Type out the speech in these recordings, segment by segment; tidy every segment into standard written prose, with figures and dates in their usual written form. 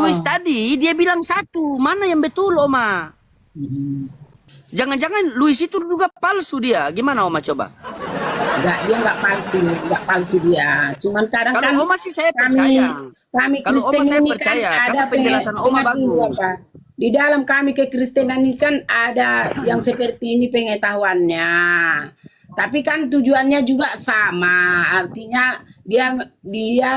Luis tadi dia bilang satu. Mana yang betul, Oma? Jangan-jangan Luis itu juga palsu dia. Gimana, Oma, coba? Enggak, dia enggak palsu dia. Cuman kadang kan Kalau Oma sih saya kami percaya. kami Kalau Oma Kristen saya ini kan percaya, ada karena penjelasan Oma dengar dulu bagus. apa. Di dalam kami kekristenan ini kan ada yang seperti ini pengetahuannya. Tapi kan tujuannya juga sama. Artinya dia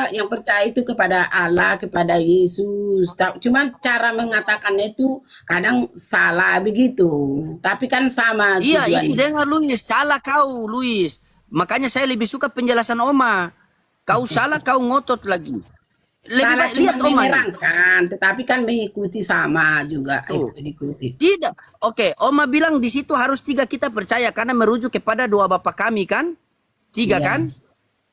yang percaya itu kepada Allah, kepada Yesus. Cuman cara mengatakannya itu kadang salah begitu. Tapi kan sama Iya, ini tujuannya. dengar Luis. Salah kau, Luis. Makanya saya lebih suka penjelasan Oma. Kau salah, kau ngotot lagi. Lebih Salah baik cuma lihat Oma nih. menerangkan, tetapi kan mengikuti sama juga Tuh. itu diikuti. Tidak. Oke, Oma bilang di situ harus tiga kita percaya karena merujuk kepada dua Bapa kami kan? Tiga Iya. kan?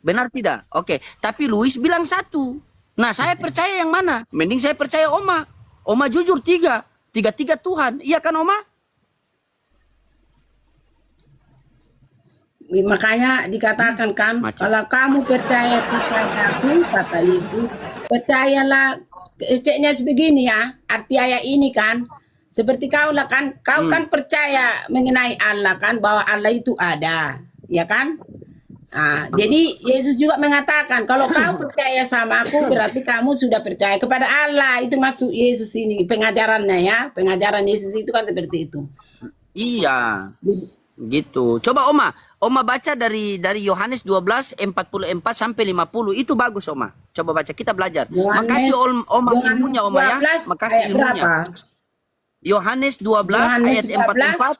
Benar tidak? Oke, tapi Luis bilang satu. Nah, saya percaya yang mana? Mending saya percaya Oma. Oma jujur tiga. Tiga-tiga Tuhan. Iya kan, Oma? Makanya dikatakan kan, Macam. kalau kamu percaya kepadaku, kata Yesus, percayalah. Ceknya sebegini ya, arti ayat ini kan, seperti kau lah kan, kau kan percaya mengenai Allah kan, bahwa Allah itu ada, ya kan? Nah, jadi Yesus juga mengatakan, kalau kau percaya sama aku, berarti kamu sudah percaya kepada Allah. Itu maksud Yesus ini, pengajarannya ya, pengajaran Yesus itu kan seperti itu. Iya. Gitu. Coba Oma baca dari Yohanes 12 44 sampai 50. Itu bagus, Oma. Coba baca, kita belajar. Makasih Oma ilmunya, Oma ya. 12 Makasih ayat ilmunya. berapa? Yohanes 12 Yohanes ayat 44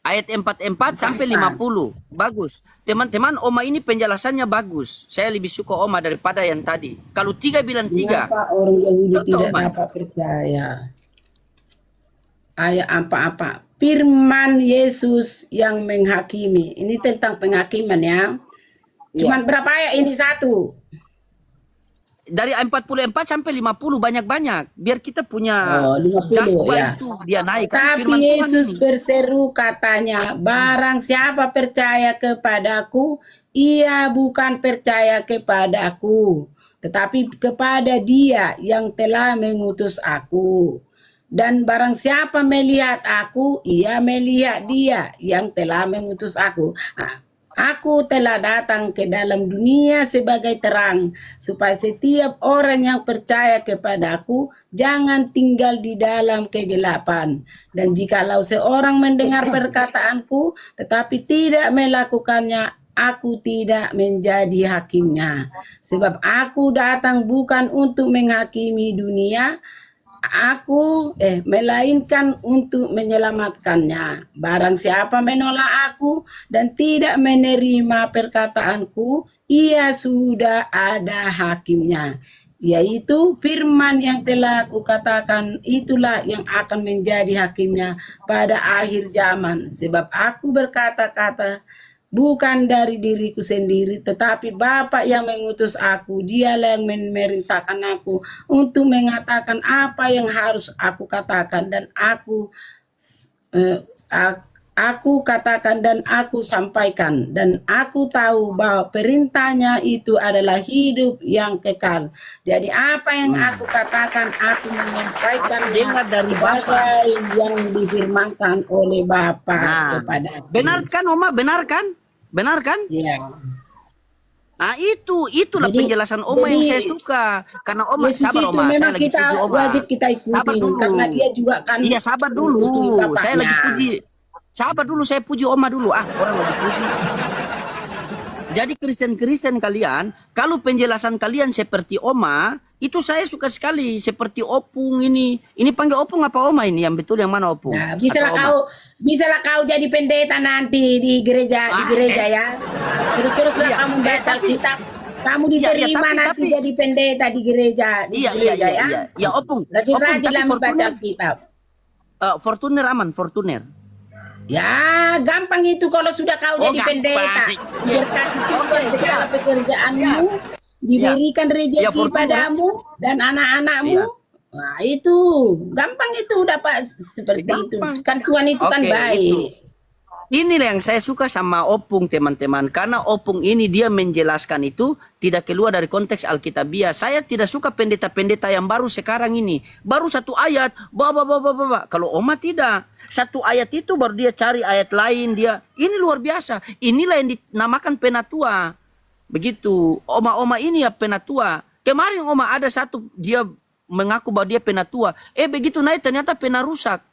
ayat 44 sampai 50. Bagus. Teman-teman, Oma ini penjelasannya bagus. Saya lebih suka Oma daripada yang tadi. Kalau tiga bilang tiga. Mengapa orang Yahudi Contoh, tidak Oma. dapat percaya? Ayat apa-apa? Firman Yesus yang menghakimi. Ini tentang penghakiman ya. Cuman berapa ayat ini? Satu. Dari 44 sampai 50 banyak-banyak. Biar kita punya Oh, 50 jaspa ya. itu dia naik. Kan Tapi firman Tuhan Yesus ini. berseru katanya, barang siapa percaya kepadaku, ia bukan percaya kepadaku, tetapi kepada Dia yang telah mengutus aku. Dan barang siapa melihat aku, ia melihat Dia yang telah mengutus aku. Aku telah datang ke dalam dunia sebagai terang, supaya setiap orang yang percaya kepadaku jangan tinggal di dalam kegelapan. Dan jikalau seorang mendengar perkataanku, tetapi tidak melakukannya, aku tidak menjadi hakimnya. Sebab aku datang bukan untuk menghakimi dunia, melainkan untuk menyelamatkannya. Barang siapa menolak aku dan tidak menerima perkataanku, ia sudah ada hakimnya, yaitu firman yang telah kukatakan, itulah yang akan menjadi hakimnya pada akhir zaman. Sebab aku berkata-kata bukan dari diriku sendiri, tetapi Bapa yang mengutus aku, Dialah yang memerintahkan aku untuk mengatakan apa yang harus aku katakan, dan aku katakan dan aku sampaikan, dan aku tahu bahwa perintahnya itu adalah hidup yang kekal. Jadi apa yang aku katakan, aku menyampaikan Dengar dari Bapa. sebagai yang difirmankan oleh Bapa kepada aku. Benar kan, Oma? Benar kan? Benar kan? Ya. Nah, itulah Jadi- penjelasan Oma yang jadi, saya suka. Karena Oma, Yesus sabar itu Oma, saya memang lagi kita puji Oma. wajib kita Sabar ikuti, dulu. karena dia juga kan Iya, sabar mengikuti dulu. bapaknya. Saya lagi puji. Sabar dulu, saya puji Oma dulu. Orang lagi puji. Jadi Kristen-Kristen kalian, kalau penjelasan kalian seperti Oma, itu saya suka sekali. Seperti Opung ini. Ini panggil Opung apa Oma ini? Yang betul yang mana Opung? Nah, Atau Oma? bisalah kau jadi pendeta nanti di gereja ya. Terus-teruslah Iya, kamu baca tapi- Alkitab. Kamu Iya, diterima nanti tapi- jadi pendeta di gereja, Iya, ya. iya, Opung. Rajin-rajinlah Tapi membaca Fortuner, Alkitab. Fortuner aman, Fortuner. Ya, gampang itu kalau sudah kau Oh, jadi gampang. pendeta. Berkati Tuhan Oke, segala siap. pekerjaanmu, diberikan Ya, rezeki Fortuner. padamu dan anak-anakmu. Iya. Nah, itu gampang itu dapat seperti Gampang. itu. Kan Tuhan itu kan Oke, baik. Inilah yang saya suka sama Opung, teman-teman. Karena Opung ini dia menjelaskan itu tidak keluar dari konteks Alkitabiah. Saya tidak suka pendeta-pendeta yang baru sekarang ini. Baru satu ayat, Kalau Oma tidak. Satu ayat itu baru dia cari ayat lain. Ini luar biasa. Inilah yang dinamakan penatua. Begitu. Oma-oma ini ya penatua. Kemarin Oma ada satu, dia mengaku bahwa dia penatua. Begitu naik ternyata penarusak.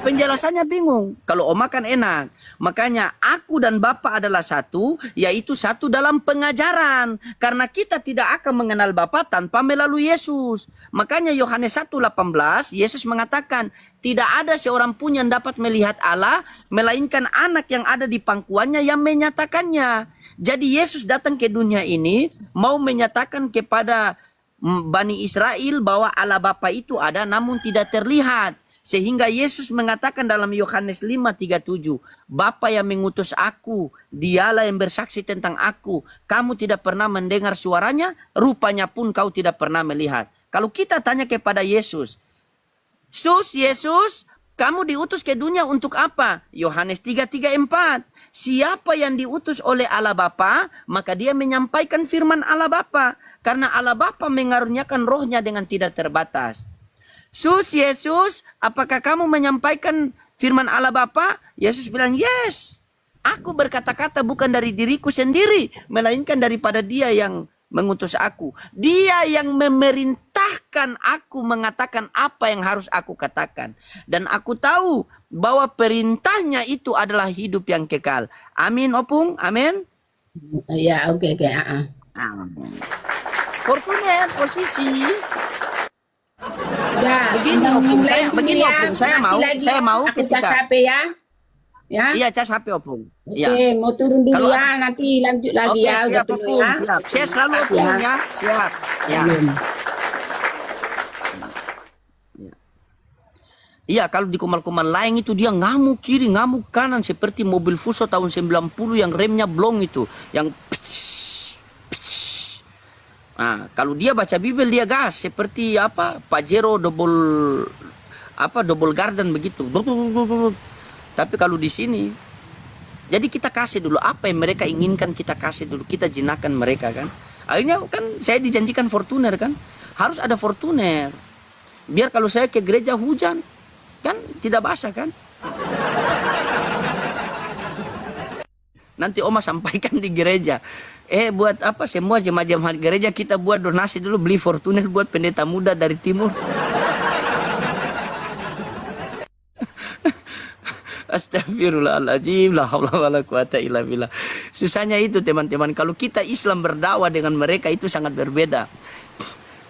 Penjelasannya bingung. Kalau Oma kan enak. Makanya aku dan Bapa adalah satu, yaitu satu dalam pengajaran. Karena kita tidak akan mengenal Bapa tanpa melalui Yesus. Makanya Yohanes 1:18, Yesus mengatakan, tidak ada seorang pun yang dapat melihat Allah, melainkan anak yang ada di pangkuannya yang menyatakannya. Jadi Yesus datang ke dunia ini, mau menyatakan kepada Bani Israel bahwa Allah Bapa itu ada namun tidak terlihat. Sehingga Yesus mengatakan dalam Yohanes 5:37, Bapa yang mengutus aku, dialah yang bersaksi tentang aku. Kamu tidak pernah mendengar suaranya, rupanya pun kau tidak pernah melihat. Kalau kita tanya kepada Yesus, Yesus, kamu diutus ke dunia untuk apa? Yohanes 3:3-4. Siapa yang diutus oleh Allah Bapa, maka dia menyampaikan firman Allah Bapa. Karena Allah Bapa mengaruniakan rohnya dengan tidak terbatas. Yesus, apakah kamu menyampaikan firman Allah Bapa? Yesus bilang, yes. Aku berkata-kata bukan dari diriku sendiri, melainkan daripada Dia yang mengutus aku. Dia yang memerintahkan aku mengatakan apa yang harus aku katakan. Dan aku tahu bahwa perintahnya itu adalah hidup yang kekal. Amin, Opung? Amin? Ya, oke. Amin. Fortuner, posisi. Ya, Begini, Opung. Saya mau aku ketika... cas HP ya. Ya. Iya, cas HP, Opung. Oke, Ya. mau turun dulu Kalau ya, nanti lanjut lagi Oke, ya. siap, Udah dulu Opung. ya. Siap. Saya selalu Opung ya. Siap. Ya. Iya, kalau di Kumal-Kumal lain itu dia ngamuk kiri, ngamuk kanan seperti mobil Fuso tahun 90 yang remnya blong itu, yang Nah, kalau dia baca Bibel dia gas seperti apa? Pajero double garden begitu. Tapi kalau di sini jadi kita kasih dulu apa yang mereka inginkan, kita kasih dulu, kita jinakkan mereka kan. Akhirnya kan saya dijanjikan Fortuner kan. Harus ada Fortuner. Biar kalau saya ke gereja hujan kan tidak basah kan. Nanti Oma sampaikan di gereja. Buat apa semua jemaat-jemaat gereja kita buat donasi dulu, beli Fortuner buat pendeta muda dari timur. Astagfirullahaladzim, la haula wala quwata illa billah. Susahnya itu teman-teman, kalau kita Islam berdakwah dengan mereka itu sangat berbeda.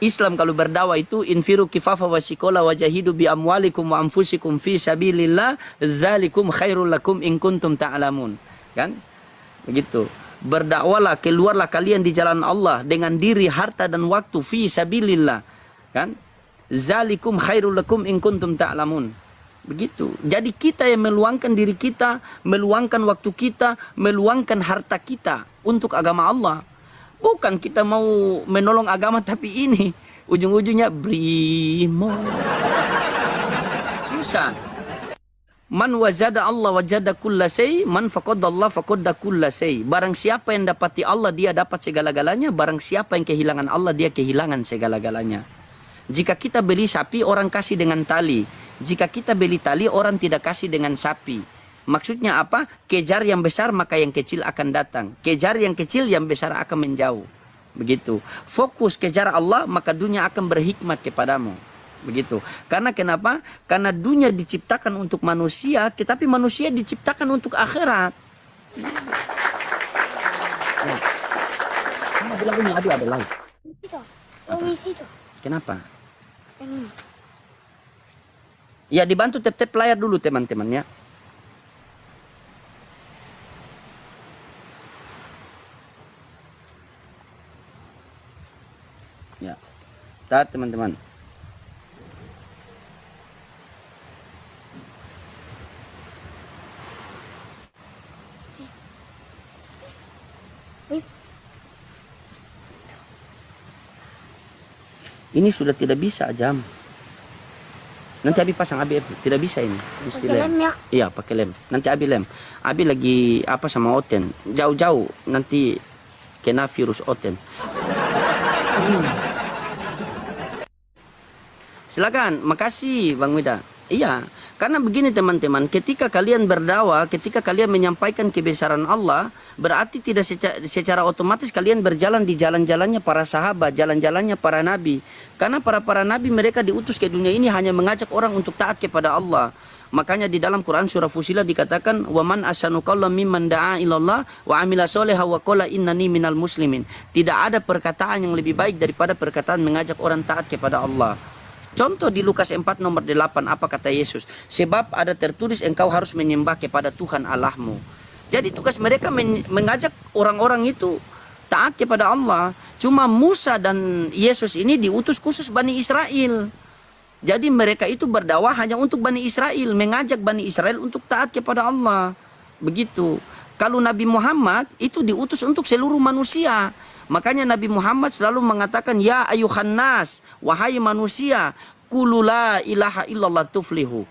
Islam kalau berdakwah itu infiru kifafa wa sikola wa jahidu bi amwalikum wa anfusikum fi sabilillah zalikum khairul lakum in kuntum ta'lamun. Kan? Begitu. Berdakwalah, keluarlah kalian di jalan Allah dengan diri, harta dan waktu fi sabilillah. Kan? Zalikum khairul lakum in kuntum ta'lamun. Begitu. Jadi kita yang meluangkan diri kita, meluangkan waktu kita, meluangkan harta kita untuk agama Allah. Bukan kita mau menolong agama tapi ini ujung-ujungnya brimo. Susah. Man wajada Allah wajada kulla say, man faqadda Allah faqadda kulla say. Barang siapa yang dapati Allah dia dapat segala-galanya, barang siapa yang kehilangan Allah dia kehilangan segala-galanya. Jika kita beli sapi orang kasih dengan tali, jika kita beli tali orang tidak kasih dengan sapi. Maksudnya apa? Kejar yang besar maka yang kecil akan datang. Kejar yang kecil yang besar akan menjauh. Begitu. Fokus kejar Allah maka dunia akan berhikmat kepadamu. Begitu. Karena kenapa? Karena dunia diciptakan untuk manusia, tetapi manusia diciptakan untuk akhirat. Kamu bilang ini ada lain. Kenapa? Ya dibantu tap-tap layar dulu teman-teman ya. Ya. Tar teman-teman. Ini sudah tidak bisa jam. Nanti Abi pasang Abi, tidak bisa ini. Mesti Pakai lem ya. Iya, pakai lem. Nanti Abi lem. Abi lagi apa sama Oten. Jauh-jauh nanti kena virus Oten. Silakan, makasih Bang Wida. Iya, karena begini teman-teman, ketika kalian berdakwah, ketika kalian menyampaikan kebesaran Allah, berarti tidak secara otomatis kalian berjalan di jalan-jalannya para sahabat, jalan-jalannya para nabi. Karena para nabi mereka diutus ke dunia ini hanya mengajak orang untuk taat kepada Allah. Makanya di dalam Quran surah Fusilah dikatakan, "Waman ahsanu qawlan mimman da'a ilallah wa amila sholihan wa qala innani minal muslimin." Tidak ada perkataan yang lebih baik daripada perkataan mengajak orang taat kepada Allah. Contoh di Lukas 4 nomor 8, apa kata Yesus? Sebab ada tertulis engkau harus menyembah kepada Tuhan Allahmu. Jadi tugas mereka mengajak orang-orang itu taat kepada Allah. Cuma Musa dan Yesus ini diutus khusus Bani Israel. Jadi mereka itu berdakwah hanya untuk Bani Israel, mengajak Bani Israel untuk taat kepada Allah. Begitu. Kalau Nabi Muhammad itu diutus untuk seluruh manusia. Makanya Nabi Muhammad selalu mengatakan, ya ayuhan nas, wahai manusia, qulu la ilaha illallah tuflihu.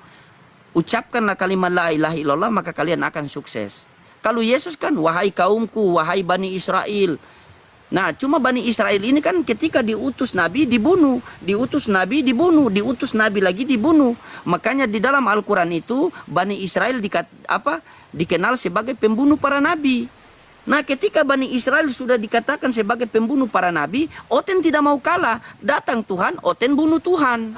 Ucapkanlah kalimat la ilaha illallah maka kalian akan sukses. Kalau Yesus kan, wahai kaumku, wahai Bani Israel. Nah, cuma Bani Israel ini kan ketika diutus Nabi dibunuh, diutus Nabi dibunuh, diutus Nabi lagi dibunuh. Makanya di dalam Al-Quran itu Bani Israel dikenal sebagai pembunuh para Nabi. Nah, ketika Bani Israel sudah dikatakan sebagai pembunuh para Nabi, Oten tidak mau kalah. Datang Tuhan, Oten bunuh Tuhan.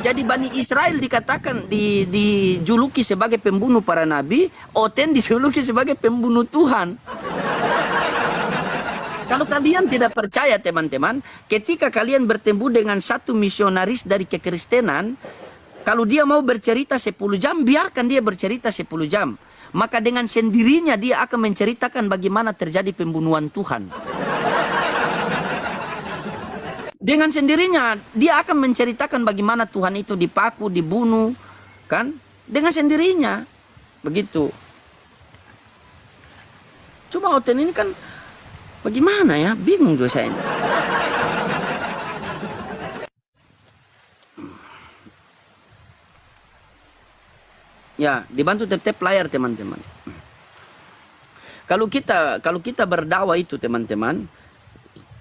Jadi Bani Israel dikatakan dijuluki sebagai pembunuh para Nabi, Oten dijuluki sebagai pembunuh Tuhan. Kalau kalian tidak percaya teman-teman, ketika kalian bertemu dengan satu misionaris dari kekristenan, kalau dia mau bercerita 10 jam, biarkan dia bercerita 10 jam. Maka dengan sendirinya dia akan menceritakan bagaimana terjadi pembunuhan Tuhan. Dengan sendirinya dia akan menceritakan bagaimana Tuhan itu dipaku, dibunuh, kan? Dengan sendirinya. Begitu. Cuma Oten ini kan bagaimana ya? Bingung juga saya ini. Ya, dibantu tap-tap layar teman-teman. Kalau kita berdakwah itu teman-teman,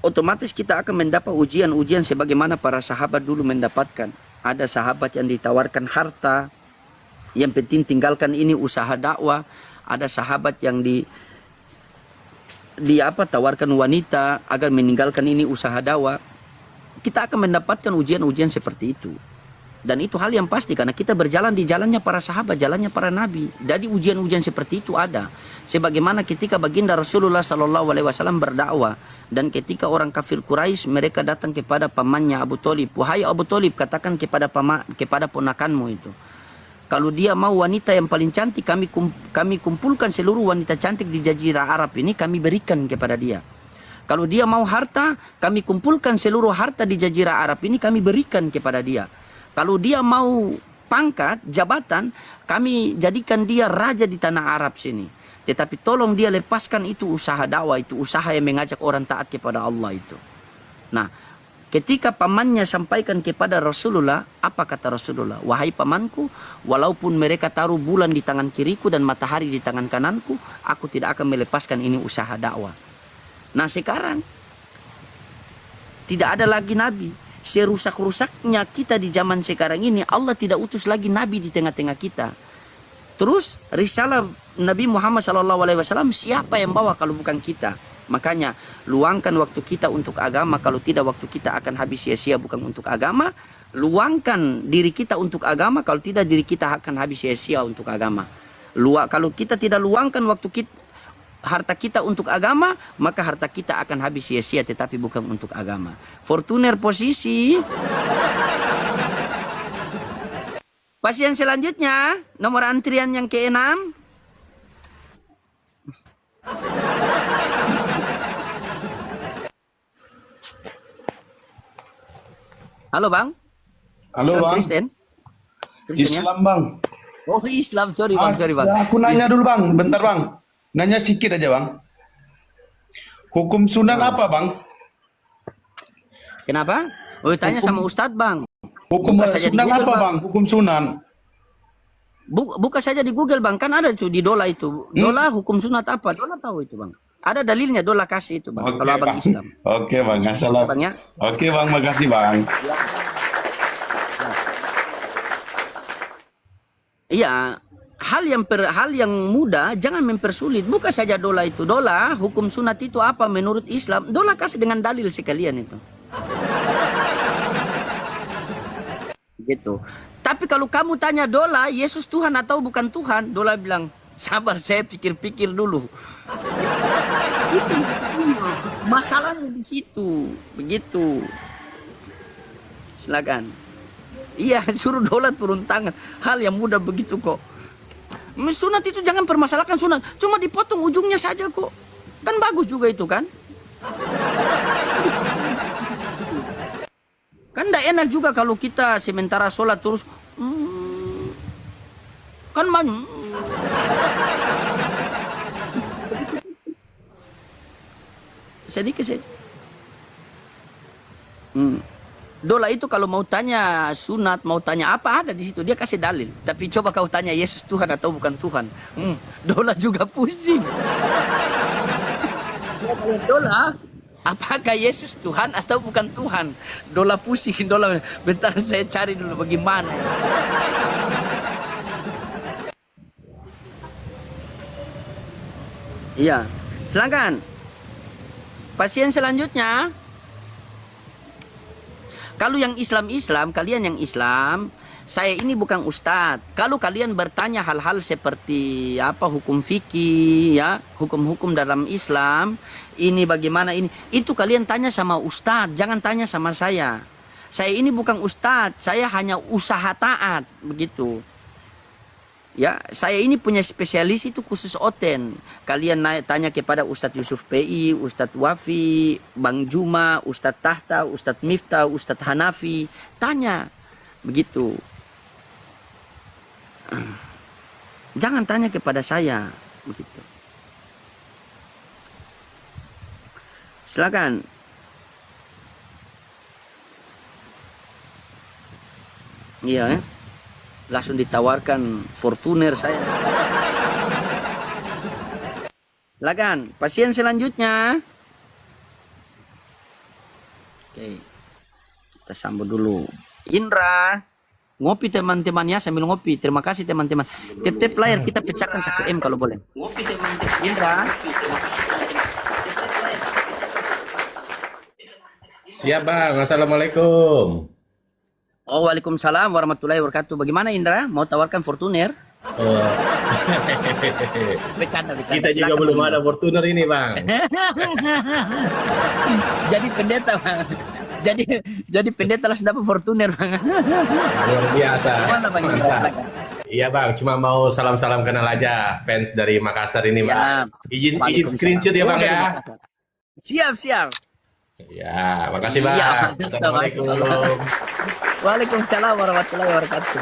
otomatis kita akan mendapat ujian-ujian sebagaimana para sahabat dulu mendapatkan. Ada sahabat yang ditawarkan harta, yang penting tinggalkan ini usaha dakwah. Ada sahabat yang tawarkan wanita agar meninggalkan ini usaha dakwah. Kita akan mendapatkan ujian-ujian seperti itu. Dan itu hal yang pasti karena kita berjalan di jalannya para sahabat, jalannya para nabi. Jadi ujian-ujian seperti itu ada. Sebagaimana ketika baginda Rasulullah SAW berdakwah dan ketika orang kafir Quraisy mereka datang kepada pamannya Abu Thalib, wahai Abu Thalib, katakan kepada ponakanmu itu, kalau dia mau wanita yang paling cantik, kami kumpulkan seluruh wanita cantik di Jazirah Arab ini, kami berikan kepada dia. Kalau dia mau harta, kami kumpulkan seluruh harta di Jazirah Arab ini, kami berikan kepada dia. Kalau dia mau pangkat, jabatan, kami jadikan dia raja di tanah Arab sini. Tetapi tolong dia lepaskan itu usaha dakwah, itu usaha yang mengajak orang taat kepada Allah itu. Nah, ketika pamannya sampaikan kepada Rasulullah, apa kata Rasulullah? Wahai pamanku, walaupun mereka taruh bulan di tangan kiriku dan matahari di tangan kananku, aku tidak akan melepaskan ini usaha dakwah. Nah sekarang, tidak ada lagi nabi. Serusak-rusaknya kita di zaman sekarang ini, Allah tidak utus lagi nabi di tengah-tengah kita. Terus risalah Nabi Muhammad SAW siapa yang bawa kalau bukan kita? Makanya luangkan waktu kita untuk agama. Kalau tidak waktu kita akan habis sia-sia bukan untuk agama. Luangkan diri kita untuk agama. Kalau tidak diri kita akan habis sia-sia untuk agama. Kalau kita tidak luangkan waktu kita, harta kita untuk agama, maka harta kita akan habis sia-sia tetapi bukan untuk agama. Fortuner posisi. Pasien selanjutnya, nomor antrian yang ke-6. Halo Bang. Halo Islam Bang. Kristen? Kristen ya? Islam Bang. Oh Islam, sorry Bang, sorry Bang. Aku nanya dulu Bang, bentar Bang. Nanya sedikit aja Bang. Hukum sunan apa Bang? Kenapa? Oh tanya sama Ustadz Bang. Hukum Buka saja di sunan Google, apa Bang. bang? Hukum sunan. Buka saja di Google Bang, kan ada itu di Dola itu. Dola hukum sunat apa? Dola tahu itu Bang. Ada dalilnya Dola kasih itu Bang. Oke Kalau abang bang. Islam. Oke bang, Oke assalam. Bang ya. Oke bang, makasih bang. Iya, hal yang mudah jangan mempersulit. Buka saja Dola itu. Dola hukum sunat itu apa menurut Islam? Dola kasih dengan dalil sekalian itu. Gitu. Tapi kalau kamu tanya Dola, Yesus Tuhan atau bukan Tuhan? Dola bilang, sabar saya pikir-pikir dulu. Masalahnya di situ. Begitu. Silakan. Iya, suruh Dola turun tangan. Hal yang mudah begitu kok. Sunat itu jangan permasalahkan sunat. Cuma dipotong ujungnya saja kok. Kan bagus juga itu kan. Kan tidak enak juga kalau kita sementara sholat terus. Kan banyak. Sedikit sih. Dola itu kalau mau tanya sunat, mau tanya apa ada di situ, dia kasih dalil. Tapi coba kau tanya Yesus Tuhan atau bukan Tuhan, Dola juga pusing. Dola, apakah Yesus Tuhan atau bukan Tuhan? Dola pusing, Dola. Bentar saya cari dulu bagaimana. Iya, silakan. Pasien selanjutnya. Kalau yang Islam, kalian yang Islam, saya ini bukan ustadz. Kalau kalian bertanya hal-hal seperti apa hukum fikih, ya, hukum-hukum dalam Islam, ini bagaimana ini, itu kalian tanya sama ustadz, jangan tanya sama saya. Saya ini bukan ustadz, saya hanya usaha taat, begitu. Ya, saya ini punya spesialis itu khusus oten. Kalian tanya kepada Ustadz Yusuf PI, Ustadz Wafi, Bang Juma, Ustadz Tahta, Ustadz Miftah, Ustadz Hanafi. Tanya. Begitu. Jangan tanya kepada saya. Begitu. Silakan. Iya, ya. Langsung ditawarkan Fortuner saya. Silakan, pasien selanjutnya. Oke. Kita sambut dulu. Indra. Ngopi teman-temannya sambil ngopi. Terima kasih teman-teman. Tip-tip layar kita pecahkan 1M kalau boleh. Ngopi teman-teman. Indra. Siap bang, assalamualaikum. Oh, waalaikumsalam warahmatullahi wabarakatuh. Bagaimana Indra? Mau tawarkan Fortuner? Oh. Bercanda. Kita juga Silakan, belum Bang. ada Fortuner ini bang. Jadi pendeta Bang. Jadi pendeta harus dapat Fortuner Bang. Luar biasa. Gimana Bang Indra? Mantap. Silakan. Iya bang, cuma mau salam-salam kenal aja fans dari Makassar ini bang. Izin Waalaikumsalam. screenshot ya bang ya. Siap. Ya, makasih bang. Iya. Assalamualaikum. Waalaikumsalam warahmatullahi wabarakatuh.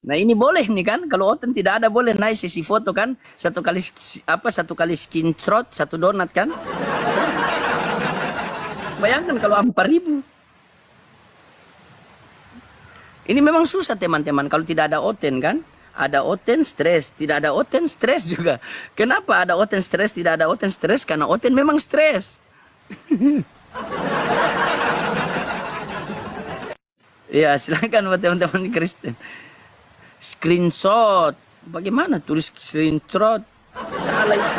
Nah ini boleh nih kan, kalau Oten tidak ada boleh naik sesi foto kan, satu kali screenshot, satu donat kan. Bayangkan kalau 4.000. Ini memang susah teman-teman kalau tidak ada Oten kan. Ada Oten stres, tidak ada Oten stres juga. Kenapa ada Oten stres, tidak ada Oten stres? Karena Oten memang stres. Ya silakan buat teman-teman Kristen. Screenshot. Bagaimana tulis screenshot? Salah itu.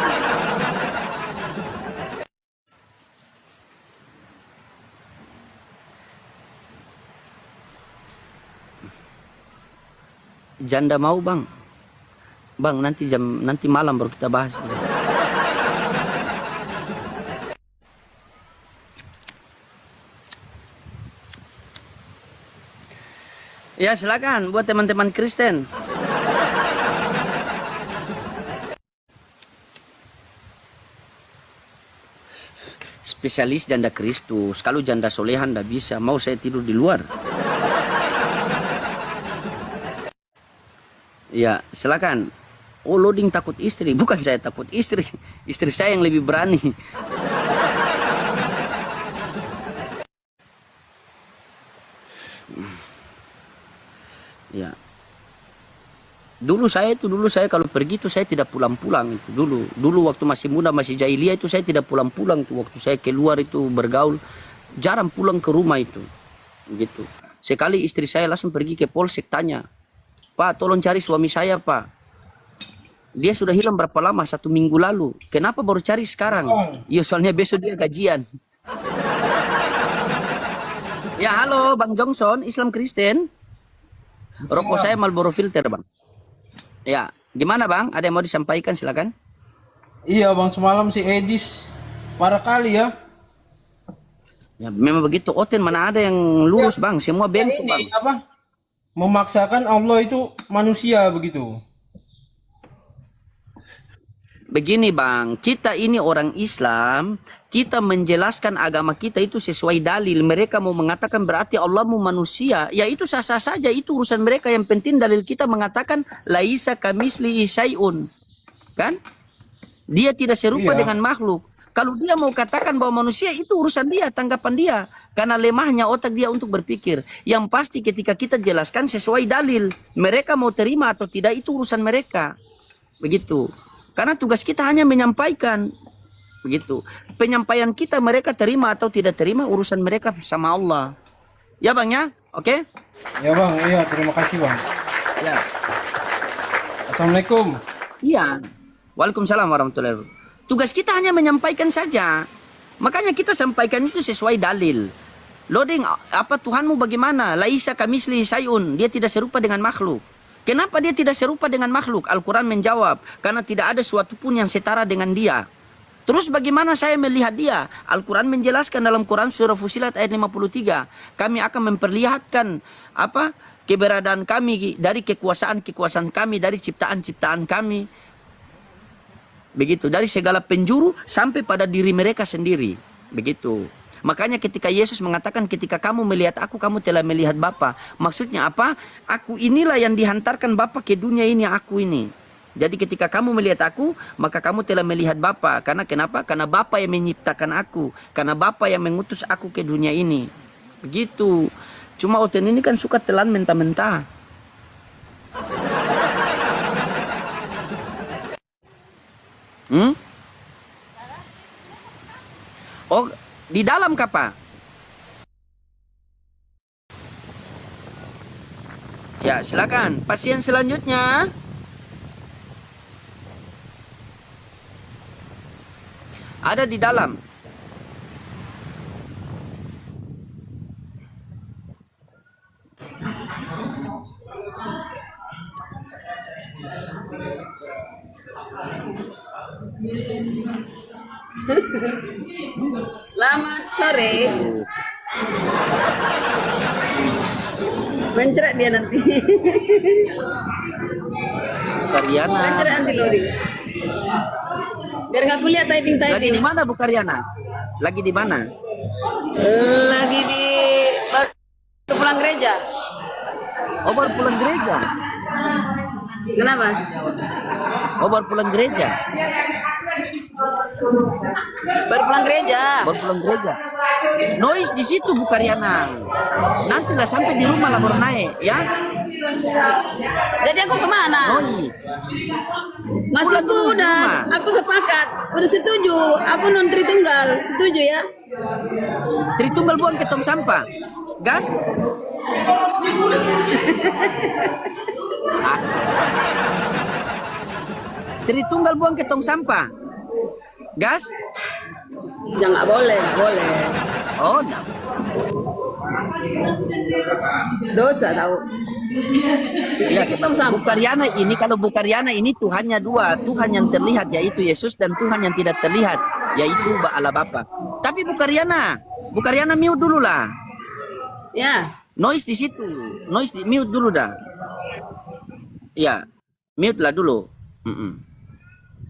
Janda mau bang? Bang nanti malam baru kita bahas. Ya silakan buat teman-teman Kristen. Spesialis janda Kristus. Kalau janda solehan tidak bisa. Mau saya tidur di luar? Ya silakan. Oh loading takut istri. Bukan saya takut istri. Istri saya yang lebih berani. Dulu saya kalau pergi itu saya tidak pulang-pulang itu dulu. Dulu waktu masih muda, masih jahiliyah itu saya tidak pulang-pulang tuh waktu saya keluar itu bergaul, jarang pulang ke rumah itu. Gitu. Sekali istri saya langsung pergi ke polsek tanya, "Pak, tolong cari suami saya, Pak. Dia sudah hilang berapa lama? 1 minggu lalu. Kenapa baru cari sekarang?" Iya, soalnya besok dia gajian. Ya, halo Bang Johnson, Islam Kristen. Rokok saya Marlboro Filter, Bang. Ya, gimana Bang? Ada yang mau disampaikan, silakan. Iya bang, semalam si Edis parah kali ya. Ya, memang begitu. Oten mana ada yang lurus Bang? Semua bengkok Bang. Ini apa? Memaksakan Allah itu manusia begitu. Begini Bang, kita ini orang Islam, kita menjelaskan agama kita itu sesuai dalil. Mereka mau mengatakan berarti Allah mu manusia, ya itu sah-sah saja, itu urusan mereka. Yang penting dalil kita mengatakan laisa kamislihi syai'un. Kan? Dia tidak serupa Iya. dengan makhluk. Kalau dia mau katakan bahwa manusia, itu urusan dia, tanggapan dia. Karena lemahnya otak dia untuk berpikir. Yang pasti ketika kita jelaskan sesuai dalil, mereka mau terima atau tidak itu urusan mereka. Begitu. Karena tugas kita hanya menyampaikan. Begitu. Penyampaian kita mereka terima atau tidak terima urusan mereka sama Allah. Ya Bang ya? Oke? Ya bang, iya terima kasih bang. Ya. Assalamualaikum. Iya. Waalaikumsalam warahmatullahi wabarakatuh. Tugas kita hanya menyampaikan saja. Makanya kita sampaikan itu sesuai dalil. Loading, apa Tuhanmu bagaimana? Laisa kamislihi syai'un. Dia tidak serupa dengan makhluk. Kenapa dia tidak serupa dengan makhluk? Al-Quran menjawab, karena tidak ada suatu pun yang setara dengan dia. Terus bagaimana saya melihat dia? Al-Quran menjelaskan dalam Quran surah Fusilat ayat 53. Kami akan memperlihatkan apa keberadaan kami dari kekuasaan-kekuasaan kami, dari ciptaan-ciptaan kami. Begitu, dari segala penjuru sampai pada diri mereka sendiri. Begitu. Makanya ketika Yesus mengatakan ketika kamu melihat aku, kamu telah melihat Bapa. Maksudnya apa? Aku inilah yang dihantarkan Bapa ke dunia ini, aku ini. Jadi ketika kamu melihat aku, maka kamu telah melihat Bapa. Karena kenapa? Karena Bapa yang menciptakan aku. Karena Bapa yang mengutus aku ke dunia ini. Begitu. Cuma Oten ini kan suka telan mentah-mentah. Oh, di dalam kapal. Ya, silakan. Pasien selanjutnya. Ada di dalam. Selamat sore. Mencret dia nanti. Karyana. Mencret nanti loading. Biar nggak kuliah Lagi di typing. mana Bu Karyana? Lagi di mana? Lagi di baru pulang gereja. Oh, baru pulang gereja. Kenapa? Oh, baru pulang gereja. Baru pulang gereja. Baru pulang gereja. Noise di situ Bu Karyana. Nanti lah sampai di rumah lah baru naik, ya. Jadi aku kemana? Noise. Maksudku Pulang dulu udah, rumah. aku sepakat, udah setuju. Aku non Tritunggal, setuju ya. Tritunggal buang ke tong sampah. Gas. Ah. Tritunggal buang ke tong sampah. Gas. Ya nggak boleh, nggak boleh. Oh, enggak. Dosa tahu. Ya, Dikit-dikit tong sampah. Bu Karyana ini, kalau Bu Karyana ini Tuhannya dua. Tuhan yang terlihat yaitu Yesus, dan Tuhan yang tidak terlihat yaitu Allah Bapa. Tapi Bu Karyana mute dulu lah. Ya. Noise di situ. Mute dulu dah. Ya, mute lah dulu.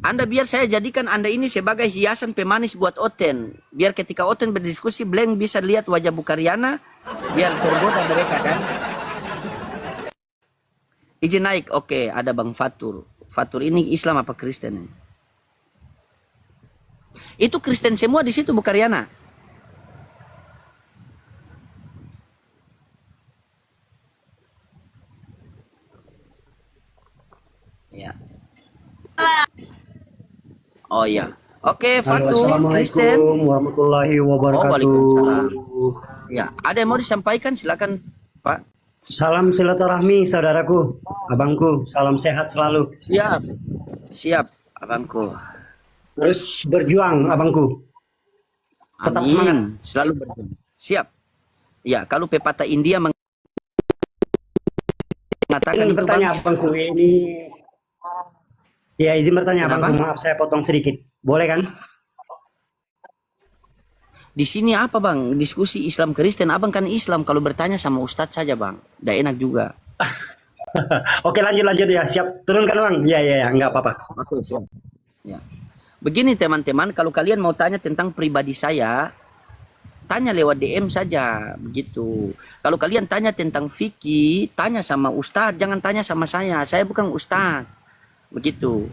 Anda biar saya jadikan Anda ini sebagai hiasan pemanis buat Oten. Biar ketika Oten berdiskusi, Blank bisa lihat wajah Bu Karyana, biar tergoda mereka kan. Izin naik, oke, ada Bang Fatur. Fatur ini Islam apa Kristen? Itu Kristen semua di situ Bu Karyana. Oh iya. Oke, Halo, Fatul, Kristen. Assalamualaikum warahmatullahi Oh, wabarakatuh. waalaikumsalam. Ya, ada yang mau disampaikan? Silakan, Pak. Salam silaturahmi, saudaraku, abangku. Salam sehat selalu. Siap. Siap, abangku. Terus berjuang, abangku. Tetap semangat. Amin. Selalu berjuang. Siap. Ya, kalau pepatah India mengatakan Izin itu, bertanya, Bang. abangku. Ini, ya izin bertanya, Kenapa? abangku. Maaf saya potong sedikit. Boleh kan? Di sini apa, Bang? Diskusi Islam Kristen. Abang kan Islam. Kalau bertanya sama Ustadz saja, Bang. Tidak enak juga. Oke, lanjut ya. Siap. Turunkan, bang. Ya, nggak apa-apa. Oke, siap. Ya. Begini teman-teman, kalau kalian mau tanya tentang pribadi saya, tanya lewat DM saja, begitu. Kalau kalian tanya tentang fikih, tanya sama Ustadz, jangan tanya sama saya. Saya bukan Ustadz, begitu.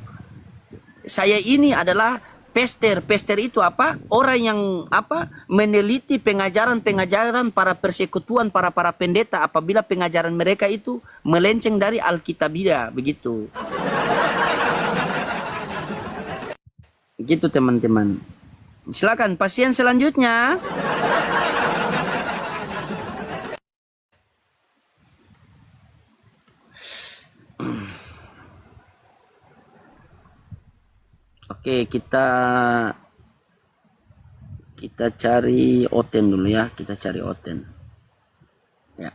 Saya ini adalah pester. Pester itu apa? Orang yang apa? Meneliti pengajaran-pengajaran para persekutuan, para pendeta apabila pengajaran mereka itu melenceng dari Alkitabiah, begitu. Gitu teman-teman. Silakan pasien selanjutnya. Oke, kita cari Oten dulu ya. Kita cari Oten. Ya.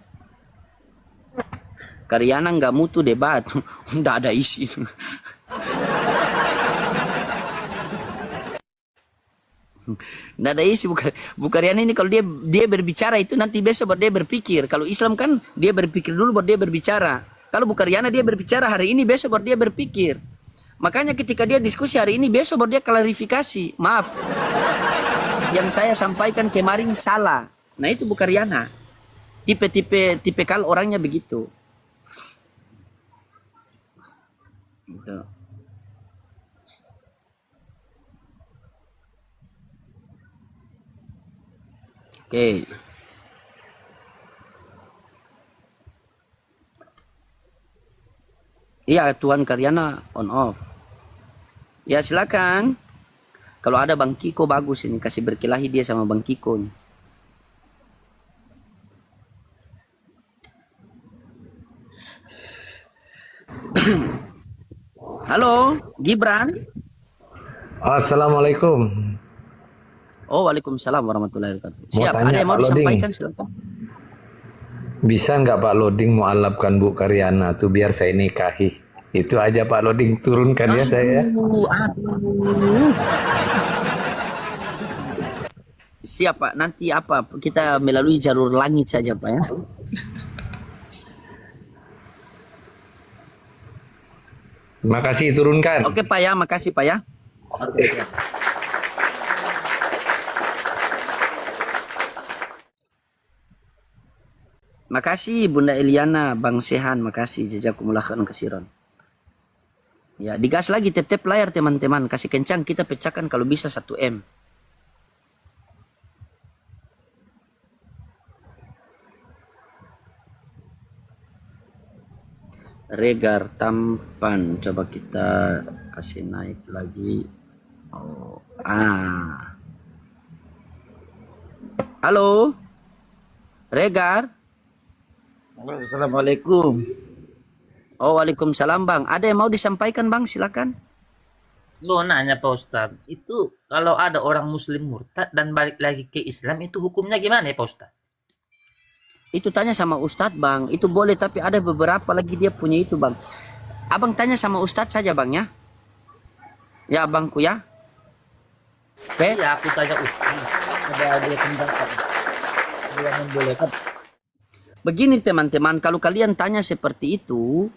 Karyana nggak mutu debat, nggak ada isi. Nggak ada isi, bukan Riana ini kalau dia berbicara itu nanti besok baru dia berpikir. Kalau Islam kan dia berpikir dulu baru dia berbicara. Kalau bukan Riana dia berbicara hari ini besok baru dia berpikir. Makanya ketika dia diskusi hari ini besok baru dia klarifikasi. Maaf, yang saya sampaikan kemarin salah. Nah itu bukan Riana. Tipikal orangnya begitu. Gitu. Oke. Iya, Tuan Karyana on off. Ya silakan. Kalau ada Bang Kiko bagus ini, kasih berkelahi dia sama Bang Kiko nih. Halo, Gibran. Assalamualaikum. Oh, waalaikumsalam warahmatullahi wabarakatuh. Mau Siap, tanya, ada yang mau Pak Loding. disampaikan silakan. Bisa nggak Pak Loding mualafkan Bu Karyana tuh biar saya nikahi? Itu aja Pak Loding, turunkan ya saya. Aduh. Siap Pak, nanti apa kita melalui jalur langit saja Pak ya. Terima kasih, turunkan. Oke Pak ya, makasih Pak ya. Oke. Siap. Makasih Bunda Eliana, Bang Sehan, makasih jazakumullah khairan kasiran. Ya, digas lagi tap-tap layar teman-teman, kasih kencang kita pecahkan kalau bisa 1M. Regar tampan, coba kita kasih naik lagi. Oh, halo, Regar. Assalamualaikum. Oh, waalaikumsalam Bang. Ada yang mau disampaikan Bang? Silakan. Lo nanya Pak Ustadz, itu kalau ada orang muslim murtad dan balik lagi ke Islam itu hukumnya gimana ya Pak Ustadz? Itu tanya sama Ustadz Bang. Itu boleh tapi ada beberapa lagi dia punya itu Bang. Abang tanya sama Ustadz saja Bang ya. Ya Abangku ya. Oke. Iya aku tanya Ustadz, ada dia pendapat dia membolehkan. Begini teman-teman, kalau kalian tanya seperti itu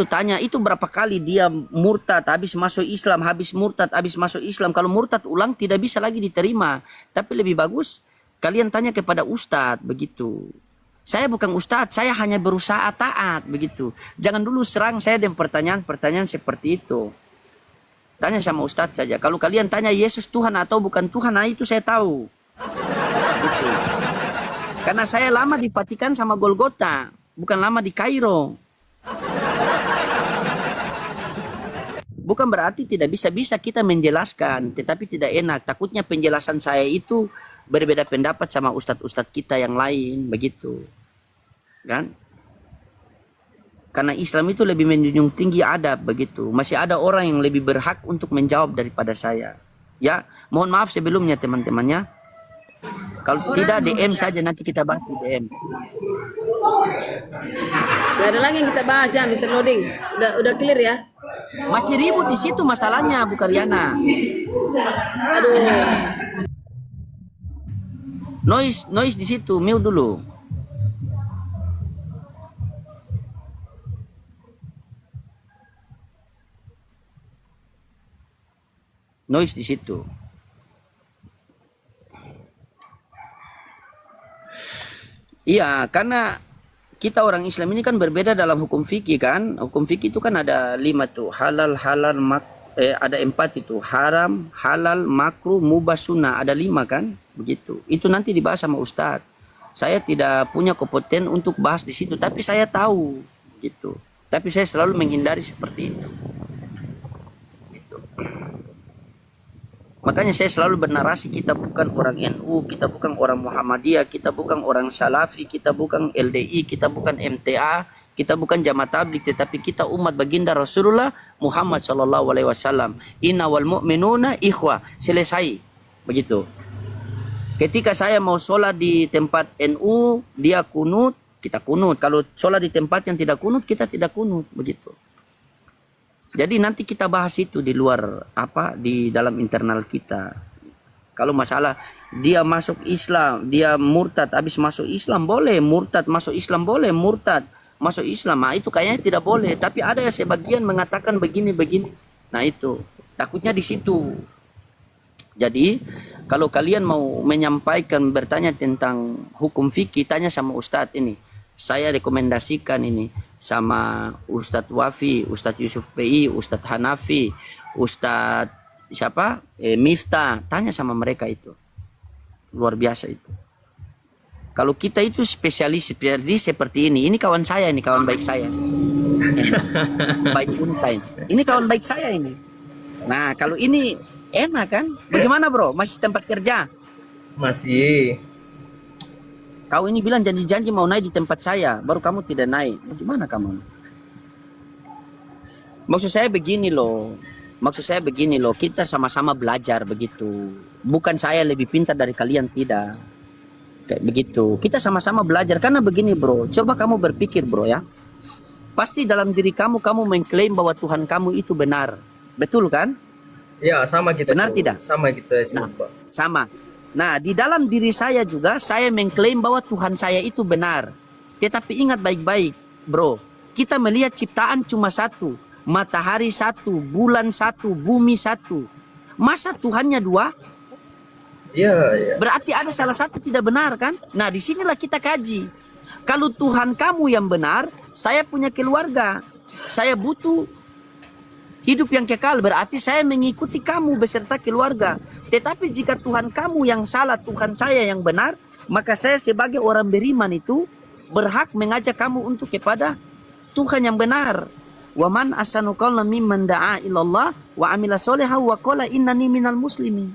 tanya itu berapa kali dia murtad, habis masuk Islam, habis murtad, habis masuk Islam. Kalau murtad ulang tidak bisa lagi diterima. Tapi lebih bagus kalian tanya kepada Ustadz begitu. Saya bukan Ustadz, saya hanya berusaha taat begitu. Jangan dulu serang saya dengan pertanyaan-pertanyaan seperti itu. Tanya sama Ustadz saja. Kalau kalian tanya Yesus Tuhan atau bukan Tuhan, nah itu saya tahu. Gitu. Karena saya lama di Vatikan sama Golgota, bukan lama di Kairo. Bukan berarti tidak bisa kita menjelaskan, tetapi tidak enak. Takutnya penjelasan saya itu berbeda pendapat sama ustadz-ustadz kita yang lain, begitu. Kan? Karena Islam itu lebih menjunjung tinggi adab, begitu. Masih ada orang yang lebih berhak untuk menjawab daripada saya. Ya, mohon maaf sebelumnya teman-temannya. Kalau tidak DM saja, nanti kita bahas di DM. Gak ada lagi yang kita bahas ya, Mr. Loading. Udah clear ya. Masih ribut di situ masalahnya, Bu Karyana. Aduh. Noise di situ, mute dulu. Noise di situ. Iya, karena kita orang Islam ini kan berbeda dalam hukum fikih kan. Hukum fikih itu kan ada 5 tuh. Halal, ada 4 itu. Haram, halal, makruh, mubah, sunnah. Ada 5 kan. Begitu. Itu nanti dibahas sama Ustadz. Saya tidak punya kompeten untuk bahas di situ. Tapi saya tahu. Gitu. Tapi saya selalu menghindari seperti itu. Gitu. Makanya saya selalu bernarasi, kita bukan orang NU, kita bukan orang Muhammadiyah, kita bukan orang Salafi, kita bukan LDI, kita bukan MTA, kita bukan Jamaah Tabligh, tetapi kita umat baginda Rasulullah Muhammad SAW. Inna wal mu'minuna ikhwah. Selesai. Begitu. Ketika saya mau sholat di tempat NU, dia kunut, kita kunut. Kalau sholat di tempat yang tidak kunut, kita tidak kunut. Begitu. Jadi nanti kita bahas itu di luar di dalam internal kita. Kalau masalah dia masuk Islam, dia murtad habis masuk Islam boleh, murtad masuk Islam boleh, murtad masuk Islam. Nah, itu kayaknya tidak boleh, tapi ada yang sebagian mengatakan begini. Nah, itu takutnya di situ. Jadi, kalau kalian mau menyampaikan bertanya tentang hukum fikih, tanya sama Ustadz ini. Saya rekomendasikan ini sama Ustadz Wafi, Ustadz Yusuf PI, Ustadz Hanafi, Ustadz Miftah. Tanya sama mereka itu. Luar biasa itu. Kalau kita itu spesialis seperti ini kawan saya, ini kawan baik saya. Baik Untain. Ini kawan baik saya ini. Nah, kalau ini enak kan? Bagaimana bro? Masih tempat kerja? Masih. Kau ini bilang janji-janji mau naik di tempat saya, baru kamu tidak naik. Bagaimana kamu? Maksud saya begini loh, kita sama-sama belajar begitu. Bukan saya lebih pintar dari kalian, tidak. Kayak begitu. Kita sama-sama belajar, karena begini bro, coba kamu berpikir bro ya. Pasti dalam diri kamu mengklaim bahwa Tuhan kamu itu benar. Betul kan? Ya, sama kita. Benar tidak? Sama kita. Nah, sama. Nah, di dalam diri saya juga, saya mengklaim bahwa Tuhan saya itu benar. Tetapi ingat baik-baik, bro. Kita melihat ciptaan cuma satu. Matahari satu, bulan satu, bumi satu. Masa Tuhannya 2? Iya. Berarti ada salah satu tidak benar kan? Nah, disinilah kita kaji. Kalau Tuhan kamu yang benar, saya punya keluarga. Saya butuh hidup yang kekal, berarti saya mengikuti kamu beserta keluarga. Tetapi jika Tuhan kamu yang salah, Tuhan saya yang benar, maka saya sebagai orang beriman itu berhak mengajak kamu untuk kepada Tuhan yang benar. Wa man ahsanu qawlan mimman da'a ilallah wa amila sholihan wa qala innani minal muslimin.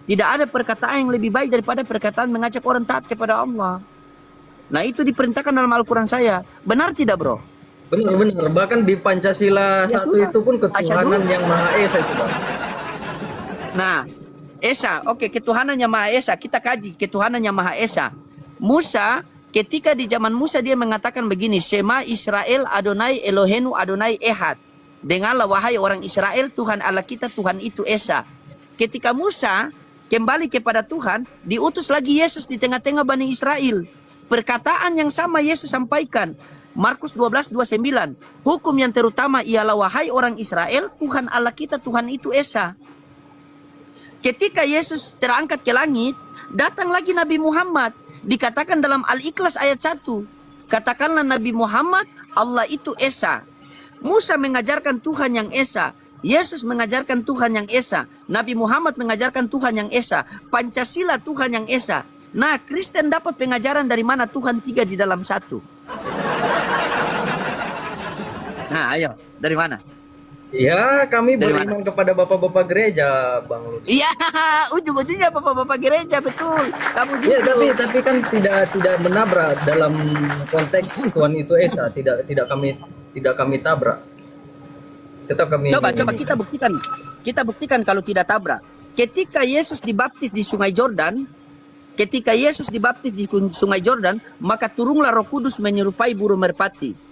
Tidak ada perkataan yang lebih baik daripada perkataan mengajak orang taat kepada Allah. Nah, itu diperintahkan dalam Al-Quran saya. Benar tidak bro? Benar. Bahkan di Pancasila Ya, satu sudah. itu pun ketuhanan Asyhadu. yang Maha Esa itu, Bang. Nah, Esa, oke, ketuhanan yang Maha Esa, kita kaji ketuhanan yang Maha Esa. Musa, ketika di zaman Musa dia mengatakan begini, Shema Israel Adonai Elohenu Adonai Ehad. Dengarlah wahai orang Israel, Tuhan Allah kita, Tuhan itu Esa. Ketika Musa kembali kepada Tuhan, diutus lagi Yesus di tengah-tengah Bani Israel. Perkataan yang sama Yesus sampaikan. Markus 12:29. Hukum yang terutama ialah wahai orang Israel, Tuhan Allah kita, Tuhan itu Esa. Ketika Yesus terangkat ke langit, datang lagi Nabi Muhammad. Dikatakan dalam Al-Ikhlas ayat 1. Katakanlah Nabi Muhammad, Allah itu Esa. Musa mengajarkan Tuhan yang Esa. Yesus mengajarkan Tuhan yang Esa. Nabi Muhammad mengajarkan Tuhan yang Esa. Pancasila Tuhan yang Esa. Nah, Kristen dapat pengajaran dari mana Tuhan 3 di dalam 1? Nah, ayo, dari mana? Ya, kami Dari beriman kepada bapak-bapak gereja, Bang Ludi. Iya, ujung-ujungnya bapak-bapak gereja betul. Kamu juga. Ya, tapi kan tidak menabrak dalam konteks Tuhan itu Esa, tidak kami tabrak. Tetap kami Coba kita buktikan. Kita buktikan kalau tidak tabrak. Ketika Yesus dibaptis di Sungai Jordan, maka turunlah Roh Kudus menyerupai burung merpati.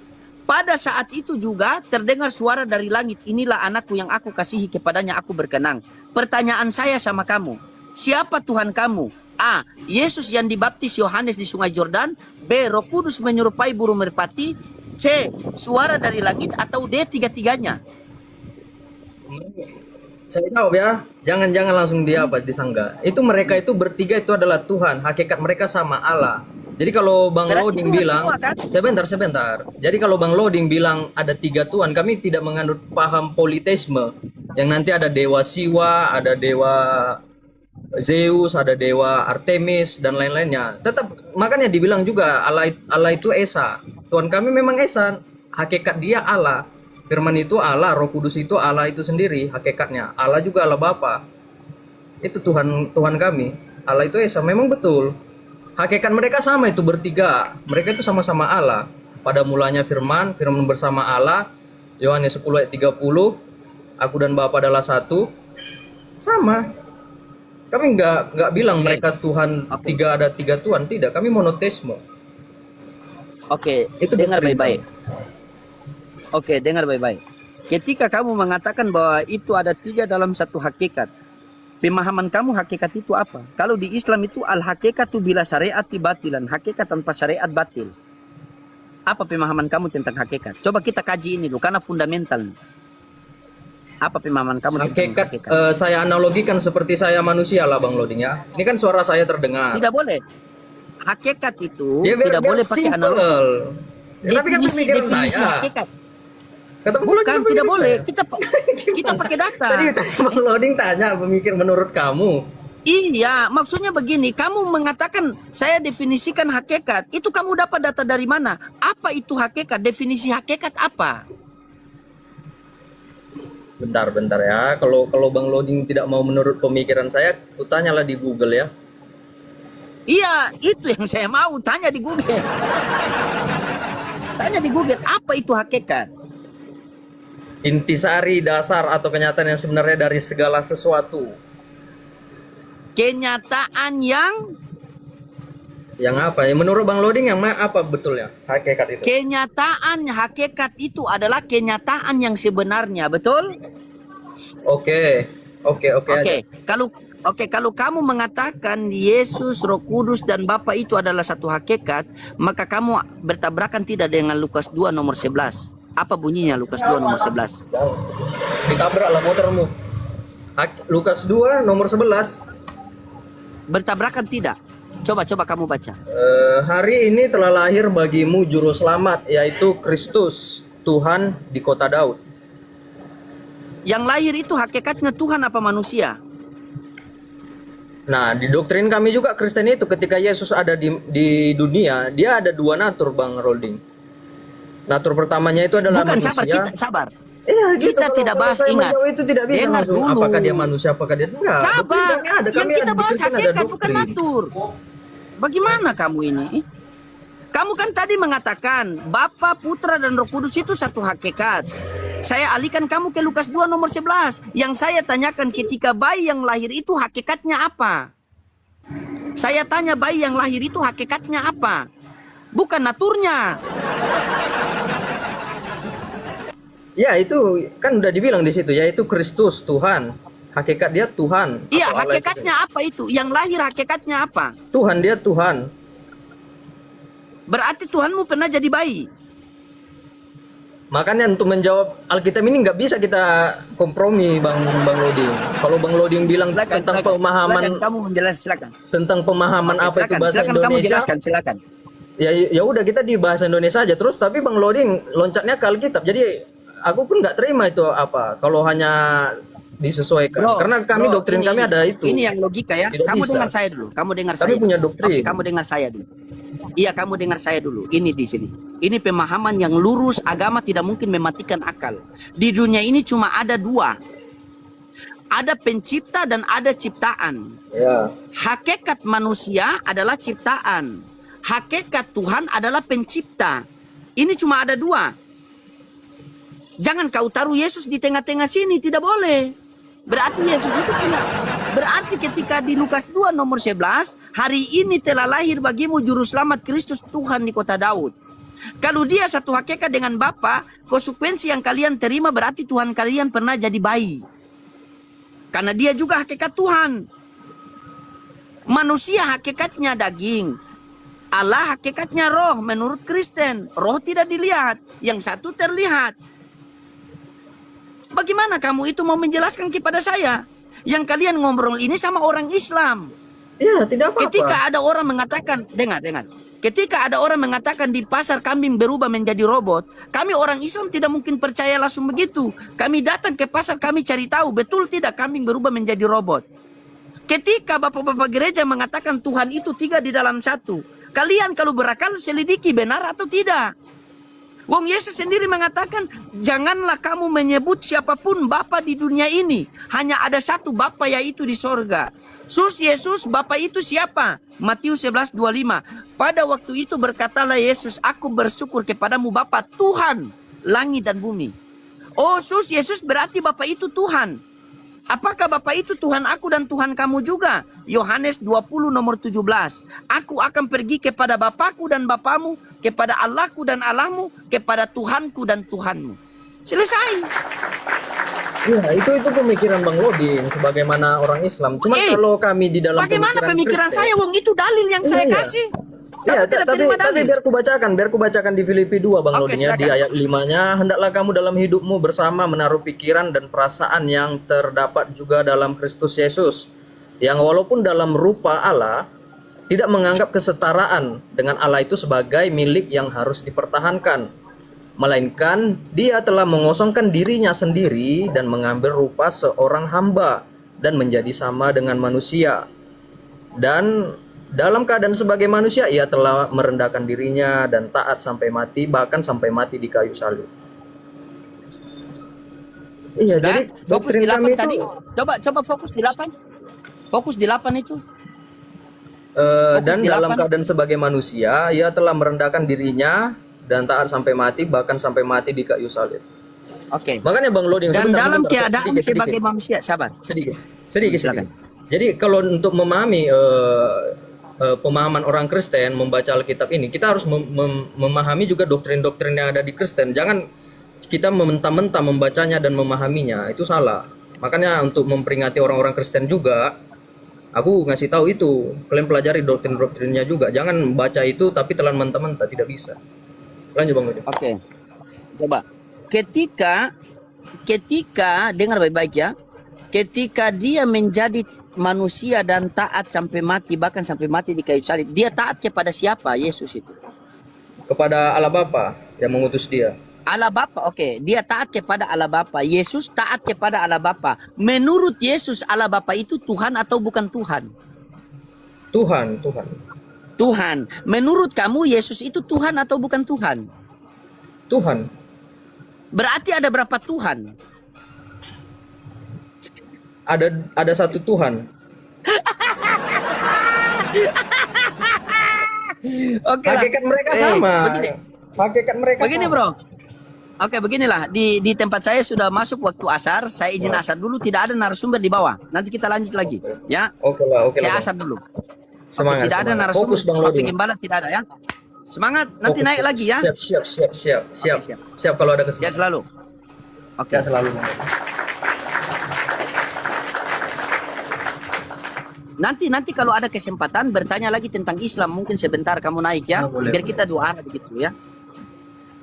Pada saat itu juga terdengar suara dari langit, inilah anakku yang aku kasihi, kepadanya aku berkenan. Pertanyaan saya sama kamu, siapa Tuhan kamu? A. Yesus yang dibaptis Yohanes di Sungai Jordan. B. Roh Kudus menyerupai burung merpati. C. Suara dari langit. Atau D. Tiga-tiganya. Saya jawab ya, jangan langsung disangga. Itu mereka itu bertiga itu adalah Tuhan, hakikat mereka sama Allah. Jadi kalau Bang Berarti Loding Tuhan bilang, semua, kan? sebentar. Jadi kalau Bang Loding bilang ada 3 Tuhan, kami tidak menganut paham politeisme yang nanti ada dewa Siwa, ada dewa Zeus, ada dewa Artemis dan lain-lainnya. Tetap makanya dibilang juga Allah itu Esa. Tuhan kami memang Esa, hakikat dia Allah. Firman itu Allah, Roh Kudus itu Allah itu sendiri hakikatnya. Allah juga Allah Bapa. Itu Tuhan kami. Allah itu Esa, memang betul. Hakikat mereka sama itu bertiga. Mereka itu sama-sama Allah. Pada mulanya firman bersama Allah. Yohanes 10 ayat 30. Aku dan Bapa adalah satu. Sama. Kami nggak bilang mereka Tuhan ada tiga Tuhan, tidak. Kami monoteisme. Oke, Itu dengar doktrin baik-baik. Oke, dengar baik-baik. Ketika kamu mengatakan bahwa itu ada 3 dalam satu hakikat, pemahaman kamu hakikat itu apa? Kalau di Islam itu al-hakikatu bila syariat batilan, hakikat tanpa syariat batil. Apa pemahaman kamu tentang hakikat? Coba kita kaji ini dulu, karena fundamental. Apa pemahaman kamu tentang hakikat? Saya analogikan seperti saya manusia lah Bang Loding ya. Ini kan suara saya terdengar. Tidak boleh. Hakikat itu Ya, tidak boleh pakai simple. analogi. Ya, tapi kan pemikiran Definisi saya. hakikat. Kata Bang Bukan, Loding, tidak pemikiran boleh. saya. Kita pakai data. Tadi Bang Loding tanya pemikir menurut kamu. Iya, maksudnya begini, kamu mengatakan saya definisikan hakikat, itu kamu dapat data dari mana? Apa itu hakikat? Definisi hakikat apa? Bentar ya. Kalau Bang Loding tidak mau menurut pemikiran saya, kutanyalah di Google ya. Iya, itu yang saya mau, tanya di Google. Tanya di Google, apa itu hakikat? Intisari, dasar atau kenyataan yang sebenarnya dari segala sesuatu. Kenyataan Yang apa? Ya menurut Bang Loding yang apa betulnya hakikat itu? kenyataan hakikat itu adalah kenyataan yang sebenarnya, betul? Oke aja. Kalau kamu mengatakan Yesus, Roh Kudus dan Bapa itu adalah satu hakikat, maka kamu bertabrakan tidak dengan Lukas 2 nomor 11. Apa bunyinya Lukas 2 nomor 11? Ditabraklah motormu. Lukas 2 nomor 11. Bertabrakan tidak? Coba kamu baca. Hari ini telah lahir bagimu juru selamat, yaitu Kristus, Tuhan di kota Daud. Yang lahir itu hakikatnya Tuhan apa manusia? Nah, di doktrin kami juga Kristen itu ketika Yesus ada di dunia, dia ada 2 natur, Bang Rolding. Natur pertamanya itu adalah Bukan, manusia. sabar. Iya, gitu. Kita Kalau tidak bahas, saya ingat. menjawab itu tidak bisa Dengar langsung dulu. apakah dia manusia, apakah dia enggak. Sabar. Doktrin kami ada, Yang kami kita ada di bahas Kristen ada hakikat bukan doktrin. natur. Bagaimana kamu ini? Kamu kan tadi mengatakan Bapa, Putra dan Roh Kudus itu satu hakikat. Saya alihkan kamu ke Lukas 2 nomor 11. Yang saya tanyakan ketika bayi yang lahir itu hakikatnya apa? Saya tanya bayi yang lahir itu hakikatnya apa? Bukan naturnya. Ya, itu kan udah dibilang di situ, yaitu Kristus, Tuhan. Hakikat dia Tuhan. Iya, atau Allah hakikatnya apa itu? Yang lahir hakikatnya apa? Tuhan, dia Tuhan. Berarti Tuhanmu pernah jadi bayi. Makanya untuk menjawab Alkitab ini nggak bisa kita kompromi, Bang Loding. Kalau Bang Loding bilang tentang pemahaman, silakan, kamu menjelaskan, silakan. tentang pemahaman Oke, apa itu bahasa silakan kamu Indonesia. jelaskan, silakan. Ya udah kita di bahasa Indonesia aja terus. Tapi Bang Loding loncatnya ke Alkitab. Jadi aku pun nggak terima itu apa. Kalau hanya disesuaikan. Karena kami doktrin kami ada itu. Ini yang logika ya. Tidak Kamu bisa. dengar saya dulu. Kamu dengar Kami saya. punya dulu. doktrin. Oke, kamu dengar saya dulu. Iya, kamu dengar saya dulu. Ini di sini. Ini pemahaman yang lurus. Agama tidak mungkin mematikan akal. Di dunia ini cuma ada dua. Ada pencipta dan ada ciptaan. Ya. Hakikat manusia adalah ciptaan. Hakikat Tuhan adalah pencipta. Ini cuma ada dua. Jangan kau taruh Yesus di tengah-tengah sini. Tidak boleh. Berarti Yesus itu tidak. Berarti ketika di Lukas 2 nomor 11, hari ini telah lahir bagimu juru selamat Kristus Tuhan di kota Daud. Kalau dia satu hakikat dengan Bapa, konsekuensi yang kalian terima berarti Tuhan kalian pernah jadi bayi. Karena dia juga hakikat Tuhan. Manusia hakikatnya daging. Allah hakikatnya roh menurut Kristen. Roh tidak dilihat, yang satu terlihat. Bagaimana kamu itu mau menjelaskan kepada saya? Yang kalian ngobrol ini sama orang Islam. Ya, tidak apa-apa. Ketika ada orang mengatakan, dengar. Ketika ada orang mengatakan di pasar kambing berubah menjadi robot, kami orang Islam tidak mungkin percaya langsung begitu. Kami datang ke pasar, kami cari tahu, betul tidak kambing berubah menjadi robot. Ketika bapak-bapak gereja mengatakan Tuhan itu 3 di dalam 1, kalian kalau berakal selidiki benar atau tidak. Wong Yesus sendiri mengatakan, janganlah kamu menyebut siapapun Bapa di dunia ini. Hanya ada satu Bapa, yaitu di sorga. Sus Yesus, Bapa itu siapa? Matius 11:25. Pada waktu itu berkatalah Yesus, aku bersyukur kepadamu Bapa Tuhan langit dan bumi. Oh sus Yesus, berarti Bapa itu Tuhan. Apakah Bapa itu Tuhan aku dan Tuhan kamu juga? Yohanes 20 nomor 17. Aku akan pergi kepada Bapakku dan Bapamu, kepada Allahku dan Allahmu, kepada Tuhanku dan Tuhanmu. Selesai. Ya, itu pemikiran Bang Loding sebagaimana orang Islam. Cuma kalau kami di dalam bagaimana pemikiran Kristen, saya, Wong? Itu dalil yang saya Iya. kasih. Iya, Kamu tidak tapi terima dalil. biar ku bacakan di Filipi 2 Bang Oke, Loding ya, di silakan. ayat 5-nya, hendaklah kamu dalam hidupmu bersama menaruh pikiran dan perasaan yang terdapat juga dalam Kristus Yesus, yang walaupun dalam rupa Allah tidak menganggap kesetaraan dengan Allah itu sebagai milik yang harus dipertahankan, melainkan dia telah mengosongkan dirinya sendiri dan mengambil rupa seorang hamba dan menjadi sama dengan manusia. Dan dalam keadaan sebagai manusia, ia telah merendahkan dirinya dan taat sampai mati, bahkan sampai mati di kayu salib. Iya, Sudah? jadi Fokus doktrin di 8 kami tadi. itu Coba fokus di 8. Fokus di 8 itu. dan di dalam 8. keadaan sebagai manusia, ia telah merendahkan dirinya dan taat sampai mati, bahkan sampai mati di kayu salib. Oke. Makanya Bang Loding, Dan sebentar, dalam sebentar, keadaan sedikit. sebagai manusia, sabar. sedikit. Silakan. Jadi kalau untuk memahami pemahaman orang Kristen membaca Alkitab ini, kita harus memahami juga doktrin-doktrin yang ada di Kristen. Jangan kita mentah-mentah membacanya dan memahaminya, itu salah. Makanya untuk memperingati orang-orang Kristen juga, aku ngasih tahu itu, kalian pelajari doktrin-doktrinnya juga. Jangan baca itu tapi telan mentah-mentah, tidak bisa. Lanjut Bang Loding. Oke. Coba. Ketika dengar baik-baik ya. Ketika dia menjadi manusia dan taat sampai mati, bahkan sampai mati di kayu salib, dia taat kepada siapa? Yesus itu. Kepada Allah Bapa yang mengutus dia. Allah Bapa, oke. Dia taat kepada Allah Bapa. Yesus taat kepada Allah Bapa. Menurut Yesus, Allah Bapa itu Tuhan atau bukan Tuhan? Tuhan. Tuhan. Menurut kamu, Yesus itu Tuhan atau bukan Tuhan? Tuhan. Berarti ada berapa Tuhan? Ada satu Tuhan. Oke lah. Hakikat mereka sama. Begini. Hakikat mereka Begini sama. bro. Oke beginilah. Di tempat saya sudah masuk waktu asar. Saya izin asar dulu. Tidak ada narasumber di bawah. Nanti kita lanjut lagi. Ya. Oke lah. Saya Bang. asar dulu. Semangat. Tidak ada semangat. narasumber. Fokus Bang Waktu Loding. gembala tidak ada ya. Semangat. Nanti Fokus. naik lagi ya. Siap. Oke, siap. Siap kalau ada Sehat kesempatan. selalu. Oke. Siap selalu Bang Loding. Nanti kalau ada kesempatan bertanya lagi tentang Islam, mungkin sebentar kamu naik ya, boleh, biar kita dua arah begitu ya.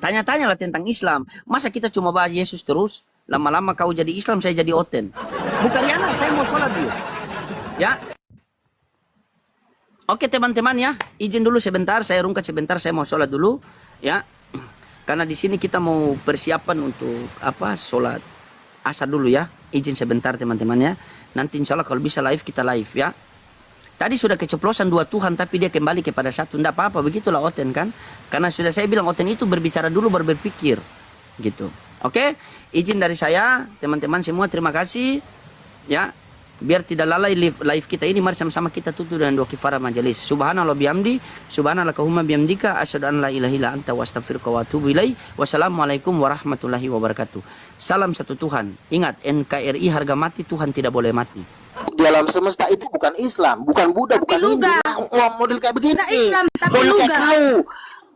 Tanya-tanyalah tentang Islam. Masa kita cuma bahas Yesus terus, lama-lama kau jadi Islam, saya jadi Oten. Bukan ya, saya mau sholat dulu. Ya. Oke teman-teman ya, izin dulu sebentar, saya rungkat sebentar, saya mau sholat dulu ya. Karena di sini kita mau persiapan untuk sholat asar dulu ya. Izin sebentar teman-teman ya. Nanti insya Allah kalau bisa live kita live ya. Tadi sudah keceplosan 2 Tuhan, tapi dia kembali kepada satu. Tidak apa-apa, begitulah Oten kan. Karena sudah saya bilang Oten itu berbicara dulu baru berpikir. Gitu. Oke, izin dari saya, teman-teman semua, terima kasih. Ya, biar tidak lalai live kita ini, mari sama-sama kita tutup dengan doa kifarah majelis. Subhanallah bihamdi, subhanallahumma bihamdika, asyhadu an la ilaha illa anta wa astaghfiruka wa atubu ilaik. Wassalamualaikum warahmatullahi wabarakatuh. Salam satu Tuhan. Ingat, NKRI harga mati, Tuhan tidak boleh mati. Di alam semesta itu bukan Islam, bukan Buddha, bukan Hindu. Nah, model kayak begini. Islam, tapi model kayak luga. kau.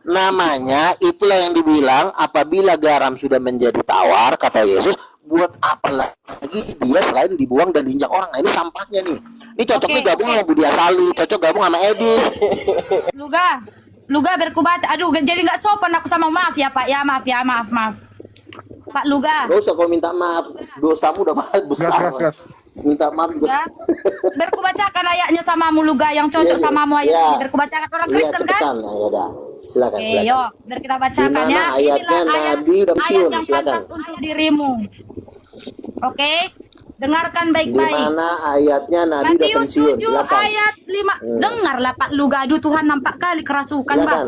Namanya itulah yang dibilang apabila garam sudah menjadi tawar, kata Yesus, buat apa lagi dia selain dibuang dan diinjak orang. Nah, ini sampahnya nih. Ini cocok nih gabung sama Budi Asali, cocok gabung sama Edis. Luga berkubaca. Aduh, jadi nggak sopan aku sama, maaf ya Pak. Ya maaf ya, maaf. Pak Luga. Gak usah kalau minta maaf, dosamu udah besar. Minta maaf juga. Ya. Berkubacakan ayatnya samamu Luga yang cocok samamu ayatnya. Berkubacakan orang Kristen kan? Cepetan. Ya udah. Silakan, Oke, silakan. yuk, biar kita bacakan Dimana ya. ayatnya Inilah Nabi udah pensiun, ayat yang silakan. pantas untuk dirimu. Oke, dengarkan Di baik-baik. mana ayatnya Nabi udah Matius pensiun, 7 silakan. ayat 5. Dengarlah Pak Luga, aduh Tuhan nampak kali kerasukan, Pak. Silakan.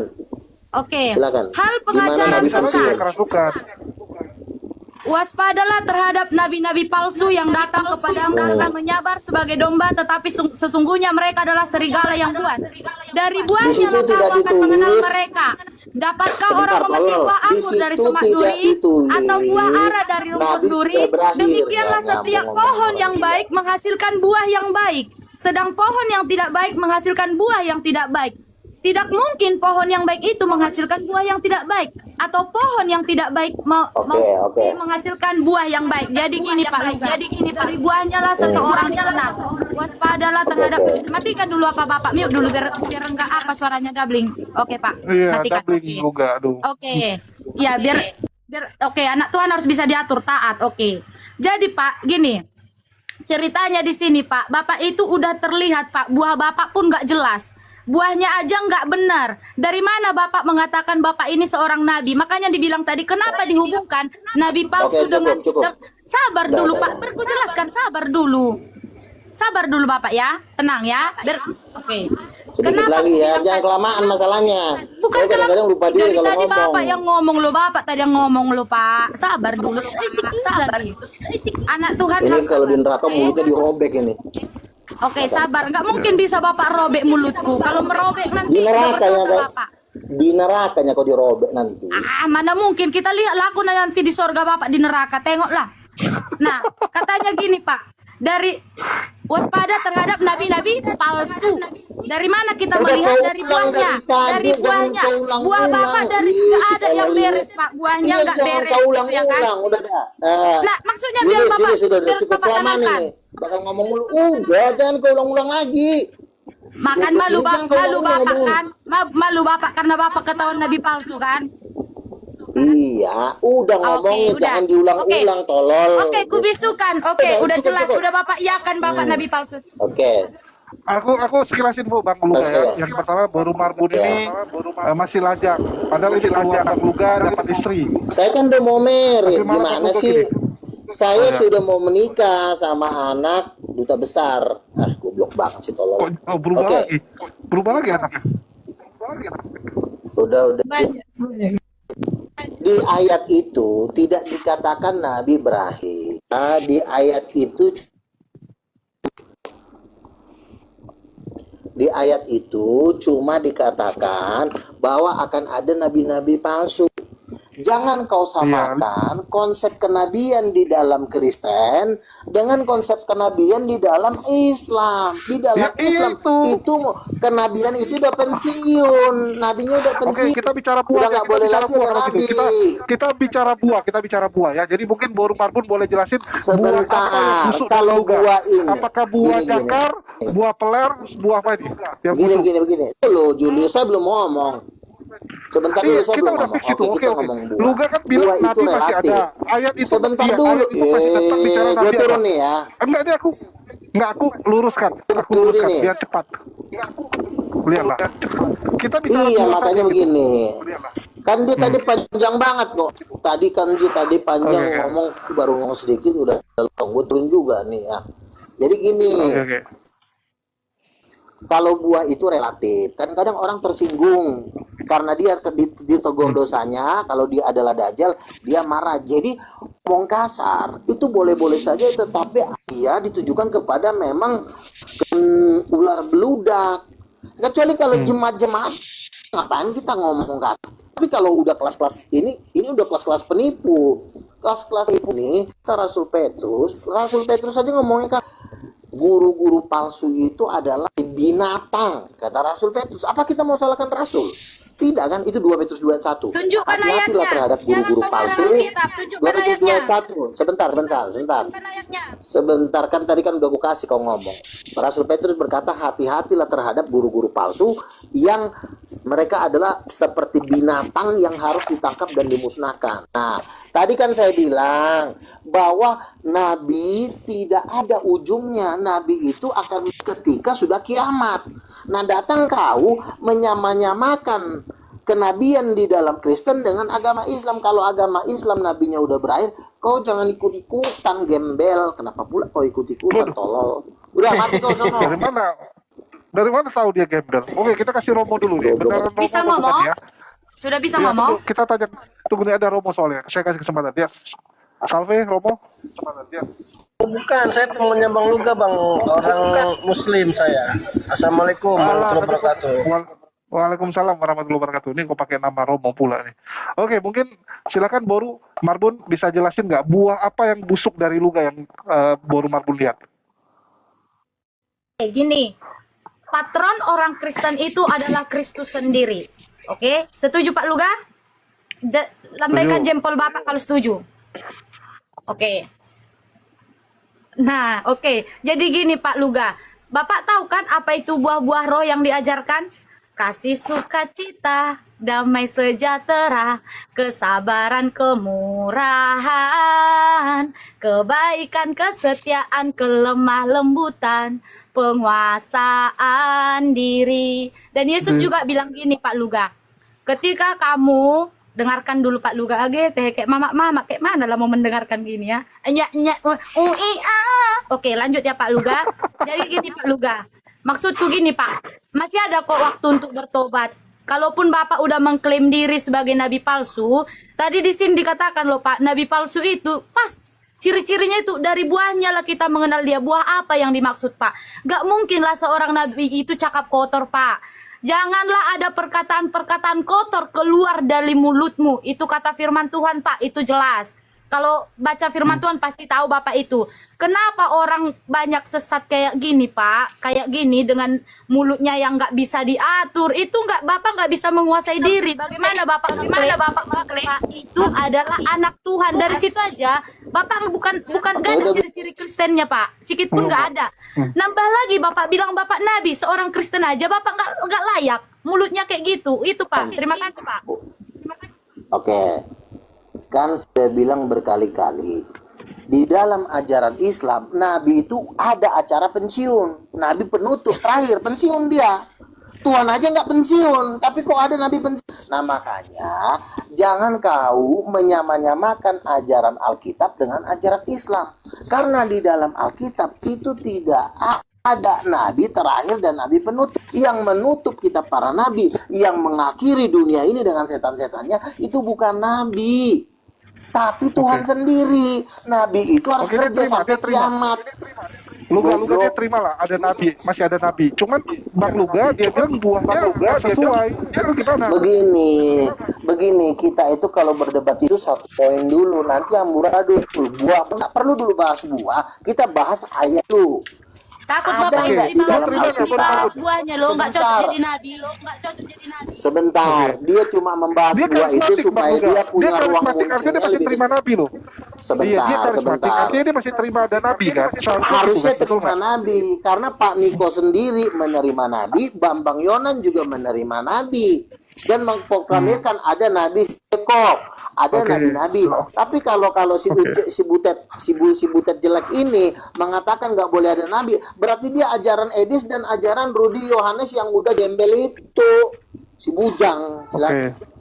Oke. Silakan. Hal Di mana pengajaran Nabi pensiun? sesat. Waspadalah terhadap nabi-nabi palsu yang datang kepadamu dan menyabar sebagai domba, tetapi sesungguhnya mereka adalah serigala yang buas. Dari Di buahnya situ lah kau tidak akan mengenal ditulis. mereka. Dapatkah Sebentar, orang memetik tolong. buah Di anggur dari situ semak tidak duri ditulis. atau buah ara dari rumput Nabi duri? sudah berakhir. Demikianlah Ya, setiap ngomong. pohon yang baik menghasilkan buah yang baik, sedang pohon yang tidak baik menghasilkan buah yang tidak baik. Tidak mungkin pohon yang baik itu menghasilkan buah yang tidak baik, atau pohon yang tidak baik menghasilkan buah yang baik. Jadi gini Pak Luga, dari buahnya lah seseorang dikenal. Waspadalah terhadap. Matikan dulu apa Bapak, mute dulu biar enggak apa suaranya doubling. Oke Pak, matikan. Oke, ya biar oke, anak Tuhan harus bisa diatur taat. Oke, jadi Pak gini. Ceritanya di sini Pak, Bapak itu udah terlihat Pak, buah Bapak pun nggak jelas. Buahnya aja nggak benar. Dari mana Bapak mengatakan Bapak ini seorang nabi? Makanya dibilang tadi, kenapa dihubungkan nabi palsu dengan... Sabar dulu Pak, aku jelaskan, sabar dulu. Sabar dulu Bapak ya, tenang ya. Oke. Sedikit lagi ya, jangan kelamaan masalahnya. Bukan kadang-kadang lupa diri dari kalau tadi ngomong. Bapak yang ngomong lo, Bapak tadi yang ngomong lo Pak. Sabar dulu. Sabar. Anak Tuhan Ini harus kalau di sabar. neraka mulutnya dirobek ini. Oke, sabar. Nggak mungkin bisa Bapak robek mulutku. Kalau merobek nanti Di nerakanya berdosa, kok. Bapak. Di nerakanya kok dirobek nanti. Mana mungkin. Kita lihat laku nanti di sorga Bapak di neraka. Tengoklah. Nah, katanya gini Pak. Dari waspada terhadap nabi-nabi palsu. Dari mana kita melihat? Dari buahnya. Dari buahnya. Buah Bapak dari nggak ada yang beres Pak. Buahnya nggak beres. Kau Ya kan? ulang-ulang, udah dah. Nah, maksudnya biar Bapak sudah biar cukup Bapak lama tenangkan. nih. Bakal ngomong mulu. Udah, jangan kau ulang-ulang lagi. Makan malu Bapak kan? Malu Bapak karena Bapak ketahuan nabi palsu kan? Iya, udah ngomongnya udah. jangan diulang-ulang, tolol. Oke, kubisukan. Oke, udah cukup, jelas. cukup. Udah Bapak iyakan Bapak nabi palsu. Oke. Aku sekilasin Bu Bang Luga ya. Yang pertama baru Marbun ini masih lajang. Padahal ini keluar Bang Luga dapat istri. Saya kan udah mau merit, Bagaimana gimana Bang Luga sih? gini? Saya sudah mau menikah sama anak duta besar. Goblok banget sih tolol. Oh, berubah Oke. lagi. Berubah lagi anaknya. Udah. Di ayat itu tidak dikatakan Nabi berakhir. Di ayat itu cuma dikatakan bahwa akan ada nabi-nabi palsu. Jangan kau samakan konsep kenabian di dalam Kristen dengan konsep kenabian di dalam Islam. Di dalam Islam itu kenabian itu udah pensiun, nabinya udah pensiun. Oke, kita bicara buah. Udah nggak boleh lagi ada nabi. Kita bicara buah ya. Jadi mungkin baru Marbun boleh jelasin Sebentar, buah apa yang busuk kalau dan buah. buah ini. Apakah buah Gini. jangkar, buah peler, buah apa ini? Yang busuk. Begini. Loh, Julius, saya belum ngomong. Sebentar dulu, saya Kita belum udah ngomong. fix itu. Oke. Ngomong buah. Luga kan bilang Buah itu Nabi masih relatif. ada. Ayat itu Sebentar iya, dulu. ayat itu masih tetap bicara Gue Nabi turun ada. nih ya. Enggak, aku luruskan. Aku Turun luruskan nih. biar cepat. Lihatlah. Kita bicara Iya, buah makanya tadi. begini. Lihatlah. Kan dia tadi panjang banget kok. Tadi panjang Oke. ngomong, baru ngomong sedikit udah gue turun juga nih ya. Jadi gini. Oke. kalau buah itu relatif. Kadang-kadang orang tersinggung karena dia ditegur dosanya. Kalau dia adalah dajjal, dia marah. Jadi ngomong kasar itu boleh-boleh saja, tetapi dia ditujukan kepada memang ular beludak. Kecuali kalau jemaat-jemaat, ngapain kita ngomong kasar? Tapi kalau udah kelas-kelas ini udah kelas-kelas penipu. Kelas-kelas penipu nih, Rasul Petrus aja ngomongnya kan, guru-guru palsu itu adalah binatang, kata Rasul Petrus. Apa kita mau salahkan Rasul? Tidak kan, itu 2 Petrus 2 ayat 1. Tunjukkan Hati-hatilah ayatnya. terhadap guru-guru Jangan palsu. kau Alkitab, 2 tunjukkan Petrus 2 ayat ayatnya. 1. Sebentar. Tunjukkan ayatnya. Sebentar, kan tadi kan udah aku kasih kau ngomong. Rasul Petrus berkata, hati-hatilah terhadap guru-guru palsu yang mereka adalah seperti binatang yang harus ditangkap dan dimusnahkan. Nah, tadi kan saya bilang bahwa Nabi tidak ada ujungnya. Nabi itu akan ketika sudah kiamat. Nah, datang kau menyamakan kenabian di dalam Kristen dengan agama Islam. Kalau agama Islam nabinya udah berakhir, kau jangan ikut-ikutan gembel. Kenapa pula kau ikut-ikutan tolol? Udah mati kau sono. Dari mana tahu dia gembel? Oke, kita kasih Romo dulu nih. Beneran Romo Bisa apa bukan ngomong? ya? Sudah bisa Iya, ngomong? tunggu, kita tanya. Tunggu nih, ada Romo soalnya. Saya kasih kesempatan dia. Salve Romo. Kesempatan dia. Bukan, saya temannya Bang Luga, Bang. Orang Muslim saya. Assalamualaikum warahmatullahi wabarakatuh. Waalaikumsalam warahmatullahi wabarakatuh. Ini kok pakai nama Romo pula nih. Oke, mungkin silakan Boru Marbun bisa jelasin nggak buah apa yang busuk dari Luga yang Boru Marbun lihat? Gini, patron orang Kristen itu adalah Kristus sendiri. Oke, setuju Pak Luga? Lambaikan jempol Bapak kalau setuju. Oke. Nah, oke. Jadi gini Pak Luga, Bapak tahu kan apa itu buah-buah roh yang diajarkan? Kasih, sukacita, damai sejahtera, kesabaran, kemurahan, kebaikan, kesetiaan, kelemah lembutan, penguasaan diri. Dan Yesus juga bilang gini Pak Luga, ketika kamu dengarkan dulu Pak Luga kayak mama kayak mana lah mau mendengarkan gini ya. Oke, lanjut ya Pak Luga. Jadi gini Pak Luga, maksudku gini Pak, masih ada kok waktu untuk bertobat. Kalaupun Bapak udah mengklaim diri sebagai nabi palsu, tadi di sini dikatakan loh Pak, nabi palsu itu pas ciri-cirinya itu dari buahnya lah kita mengenal dia. Buah apa yang dimaksud Pak? Gak mungkin lah seorang nabi itu cakap kotor Pak. Janganlah ada perkataan-perkataan kotor keluar dari mulutmu. Itu kata firman Tuhan Pak, itu jelas. Kalau baca firman Tuhan pasti tahu Bapak itu. Kenapa orang banyak sesat kayak gini Pak? Kayak gini dengan mulutnya yang nggak bisa diatur. Itu Bapak nggak bisa menguasai diri. Bagaimana Bapak mengklaim? Bapak itu adalah anak Tuhan. Dari situ aja Bapak bukan gak ada ciri-ciri Kristennya Pak. Sikit pun nggak ada. Nambah lagi Bapak bilang Bapak Nabi, seorang Kristen aja Bapak nggak layak. Mulutnya kayak gitu. Itu Pak. Terima kasih Pak. Oke. Kan saya bilang berkali-kali, di dalam ajaran Islam, Nabi itu ada acara pensiun. Nabi penutup, terakhir pensiun dia. Tuhan aja nggak pensiun, tapi kok ada Nabi pensiun? Nah makanya, jangan kau menyamakan ajaran Alkitab dengan ajaran Islam. Karena di dalam Alkitab itu tidak ada Nabi terakhir dan Nabi penutup. Yang menutup kitab para Nabi, yang mengakhiri dunia ini dengan setan-setannya, itu bukan Nabi, tapi Tuhan sendiri. Nabi itu harus kerja sampai kiamat. Luga dia terima lah, ada Nabi, masih ada Nabi. Cuman Bang Luga dia bilang buahnya nggak sesuai. Itu gimana? Begini, kita itu kalau berdebat itu satu poin dulu, nanti amburadul. Buah nggak perlu dulu bahas buah, kita bahas ayat dulu. Takut Bapak dibahas buahnya lo, nggak cocok jadi nabi lo, nggak cocok jadi nabi. Sebentar, dia cuma membahas buah itu supaya dia punya ruang munculnya lebih besar. Nabi loh. Sebentar. Artinya dia masih terima ada Nabi kan? Harusnya terima Nabi, karena Pak Niko sendiri menerima Nabi, Bambang Yonan juga menerima Nabi, dan mengproklamirkan ada Nabi Sekop. Ada nabi-nabi, tapi kalau si butet jelek ini mengatakan nggak boleh ada nabi, berarti dia ajaran Edis dan ajaran Rudi Yohanes yang udah gembel itu, si bujang.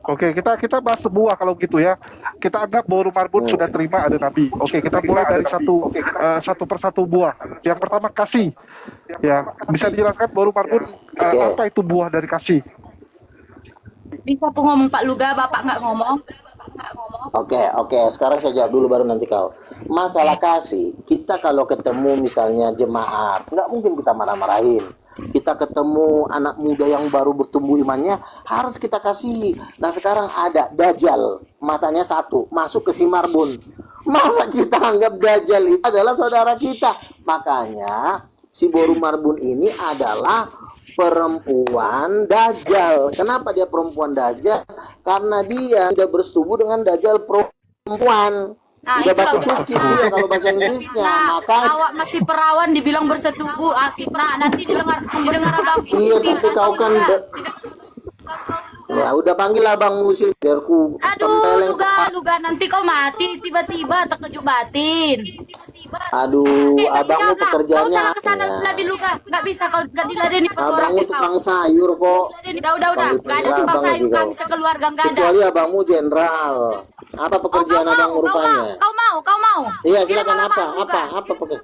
Oke, kita bahas buah kalau gitu ya. Kita anggap Boru Marbun sudah terima ada nabi. Oke, kita mulai dari satu persatu buah. Yang pertama kasih. Ya, bisa dijelaskan Boru Marbun apa itu buah dari kasih? Bisa aku ngomong Pak Luga, Bapak nggak ngomong. Oke. Sekarang saya jawab dulu baru nanti kau. Masalah kasih, kita kalau ketemu misalnya jemaat, nggak mungkin kita marah-marahin. Kita ketemu anak muda yang baru bertumbuh imannya, harus kita kasih. Nah sekarang ada Dajjal, matanya satu, masuk ke si Marbun. Masa kita anggap Dajjal itu adalah saudara kita? Makanya si Boru Marbun ini adalah perempuan Dajjal. Kenapa dia perempuan Dajjal? Karena dia sudah bersetubuh dengan Dajjal perempuan. Udah batu cukit dia kalau bahasa Inggrisnya. Maka awak masih perawan dibilang bersetubuh, fitnah. Nanti didengar abang. iya, tapi kau kan ya udah panggil abang musik biar ku Aduh, Luga, nanti kau mati tiba-tiba terkejut batin. Aduh, abangmu pekerjaannya kau kesana lebih Luga, nggak bisa kau nggak diladeni abangmu tukang sayur kok. Udah, nggak ada tukang sayur, kami sekeluarga nggak ada. Kecuali abangmu jenderal. Apa pekerjaan abang rupanya? Kau mau? Iya, silakan apa pekerjaan?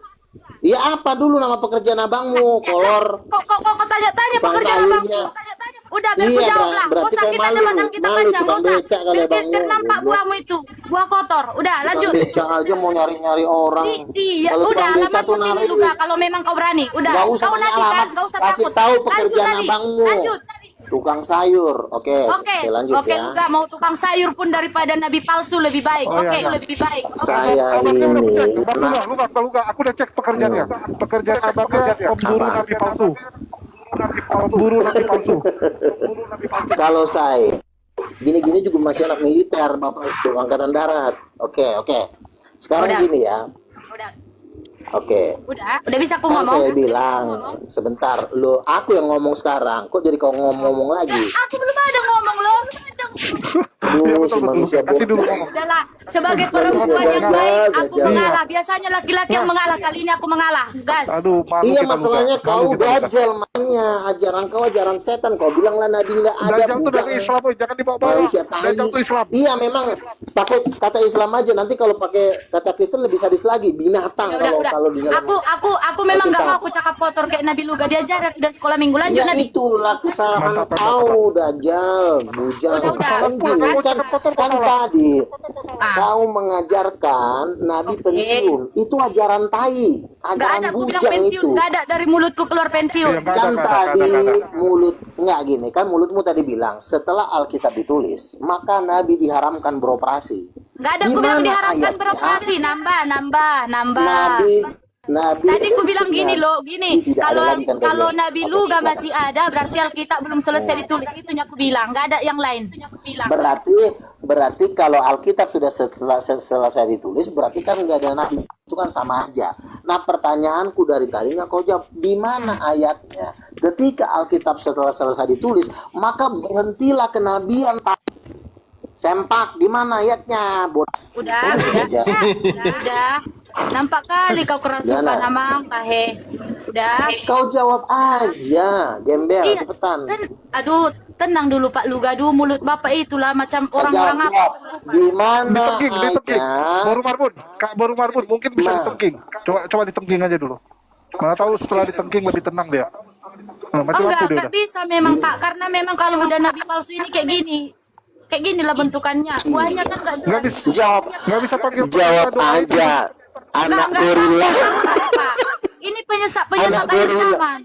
Iya, apa dulu nama pekerjaan abangmu? Kolor. Kok tanya-tanya pekerjaan abangmu? Udah, biar ku jawab lah. Berarti kau Kita panjang, tukang becak kali abangmu. biar nampak buahmu itu, buah kotor. Udah, lanjut. Becak aja mau nyari-nyari orang. Iya, Kalau udah, tukang becak alamatku tuh sini narik. Luga, kalau memang kau berani. Udah, Gak usah kau nanya nanti kan, alamat, gak usah kasih takut. tahu Lanjut pekerjaan tadi. abangmu. Lanjut. Tukang sayur. Oke, lanjut Oke, ya. Luga, mau tukang sayur pun daripada nabi palsu lebih baik. Oh, Oke, iya. lebih baik. Saya Abangnya udah ini cek. Luga, aku udah cek pekerjaannya. Pekerjaan abangnya pemburu Apa? nabi palsu. Pemburu nabi palsu. kalau saya gini-gini juga masih anak militer, Bapak itu angkatan darat. Oke. Sekarang Udah. gini ya. Udah. Oke. Udah bisa aku Kan ngomong. saya bilang sebentar, lo aku yang ngomong sekarang. Kok jadi kau ngomong lagi? Aku belum ada ngomong loh. Duh, si manusia Kasih dulu bodoh. ngomong. Udahlah, sebagai perempuan yang baik, aku mengalah. Biasanya laki-laki yang mengalah, kali ini aku mengalah. Gas. Aduh, malu Iya, kita, masalahnya Luga. kau Malu kita, Luga. dajjal, makanya ajaran kau ajaran setan. Kau bilanglah nabi nggak ada, Dajjal tuh bujang dari Islam, woy. Jangan dibawa-bawa. manusia tai. Dajjal tuh Islam. Iya, memang pakai kata Islam aja. Nanti kalau pakai kata Kristen lebih sadis lagi, binatang kalau di dalam. Aku memang nggak Alkitab. mau aku cakap kotor kayak Nabi Luga, diajar dari sekolah minggu. Lanjut Ya Nabi. itulah kesalahan kau, dajjal, bujang. Udah. Kan gini, kan tadi kau mengajarkan nabi pensiun. Itu ajaran tai, Nggak ajaran ada, aku bilang bujang pensiun. itu. Nggak ada dari mulutku keluar pensiun. Iya, Kan Nggak tadi ada. mulut nggak gini, kan mulutmu tadi bilang setelah Alkitab ditulis maka nabi diharamkan beroperasi. Nggak ada, Di aku bilang mana diharapkan ayatnya? beroperasi. Nambah. Nabi Tadi aku bilang gini loh, gini. Tidak ada lagi kan Kalau kayaknya. Nabi Luga masih ada, berarti Alkitab belum selesai ditulis. Itu yang aku bilang. Nggak ada yang lain. Berarti kalau Alkitab sudah selesai ditulis, berarti kan nggak ada nabi. Itu kan sama aja. Nah, pertanyaanku dari tadi nggak kau jawab. Di mana ayatnya? Ketika Alkitab setelah selesai ditulis, maka berhentilah kenabian. Sempak, di mana ayatnya? Udah. Nampak kali kau kerasukan, Jana. Amang, Kahe. Udah. Kau jawab aja, gembel, Iya, cepetan. Aduh, tenang dulu Pak Luga. Aduh, mulut Bapak itulah macam orang-orang apa. Di mana Ditengking. ayat? Boru Marbun. Kak Boru Marbun mungkin bisa ditengking. Coba ditengking aja dulu. Mana tahu setelah ditengking lebih tenang dia. Nah, mati lampu dia Enggak udah. bisa memang Kak. Karena memang kalau udah nabi palsu ini kayak gini. Kayak gini lah bentukannya. Buahnya kan Nggak enggak bisa. Jawab, Nggak bisa panggil jawab doa itu. aja. Anak gorila. Pak. Ini penyesat Anak akhir gorila. zaman.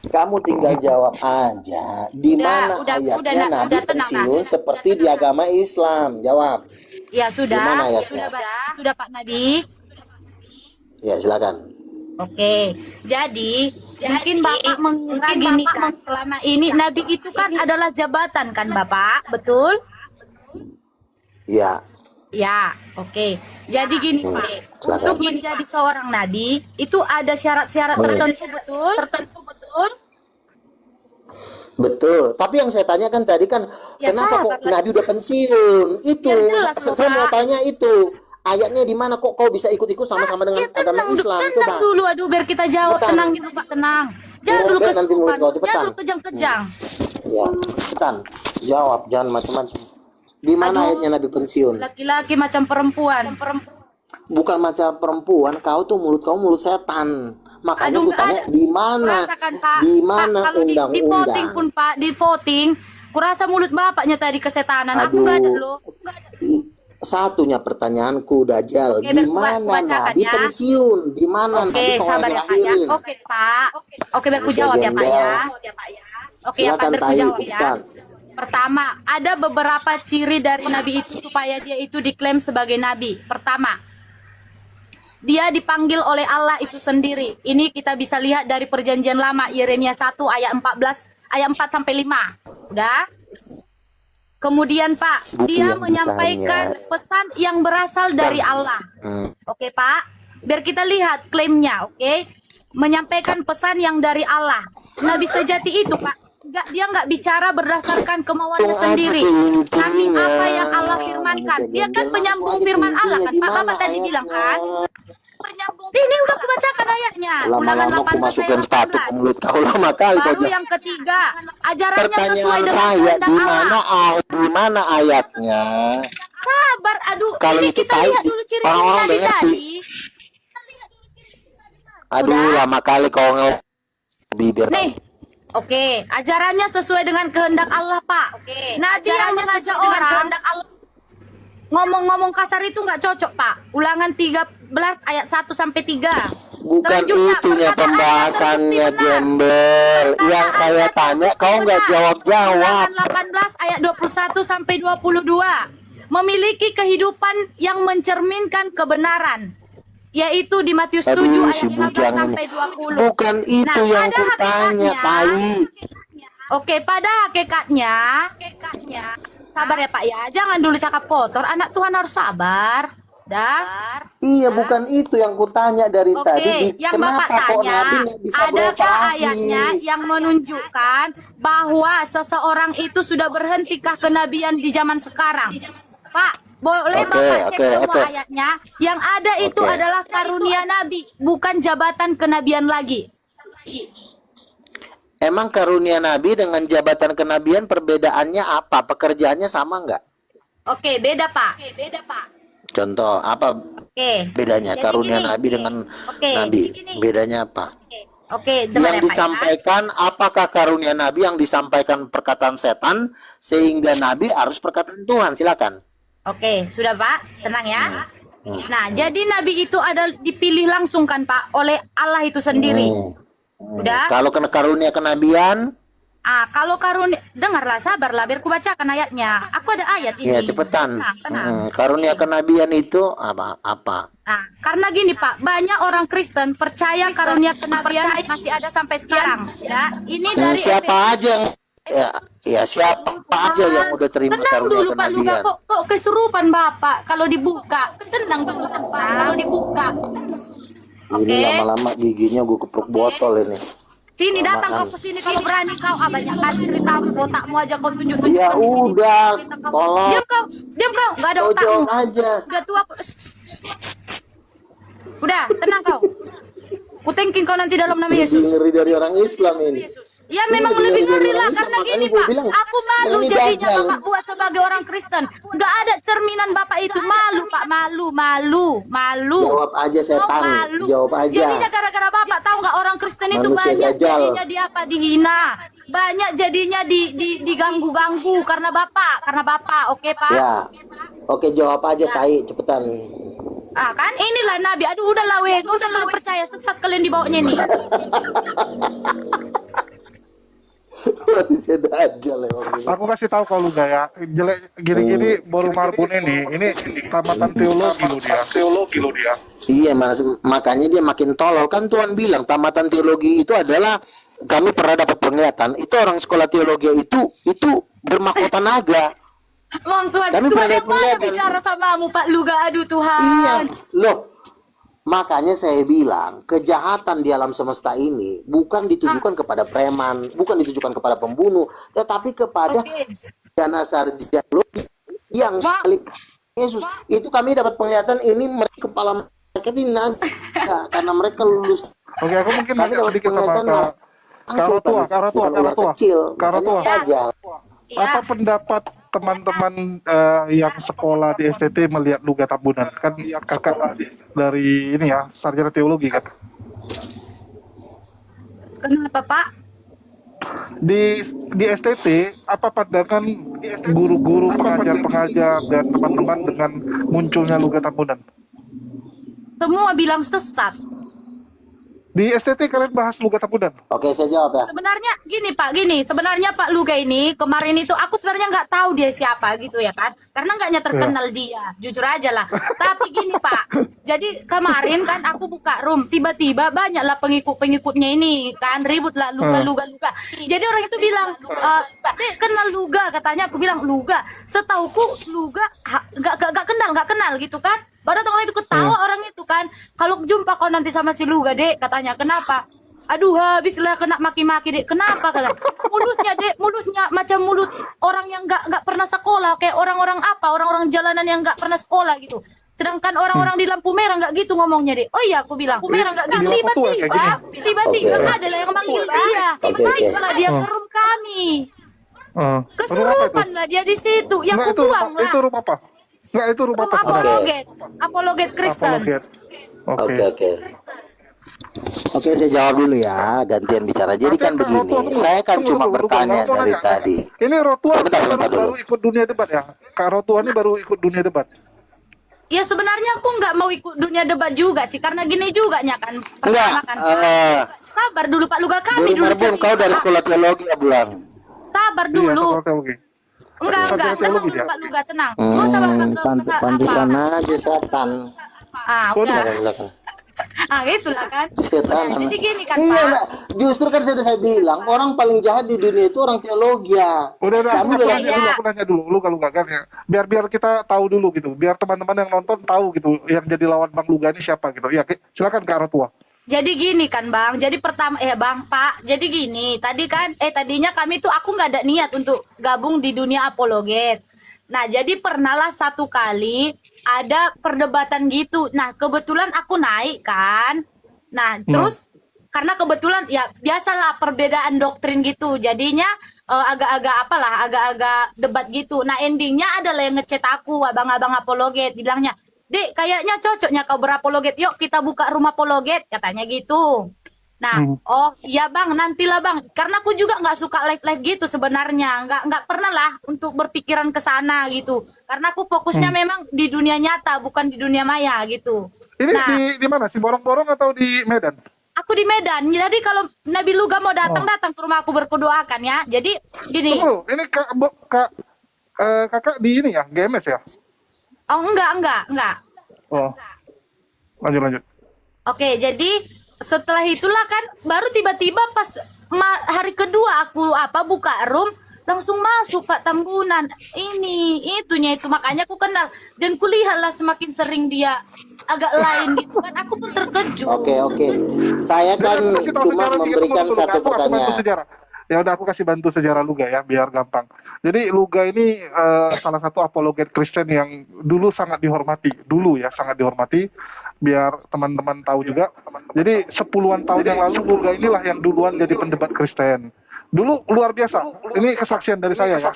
Kamu tinggal jawab aja. Di mana ayatnya nabi tenang, pensiun seperti di agama Islam? Jawab. Ya Di mana sudah. ayatnya? Sudah Pak Nabi. Ya, silakan. Oke, jadi mungkin Bapak mengaginikan selama ini Nabi itu kan adalah jabatan kan Bapak, betul? Ya. Ya, oke. Jadi gini Pak, silakan. untuk menjadi seorang Nabi itu ada syarat-syarat tertentu, betul? Betul. Tapi yang saya tanyakan tadi kan, Ya, kenapa sabar kok lah. nabi udah pensiun? Itu. Ya, jelas, Saya mau Bapak. tanya itu. Ayatnya di mana kok kau bisa ikut-ikut sama-sama dengan agama Islam? Tenang dulu, aduh biar kita jawab, Cepetan. tenang gitu Pak, tenang. Jangan dulu Nanti mulut kau, kesukaan, cepetan. jangan dulu kejang-kejang. Ya, cepetan. Jawab, jangan macam-macam. Di mana Aduh. ayatnya Nabi pensiun? Laki-laki macam perempuan. Bukan macam perempuan, kau tuh mulut kau mulut setan. Makanya Aduh, aku nggak tanya ada. di mana? Kurasakan, Pak. Di Pak, mana kalau di voting undang-undang? pun Pak, di voting, kurasa mulut bapaknya tadi kesetanan. Aku nggak ada loh. Satunya pertanyaanku Dajjal, Oke, di bacakan mana Nabi ya. pensiun? Di mana Oke, Nabi kau sabar ya Pak ya. akhir-akhirin? Oke Pak. Oke, biar ku Bisa jawab ya Pak ya. gembel. Oke ya Pak, Silakan biar ku Tai, jawab ya. cepetan. Pertama, ada beberapa ciri dari Nabi itu supaya dia itu diklaim sebagai Nabi. Pertama, dia dipanggil oleh Allah itu sendiri. Ini kita bisa lihat dari perjanjian lama, Yeremia 1 ayat 14, ayat 4 sampai 5. Udah? Kemudian Pak, Buku dia yang menyampaikan ditanya. pesan yang berasal dari Allah. Oke Pak, biar kita lihat klaimnya, oke? Menyampaikan pesan yang dari Allah. Nabi sejati itu Pak, dia nggak bicara berdasarkan kemauannya sendiri. Tapi apa yang Allah firmankan, dia kan penyambung firman Allah kan. Pak Bapak tadi bilang kan, penyambung. Ini udah aku bacakan ayatnya. Ulangan Lama-lama aku 18 masukkan ayat sepatu ke 18. mulut kau lama kali kau Baru jawab. yang ketiga, ajarannya sesuai Pertanyaan dengan saya, kehendak Allah. di mana ayatnya? Sabar, aduh, Kalau ini itu kita Tai, lihat dulu ciri-ciri orang-orang Nabi udah ngerti. tadi. Aduh, Udah? lama kali kau bibir. Nih, oke, ajarannya sesuai dengan kehendak Allah, Pak. Nabi yang mengajak orang ngomong-ngomong kasar itu nggak cocok, Pak. Ulangan 13 ayat 1 sampai 3. Bukan Selanjutnya, itunya perkataan yang pembahasannya, terbukti benar. gembel. Yang saya Perkataannya tanya terbukti kau nggak benar. jawab-jawab. Ulangan 18 ayat 21 sampai 22. Memiliki kehidupan yang mencerminkan kebenaran. Yaitu di Matius 7 Aduh, ayat si 15 bujang ini. sampai 20. Bukan itu Nah, yang pada kutanya, hakikatnya- Tai. Oke, pada hakikatnya, sabar ya Pak ya. Jangan dulu cakap kotor. Anak Tuhan harus sabar. Dah. Iya, bukan itu yang kutanya dari Oke, tadi. yang Kenapa Bapak kok tanya, Nabi nggak bisa adakah beroperasi? ayatnya yang menunjukkan bahwa seseorang itu sudah berhentikah kenabian di zaman sekarang? Pak, boleh Oke, Bapak cek oke, semua oke. ayatnya. Yang ada itu Oke. adalah karunia Nabi, bukan jabatan kenabian lagi. Emang karunia Nabi dengan jabatan kenabian perbedaannya apa? Pekerjaannya sama nggak? Oke, beda Pak. Contoh, apa Oke. bedanya Jadi karunia gini. Nabi dengan Oke. Nabi? Bedanya apa? Oke, dengar Yang ya Pak ya. disampaikan, apakah karunia Nabi yang disampaikan perkataan setan sehingga Nabi harus perkataan Tuhan? Silakan. Oke, sudah Pak, tenang ya. Nah, jadi Nabi itu ada dipilih langsung kan Pak oleh Allah itu sendiri. Udah? Kalau kena karunia kenabian, Kalau karunia, dengarlah, sabarlah, biar ku bacakan ayatnya. Aku ada ayat ini. ya cepetan. Tenang. Karunia kenabian itu apa? Nah, karena gini Pak, banyak orang Kristen percaya karunia kenabian masih ada sampai sekarang. Ya, ini dari Siapa aja yang siapa aja yang udah terima Tenang karunia dulu Pak Luga, kenabian? kok kesurupan Bapak kalau dibuka. Tenang dulu Pak, kalau dibuka. Ini Oke. lama-lama giginya gue kepruk botol ini. Sini datang kau ke sini kalau berani kau banyak kali cerita botakmu aja kau tunjuk-tunjuk. Ya di sini. udah, tolong. Diam kau, nggak ada Kau otakmu. jawab aja. Udah tua. Udah, tenang kau. Kutengking kau nanti dalam nama Lebih Yesus. ngeri dari orang Islam ini. Ya memang lebih ngeri lah karena Makanya gini gua Pak, bilang, aku malu ini jadinya dajjal. Bapak buat sebagai orang Kristen. Nggak ada cerminan Bapak itu, malu Pak, malu. Jawab aja setan. Malu. Jawab aja. Jadinya gara-gara Bapak tahu nggak orang Kristen itu Manusia banyak dajjal. jadinya dia apa dihina, banyak jadinya diganggu-ganggu karena Bapak, oke Pak? Ya. Oke, jawab aja Tai, cepetan. Kan inilah Nabi. Aduh udahlah weh, nggak usah kalian percaya, sesat kalian dibawanya nih. Manusia dajjal emang ini. Aku kasih tahu kalau Luga ya, jelek gini-gini Boru Marbun ini tamatan teologi lo dia. Iya, makanya dia makin tolol. Kan Tuhan bilang tamatan teologi itu adalah, kami pernah dapat penglihatan, itu orang sekolah teologi itu bermahkota naga. Bang Tuhan, Kami Tuhan pernah yang mana lihat. bicara samamu Pak Luga, aduh Iya, Tuhan. loh. Makanya saya bilang, kejahatan di alam semesta ini bukan ditujukan kepada preman, bukan ditujukan kepada pembunuh, tetapi kepada dana sarjana yang sekali Yesus. Itu kami dapat penglihatan ini kepala mereka ini naga karena mereka lulus. Oke, aku mungkin Kami dapat sedikit sama penglihatan ke arah tua. kecil, Ke arah tua. makanya dajjal. Apa pendapat teman-teman yang sekolah di STT melihat Luga Tambunan? Kan kakak dari ini ya, sarjana teologi kan? Kenapa Pak? Di STT, apa pandangan guru-guru, pengajar-pengajar, dan teman-teman dengan munculnya Luga Tambunan? Semua bilang sesat. Di STT kalian bahas Luga Tambunan? Oke, saya jawab ya. Sebenarnya gini Pak, sebenarnya Pak Luga ini kemarin itu aku sebenarnya nggak tahu dia siapa gitu ya kan, karena nggak terkenal dia, jujur aja lah. Tapi gini Pak, jadi kemarin kan aku buka room, tiba-tiba banyaklah pengikut-pengikutnya ini kan ribut lah Luga. Jadi orang itu bilang, Dek kenal Luga, katanya. Aku bilang Luga, setauku Luga nggak kenal gitu kan. Baru orang itu ketawa orang itu kan. Kalau jumpa kau nanti sama si Luga, Dek, katanya. Kenapa? Aduh, habislah kena maki-maki, Dek. Kenapa, kata? Mulutnya, Dek, mulutnya macam mulut orang yang nggak pernah sekolah, kayak orang-orang jalanan yang nggak pernah sekolah gitu. Sedangkan orang-orang di lampu merah nggak gitu ngomongnya, Dek. Oh iya, aku bilang, lampu merah nggak gitu. Tiba-tiba ada yang manggil dia. Masuklah dia ke room kami. Kesurupan lah dia di situ. Yang ku buang lah. Itu room apa? Enggak, itu rumah Apologet Kristen. Oke. Oke, saya jawab dulu ya, gantian bicara. Jadi kan begini, saya kan cuma bertanya dari tadi. Ini Rotua baru ikut dunia debat ya? Kak Rotua ini baru ikut dunia debat? Ya sebenarnya aku nggak mau ikut dunia debat juga sih, karena gini juga kan. Enggak. Sabar dulu Pak Luga, kami dulu. Kau dari sekolah teologi ya, Bulan? Sabar dulu. Enggak, tenang dulu Pak Luga, tenang. Nggak usah Pantesan aja setan. Udah. Itulah kan. Setan. Jadi gini kan Iya, Pak. justru kan sudah saya bilang, orang paling jahat di dunia itu orang teologi ya. Udah, aku nanya dulu, Luga kan ya. Biar kita tahu dulu gitu, biar teman-teman yang nonton tahu gitu, yang jadi lawan Bang Luga ini siapa gitu. Ya, silakan Kak Rotua. Jadi gini kan Bang, jadi pertama Bang Pak, jadi gini, tadinya kami tuh aku nggak ada niat untuk gabung di dunia apologet. Nah jadi pernalah satu kali ada perdebatan gitu. Nah kebetulan aku naik kan, nah terus karena kebetulan ya biasalah perbedaan doktrin gitu, jadinya agak-agak debat gitu. Nah endingnya adalah yang ngechat aku, abang-abang apologet, bilangnya, Dek, kayaknya cocoknya kau berapologet. Yuk kita buka rumah apologet, katanya gitu. Nah, oh iya Bang, nantilah Bang. Karena aku juga nggak suka live gitu sebenarnya. Nggak pernah lah untuk berpikiran ke sana gitu. Karena aku fokusnya memang di dunia nyata, bukan di dunia maya gitu. Ini di mana sih? Borong-borong atau di Medan? Aku di Medan. Jadi kalau Nabi Luga mau datang ke rumah aku berdoakan ya. Jadi gini. Ini kakak di ini ya, GMS ya? Oh enggak. Oh, lanjut. Oke, jadi setelah itulah kan baru tiba-tiba pas hari kedua aku buka room langsung masuk Pak Tambunan. Itunya itu makanya aku kenal dan kulihatlah semakin sering dia agak lain gitu kan. Aku pun terkejut. Oke. Saya kan cuma memberikan satu pertanyaan. Ya udah, aku kasih bantu sejarah Luga ya, biar gampang. Jadi Luga ini salah satu apologet Kristen yang dulu sangat dihormati. Biar teman-teman tahu juga. Jadi 10-an tahun yang lalu Luga inilah yang duluan jadi pendebat Kristen. Dulu luar biasa. Ini kesaksian dari saya ya.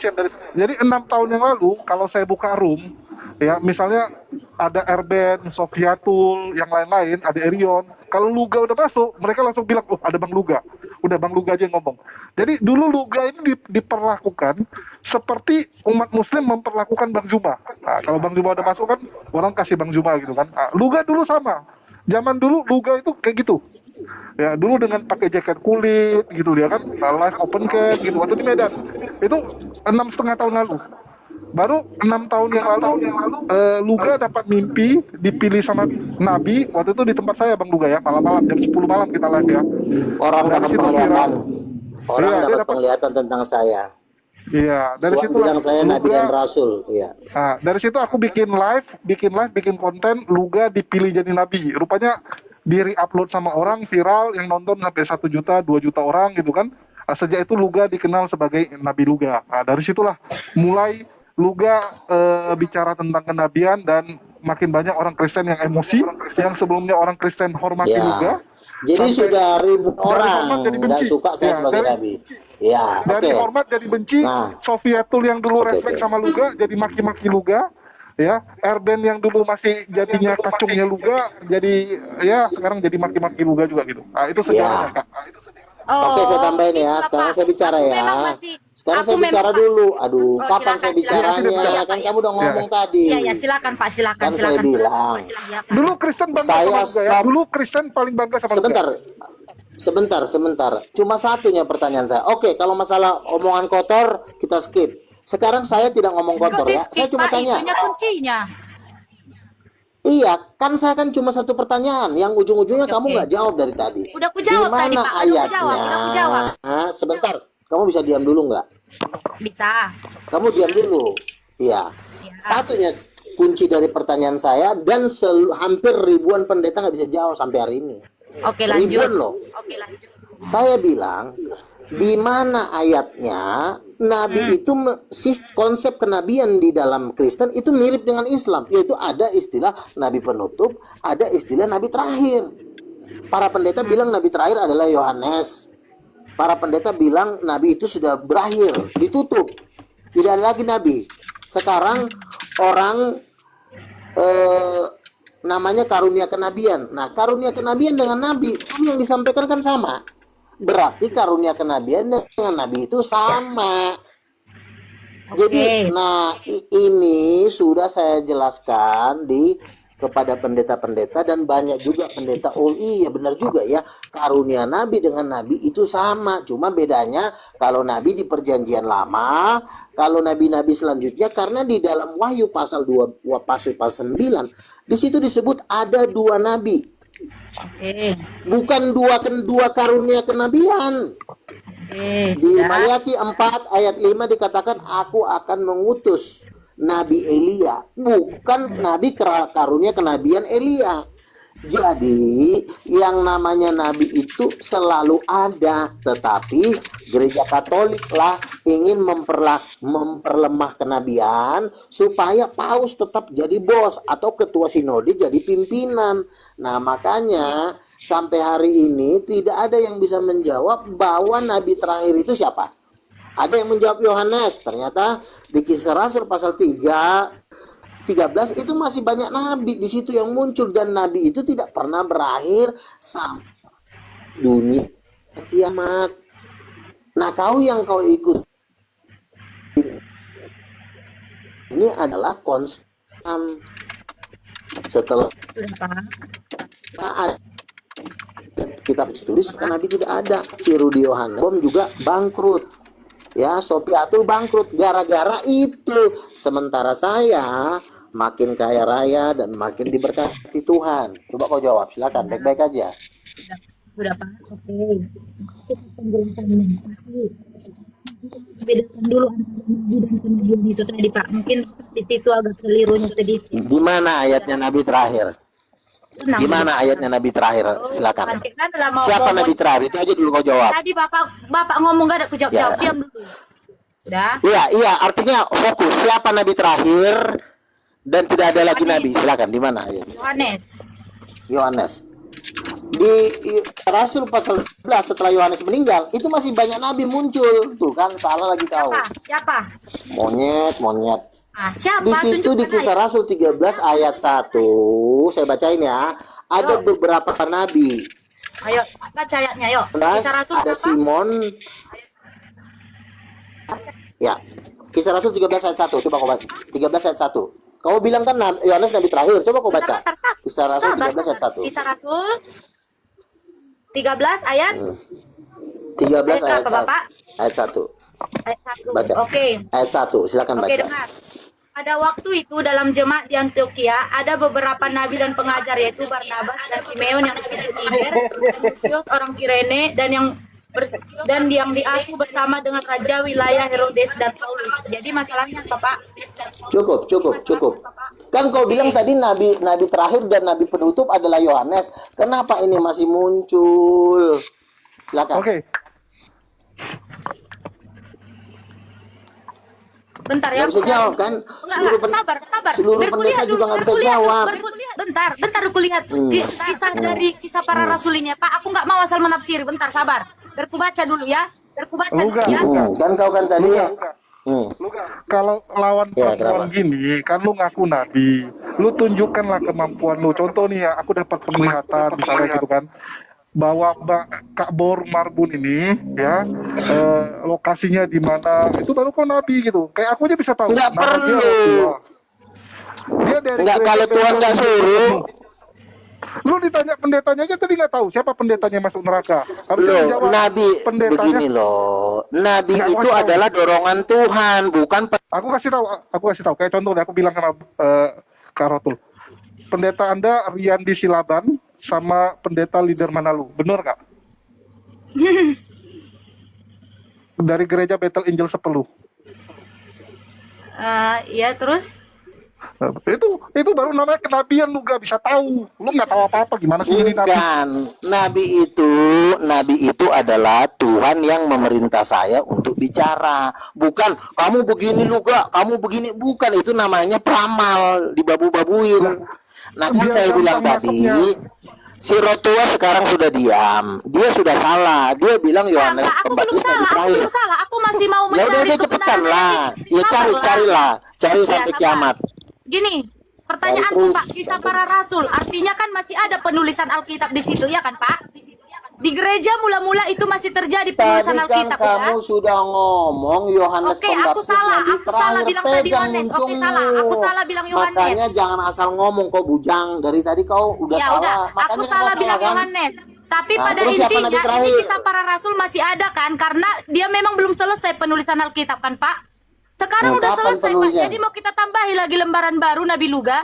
Jadi 6 tahun yang lalu kalau saya buka room, ya misalnya ada Erben, Sofiatul, yang lain-lain, ada Erion. Kalau Luga udah masuk, mereka langsung bilang, oh ada Bang Luga. Udah Bang Luga aja yang ngomong. Jadi dulu Luga ini diperlakukan seperti umat Muslim memperlakukan Bang Zuma. Nah, kalau Bang Zuma udah masuk kan, orang kasih Bang Zuma gitu kan. Nah, Luga dulu sama. Zaman dulu Luga itu kayak gitu. Ya dulu dengan pakai jaket kulit gitu dia kan, live open cam gitu waktu di Medan. Itu 6,5 tahun lalu. Baru 6 tahun yang lalu Luga dapat mimpi dipilih sama Nabi. Waktu itu di tempat saya Bang Luga ya, malam-malam jam 10 malam kita live ya. Orang dapat penglihatan tentang saya. Iya, dari situ bilang saya Nabi dan Rasul. Iya. Nah, dari situ aku bikin konten, Luga dipilih jadi Nabi. Rupanya di-upload sama orang, viral, yang nonton sampai 1 juta, 2 juta orang gitu kan. Nah, sejak itu Luga dikenal sebagai Nabi Luga. Nah, dari situlah mulai Luga bicara tentang kenabian dan makin banyak orang Kristen yang emosi, yang sebelumnya orang Kristen hormati Luga. Jadi sudah ribuan orang nggak suka saya sebagai Nabi. Ya, Dari oke. hormat jadi benci, Nah. Sofiatul yang dulu Oke, respect oke. sama Luga jadi maki-maki Luga. Ya, Erben yang dulu masih jadinya kacungnya Luga, jadi ya sekarang jadi maki-maki Luga juga gitu. Nah, itu sejarahnya, Ya. Kak. Oke, saya tambahin gitu, ya. Sekarang Bapak. saya bicara Aku ya. memang masih, Sekarang aku saya bicara memang, Pak. dulu. Aduh, Oh, kapan silakan, saya silakan. bicaranya? Ya, Kan Pak, kamu udah Ya. ngomong tadi. Iya, ya, silakan Pak, silakan, Kan saya silakan. bilang. Silakan. Dulu Kristen bangga Saya sama Luga ya. stop. Dulu Kristen paling bangga sama Luga. Sebentar. Cuma satunya pertanyaan saya. Oke, kalau masalah omongan kotor kita skip. Sekarang saya tidak ngomong kotor ya. Saya cuma tanya. Itunya kuncinya. Iya, kan saya kan cuma satu pertanyaan. Yang ujung-ujungnya kamu nggak jawab dari tadi. Udah aku Di jawab tadi, mana Pak. ayatnya? Sebentar. Kamu bisa diam dulu nggak? Bisa. Kamu diam dulu. Iya. Satunya kunci dari pertanyaan saya dan hampir ribuan pendeta nggak bisa jawab sampai hari ini. Oke, lanjut. Ribuan loh. Oke, lanjut. Saya bilang di mana ayatnya Nabi itu konsep kenabian di dalam Kristen itu mirip dengan Islam, yaitu ada istilah Nabi penutup, ada istilah Nabi terakhir. Para pendeta bilang Nabi terakhir adalah Yohanes. Para pendeta bilang Nabi itu sudah berakhir, ditutup, tidak ada lagi Nabi. Sekarang orang namanya karunia kenabian. Nah, karunia kenabian dengan Nabi kan yang disampaikan kan sama. Berarti karunia kenabian dengan Nabi itu sama. Jadi, nah ini sudah saya jelaskan kepada pendeta-pendeta dan banyak juga pendeta. Oh iya benar juga ya, karunia Nabi dengan Nabi itu sama. Cuma bedanya kalau Nabi di perjanjian lama, kalau Nabi-Nabi selanjutnya, karena di dalam Wahyu pasal 2 pasal 9 di situ disebut ada 2 nabi. Bukan dua karunia kenabian. Di Maliaki 4 ayat 5 dikatakan aku akan mengutus Nabi Elia, bukan Nabi karunia kenabian Elia. Jadi yang namanya Nabi itu selalu ada, tetapi Gereja Katolik lah ingin memperlemah kenabian supaya paus tetap jadi bos atau ketua sinode jadi pimpinan. Nah makanya sampai hari ini tidak ada yang bisa menjawab bahwa Nabi terakhir itu siapa. Ada yang menjawab Yohanes, ternyata di Kisah Rasul pasal 13 itu masih banyak nabi di situ yang muncul, dan nabi itu tidak pernah berakhir sampai dunia kiamat. Nah, kau ikut ini adalah konsep setelah kitab tulis kan nabi tidak ada. Si Rudi Yohanes juga bangkrut. Ya, Sofiatul bangkrut gara-gara itu. Sementara saya makin kaya raya dan makin diberkati Tuhan. Coba kau jawab, silakan, baik-baik aja. Udah Pak, oke. Bedakan dulu antara Nabi dan kenabian itu tadi Pak. Mungkin di situ agak kelirunya tadi. Di mana ayatnya Nabi terakhir? Di mana ayatnya Nabi terakhir? Silakan. Siapa Nabi terakhir? Itu aja dulu kau jawab. Tadi Bapak ngomong gak ada aku jawab, diam dulu. Udah. Iya, artinya fokus. Siapa Nabi terakhir dan tidak ada lagi Nabi? Silakan. Di mana ayatnya? Yohanes. Di Rasul pasal 11 setelah Yohanes meninggal, itu masih banyak nabi muncul. Tuh kan, salah lagi tahu. Siapa? Monyet. Siapa? Di situ di Kisah Rasul 13 ayat 1, saya bacain ya. Ada beberapa nabi. Ayo, baca ayatnya, yuk. Kisah Rasul Ada Simon. Ya, Kisah Rasul 13 ayat 1. Coba kau baca. 13 ayat 1. Kau bilang kan Yohanes nabi terakhir. Coba kau baca. Kisah Rasul 13 ayat 1. Kisah Rasul 13 ayat 13 ayat 1. Bapak? Ayat 1. Ayat 1. Baca. Oke. Ayat 1. Silakan baca. Dengar. Pada waktu itu dalam jemaat di Antioquia ada beberapa nabi dan pengajar, yaitu Barnabas dan Simeon yang disebut Niger, Timotius orang Kirene, dan yang diasuh bersama dengan raja wilayah Herodes dan Saulus. Jadi masalahnya apa, Pak? Cukup. Kan kau bilang tadi nabi terakhir dan nabi penutup adalah Yohanes. Kenapa ini masih muncul? Silakan. Oke. Bentar ya. Nggak bisa jawab kan? Sabar. Seluruh pendeta juga nggak bisa jawab. Bentar aku lihat kisah dari kisah para rasul ini, Pak. Aku nggak mau asal menafsir. Bentar, sabar. Biar aku baca dulu ya. Biar ku baca Luga, dulu ya. Kan kau kan tadi ya. kalau lawan Ya, perempuan kenapa? gini, kan lu ngaku nabi, lu tunjukkanlah kemampuan lu. Contoh nih ya, aku dapat penglihatan misalnya gitu kan, bahwa Kak Bor Marbun ini ya lokasinya di mana, itu baru kau nabi gitu. Kayak aku aja bisa tahu. Nggak nama dia perlu. Rasulullah. Dia dari Nggak, gereja kalau Tuhan nggak suruh. Lu ditanya pendetanya aja tadi nggak tahu siapa pendetanya masuk neraka. Harusnya Loh, dijawab nabi pendetanya. begini loh. Nabi Nggak, itu aku kasih tahu. adalah dorongan Tuhan, bukan Aku kasih tahu. Kayak contoh deh, aku bilang sama Kak Rotul. Pendeta Anda Riyandi Silaban sama pendeta leader Manalu. Benar nggak? Dari gereja Bethel Angel Sepelu. Iya terus. Itu baru namanya kenabian, lu gak bisa tahu. Lu nggak tahu apa-apa, gimana sih jadi nabi? bukan. Nabi itu adalah Tuhan yang memerintah saya untuk bicara. Bukan kamu begini lu gak, kamu begini, bukan. Itu namanya peramal, dibabu-babuin. Nah kan Biar saya bilang gampang tadi, nangkepnya. si Rotua sekarang sudah diam. Dia sudah salah. Dia bilang Yohanes Enggak, aku belum Pembaptis nabi salah, aku terakhir. belum salah. Aku masih mau Ya mencari udah cepetan kebenaran lah. lagi. Ya Sabarlah. cari Ya, sampai sabar. kiamat. Gini, pertanyaanku Terus. Pak, kisah para rasul. Artinya kan masih ada penulisan Alkitab di situ ya kan Pak? Di gereja mula-mula itu masih terjadi penulisan Tadi kan Alkitab kamu ya? sudah ngomong Yohanes Oke, aku Pembaptis salah. nabi Aku salah terakhir. bilang tadi Pegang Yohanes. Oke, muncungmu. salah. Aku salah bilang Yohanes. Makanya jangan asal ngomong kau bujang. Dari tadi kau udah Ya salah. udah, Makanya aku kau salah bilang kan? Yohanes. Tapi Nah, pada terus siapa nabi intinya ini terakhir? kisah para rasul masih ada kan? Karena dia memang belum selesai penulisan Alkitab kan Pak? Sekarang udah Kapan selesai Pak. penulisan? Jadi mau kita tambahi lagi lembaran baru Nabi Luga.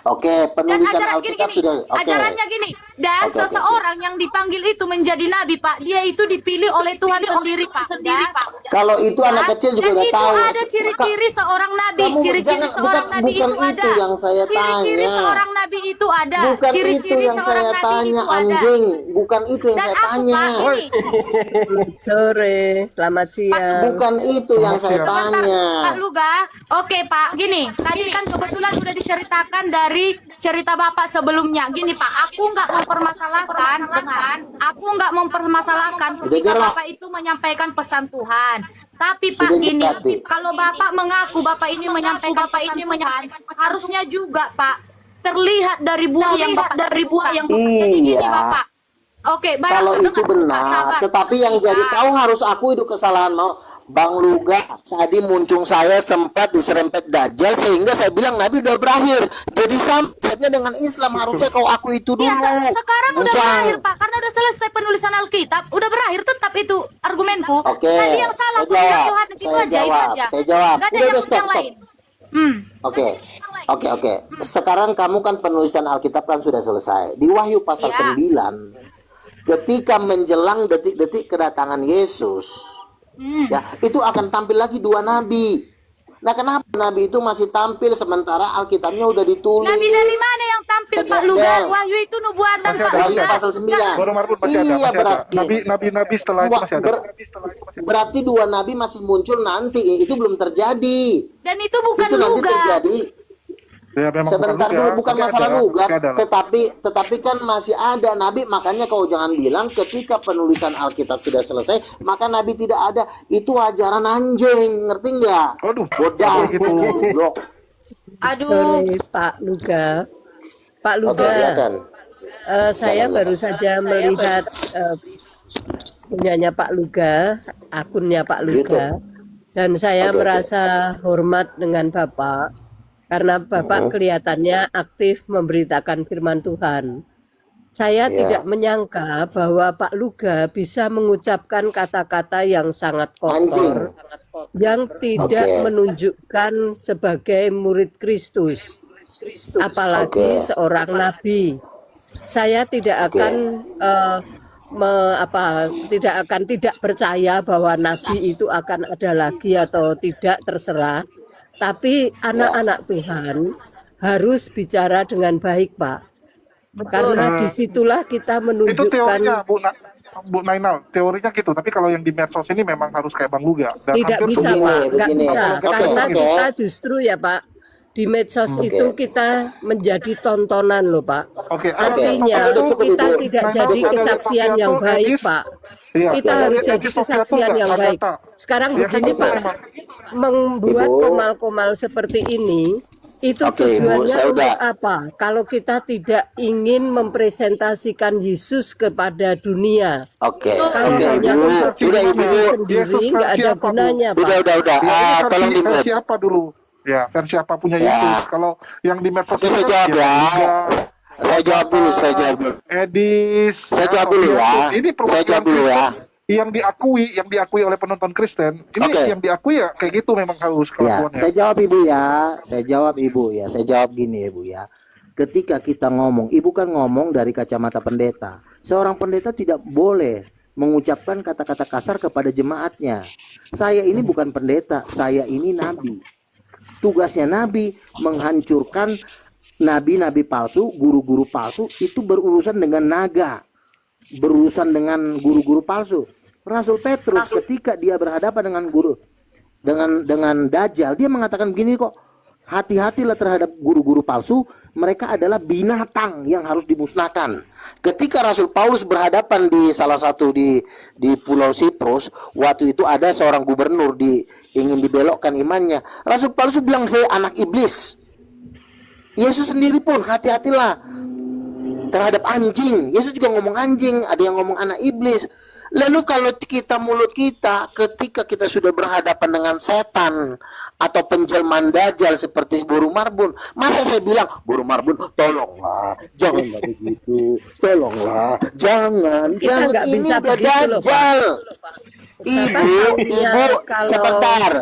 Oke, Dan penulisan ajaran Alkitab gini, sudah. Oke. ajarannya gini. Dan Oke, oke, seseorang yang dipanggil itu menjadi nabi, Pak, dia itu dipilih oleh Tuhan sendiri, Pak. Kalau itu anak kecil juga Dan udah itu tahu. ada ciri-ciri seorang nabi. Kamu Ciri-ciri jangan- seorang bukan- nabi bukan itu itu ada. yang saya Ciri-ciri tanya. seorang nabi itu ada. Bukan itu Ciri-ciri yang seorang saya nabi tanya, itu ada. anjing. Bukan itu yang Dan saya aku, tanya. Pak, ini. Sore, selamat siang. Bukan itu yang saya Sebentar, tanya. Pak Luga. Oke Pak, gini. Tadi kan kebetulan sudah diceritakan dari cerita Bapak sebelumnya. Gini Pak, aku nggak mempermasalahkan ketika gerak. Bapak itu menyampaikan pesan Tuhan. Tapi Pak Sudah gini, dekati. kalau Bapak mengaku Bapak ini menyampaikan pesan Tuhan, harusnya juga Pak terlihat dari buah yang Bapak Jadi gini Iya. Bapak. Oke, baik. Kalau itu Dengar, Pak, benar, sabar. tetapi yang jadi tahu harus aku itu kesalahan mau. Bang Luga tadi muncung saya sempat diserempet Dajjal sehingga saya bilang Nabi udah berakhir. Jadi sampainya dengan Islam harusnya kau aku itu dulu. Iya, sekarang udah Bujang. berakhir Pak, karena udah selesai penulisan Alkitab, udah berakhir tetap itu argumenku. Oke, Tadi yang salah saya tuh bilang jawab, Yohanes itu saya aja, itu jawab, aja. saya jawab. Gak ada Udah, yang, stop, yang stop. lain. Oke. Sekarang kamu kan penulisan Alkitab kan sudah selesai. Di Wahyu pasal Iya. 9, ketika menjelang detik-detik kedatangan Yesus, ya, itu akan tampil lagi dua nabi. Nah, kenapa nabi itu masih tampil sementara Alkitabnya udah ditulis? Nabi dari mana yang tampil Pak Luga? Wahyu itu nubuatan Pak Wahyu Luga. pasal 9. Baru Marbun masih ada, Iya, masih ada. berarti. Nabi setelah itu masih ada. Berarti dua nabi masih muncul nanti. Itu belum terjadi. Dan itu bukan Itu nanti Luga. terjadi. Ya, memang Sebentar bukan dulu, Luga. bukan Masih masalah ada, lugat, masih ada lah. tetapi kan masih ada nabi. Makanya kau jangan bilang ketika penulisan Alkitab sudah selesai maka nabi tidak ada. Itu ajaran anjing, ngerti nggak? Aduh, bodoh gitu. goblok. Aduh. Sore, Pak Luga. Pak Oke, Luga, silakan. saya Silakan. baru saja melihat punyanya Pak Luga, akunnya Pak Luga, dan saya Oke, oke. merasa hormat dengan Bapak karena Bapak kelihatannya aktif memberitakan firman Tuhan. Saya Ya. tidak menyangka bahwa Pak Luga bisa mengucapkan kata-kata yang sangat kotor, yang tidak Oke. menunjukkan sebagai murid Kristus, apalagi Oke. seorang nabi. Saya tidak Oke. akan tidak percaya bahwa nabi itu akan ada lagi atau tidak, terserah. Tapi anak-anak Tuhan harus bicara dengan baik, Pak. Karena disitulah kita Itu menunjukkan. teorinya, Bu Nainal. Teorinya gitu. Tapi kalau yang di medsos ini memang harus kayak Bang Luga. Dan Tidak hampir bisa semua- Pak, nggak begini. bisa. Oke, Karena oke. kita justru ya Pak, di medsos Oke. itu kita menjadi tontonan loh Pak. Oke, Artinya Oke, udah cukup, kita Ibu. tidak Nainal, jadi ada kesaksian yang Papiato, baik Edis. Pak. Iya. Kita Dari harus jadi Edi Sofia tuh kesaksian nggak yang baik. Agatha. Sekarang Iya kan begini itu Pak, emang. membuat Ibu. komal-komal seperti ini itu Oke, Ibu, tujuannya saya untuk udah. apa? Kalau kita tidak ingin mempresentasikan Yesus kepada dunia, Oke, kalau oke hanya Ibu. untuk Udah diri Ibu. sendiri nggak ada Siapa, Bu? gunanya Pak. Udah. Ya, ini Tolong versi di-mute. apa dulu? Ya, versi apa punya Ya. Yesus? Kalau yang di medsos Oke, saya kan jawab ya. Liga, Saya jawab dulu. Edis, Saya ya, jawab dulu Sofia ya. tuh. Ini Saya perwakilan jawab dulu ya. Kristen yang diakui oleh penonton Kristen. Ini Oke. yang diakui ya kayak gitu memang harus Ya, kelakuannya. saya jawab Ibu ya. Saya jawab gini Ibu ya. Ketika kita ngomong, Ibu kan ngomong dari kacamata pendeta. Seorang pendeta tidak boleh mengucapkan kata-kata kasar kepada jemaatnya. Saya ini bukan pendeta, saya ini nabi. Tugasnya nabi menghancurkan nabi-nabi palsu, guru-guru palsu, itu berurusan dengan naga, berurusan dengan guru-guru palsu. Rasul Petrus ketika dia berhadapan dengan Dajjal, dia mengatakan begini kok, hati-hatilah terhadap guru-guru palsu, mereka adalah binatang yang harus dimusnahkan. Ketika Rasul Paulus berhadapan di salah satu di Pulau Siprus, waktu itu ada seorang gubernur ingin dibelokkan imannya. Rasul Paulus bilang, "Hei anak iblis." Yesus sendiri pun hati-hatilah terhadap anjing. Yesus juga ngomong anjing, ada yang ngomong anak iblis. Lalu kalau mulut kita ketika kita sudah berhadapan dengan setan atau penjelmaan dajjal seperti Buru Marbun, masa saya bilang, "Buru Marbun, tolonglah, jangan begitu, tolonglah, jangan, Kita nggak ini bisa udah begitu loh, Pak. dajjal." Ibu, kalau- sebentar.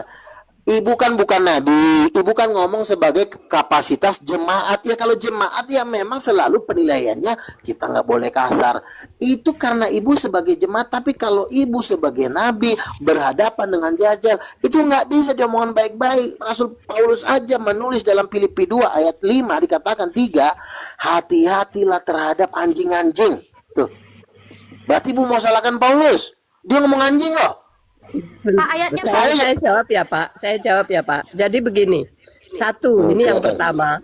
Ibu kan bukan nabi, ibu kan ngomong sebagai kapasitas jemaat. Ya kalau jemaat ya memang selalu penilaiannya kita nggak boleh kasar. Itu karena ibu sebagai jemaat, tapi kalau ibu sebagai nabi berhadapan dengan Dajjal, itu nggak bisa diomongan baik-baik. Rasul Paulus aja menulis dalam Filipi 2 ayat 5 dikatakan 3, hati-hatilah terhadap anjing-anjing. Tuh. Berarti ibu mau salahkan Paulus? Dia ngomong anjing loh. Pak, ayatnya Saya jawab ya Pak. Jadi begini, satu, ini yang pertama,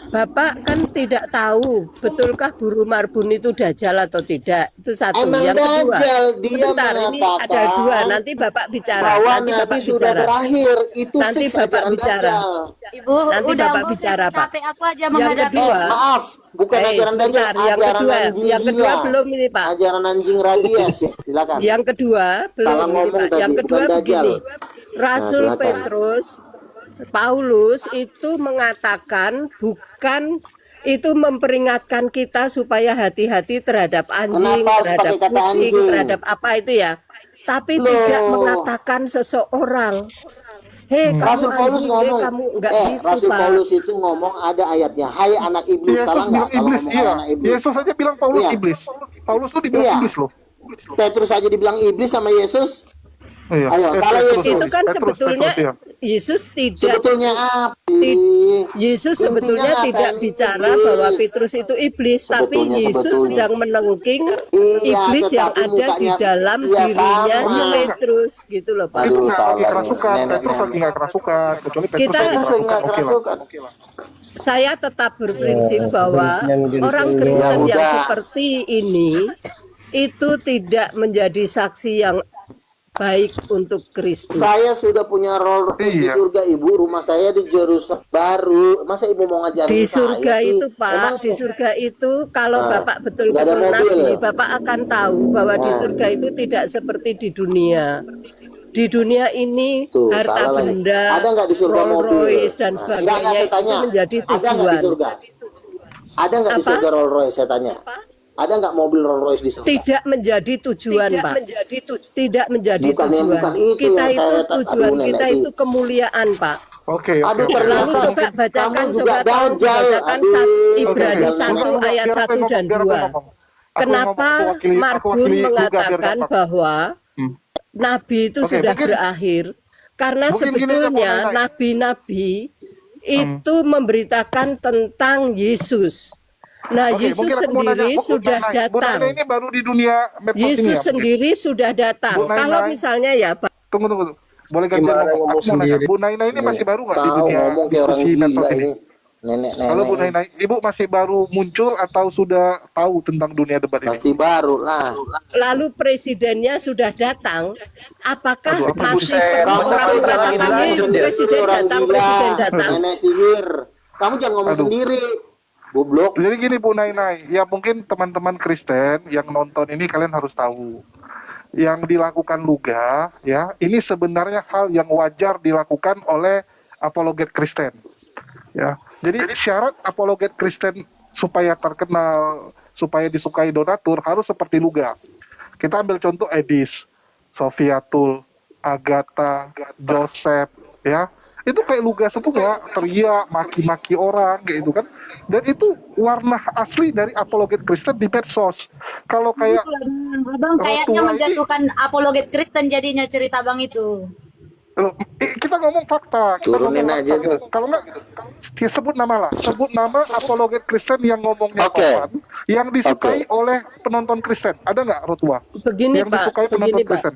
Bapak kan tidak tahu betulkah Buru Marbun itu Dajjal atau tidak. Itu satu. Emang Yang kedua, Dajjal, dia sebentar, ini ada mengatakan dua. Nanti Bapak bicara. bahwa Nanti nabi Bapak sudah bicara. berakhir. Itu Nanti fix Bapak ajaran bicara. Dajjal. Ibu, Nanti udah Bapak nggak usah bicara, Pak. capek aku aja Yang menghadapi. kedua, Maaf, bukan ajaran Dajjal, sebentar, yang ajaran kedua, anjing yang kedua gila. belum ini Pak. Ajaran anjing rabies. Silakan. Yang kedua belum Salah ini, ngomong Pak. tadi, Yang kedua bukan Dajjal. begini, Rasul silakan. Petrus, Paulus itu mengatakan bukan itu memperingatkan kita supaya hati-hati terhadap anjing, Kenapa harus terhadap pakai kata kucing, anjing? terhadap apa itu ya. Tapi Loh. tidak mengatakan seseorang, hei kamu Rasul Paulus anjing, ngomong, kamu enggak gitu Rasul Pak. Paulus itu ngomong ada ayatnya, hai anak iblis, Yesus salah nggak bilang kalau iblis, ngomong iya. hai anak iblis? Yesus aja bilang Paulus Iya. iblis. Paulus tuh dibilang Iya. iblis loh. Petrus aja dibilang iblis sama Yesus. Iya. Ayo, salah Yesus. Itu kan Petrus, sebetulnya iya. Yesus tidak Sebetulnya apa? Yesus Intinya sebetulnya ngatain tidak bicara iblis. bahwa Petrus itu iblis, tapi Yesus sedang menengking Iya, iblis yang tetapi ada di mukanya- dalam iya, dirinya sama. Petrus gitu loh Pak. Itu Aduh, nggak lagi salah kerasukan. nih, Petrus nenek. lagi nggak kerasukan. Kecuali Petrus Kita- lagi Petrus nggak Oke lah. kerasukan. Saya tetap berprinsip bahwa orang Kristen yang udah. seperti ini itu tidak menjadi saksi yang baik untuk Kristus. Saya sudah punya Rolls Royce di Iya. surga, Ibu. Rumah saya di Jerusalem baru. Masa Ibu mau ngajarin Di saya surga sih? itu Pak, Emang di surga itu kalau Ah, Bapak nggak ada betul-betul mobil. nabi, Bapak akan tahu bahwa di Ah. surga itu tidak seperti di dunia. Di dunia ini Tuh, harta salah lagi. benda, Ada nggak di surga Rolls mobil? Royce dan Nah, sebagainya enggak, saya itu tanya. menjadi Ada nggak di tujuan. surga? Ada nggak di Apa? surga Rolls Royce? Saya tanya. Ada nggak mobil Rolls Royce di surga? Tidak menjadi tujuan, Pak. Tidak menjadi Bukan tujuan. bukan itu Kita yang itu saya tujuan aduh, nenek kita sih. itu kemuliaan, Pak. Oke. Aduh, oke. ternyata Lalu coba bacakan, kamu juga coba tolong dajjal. dibacakan Aduh. Ibrani Oke, 1 Biar ayat aku 1 dan ngomong, 2. Aku Kenapa ngomong, aku wakili Marbun juga, biar mengatakan gampang. bahwa Nabi itu Oke, sudah mungkin- berakhir? Karena mungkin gini aja, sebetulnya mau nanya. nabi-nabi itu memberitakan tentang Yesus. Nah, Oke, Yesus mungkin aku mau sendiri nanya, Bu sudah Nainai. Bu datang. Nainai ini baru di dunia medsos ini Yesus ya? mungkin? sendiri sudah datang. Bu Nainai. Kalau misalnya ya, Pak, Tunggu. Boleh gantian Gimana ngomong. ngomong Aku mau nanya, sendiri? Bu Nainai ini masih baru nggak di Tahu dunia ngomong kayak orang diskusi gila medsos ini? ini. Kalau Bu Nainai, Ibu masih baru muncul atau sudah tahu tentang dunia debat ini? Pasti baru lah. Lalu presidennya sudah datang, apakah Aduh, apa masih buset? perlu Kamu orang jangan mengatakan ngomong ini sendiri, presiden orang datang, gila, presiden datang? nenek sihir. Kamu jangan ngomong sendiri, goblok. Jadi gini Bu Nainai, ya mungkin teman-teman Kristen yang nonton ini kalian harus tahu. Yang dilakukan Luga, ya, ini sebenarnya hal yang wajar dilakukan oleh apologet Kristen. Ya. Jadi syarat apologet Kristen supaya terkenal, supaya disukai donatur harus seperti Luga. Kita ambil contoh Edis, Sofiatul, Agatha, Joseph, ya. Itu kayak Luga semua, teriak, maki-maki orang, kayak itu kan. Dan itu warna asli dari apologet Kristen di medsos. Kalau kayak Abang kayaknya Rotua ini- menjatuhkan apologet Kristen jadinya cerita Bang itu. Loh, kita ngomong fakta. Kita Turunin ngomong aja fakta. tuh. Kalau nggak, dia sebut nama lah. Sebut nama apologet Kristen yang ngomongnya Oke. sopan, yang disukai oleh penonton Kristen. Ada nggak, Rotua? Begini Yang Pak, disukai penonton begini Pak. Kristen.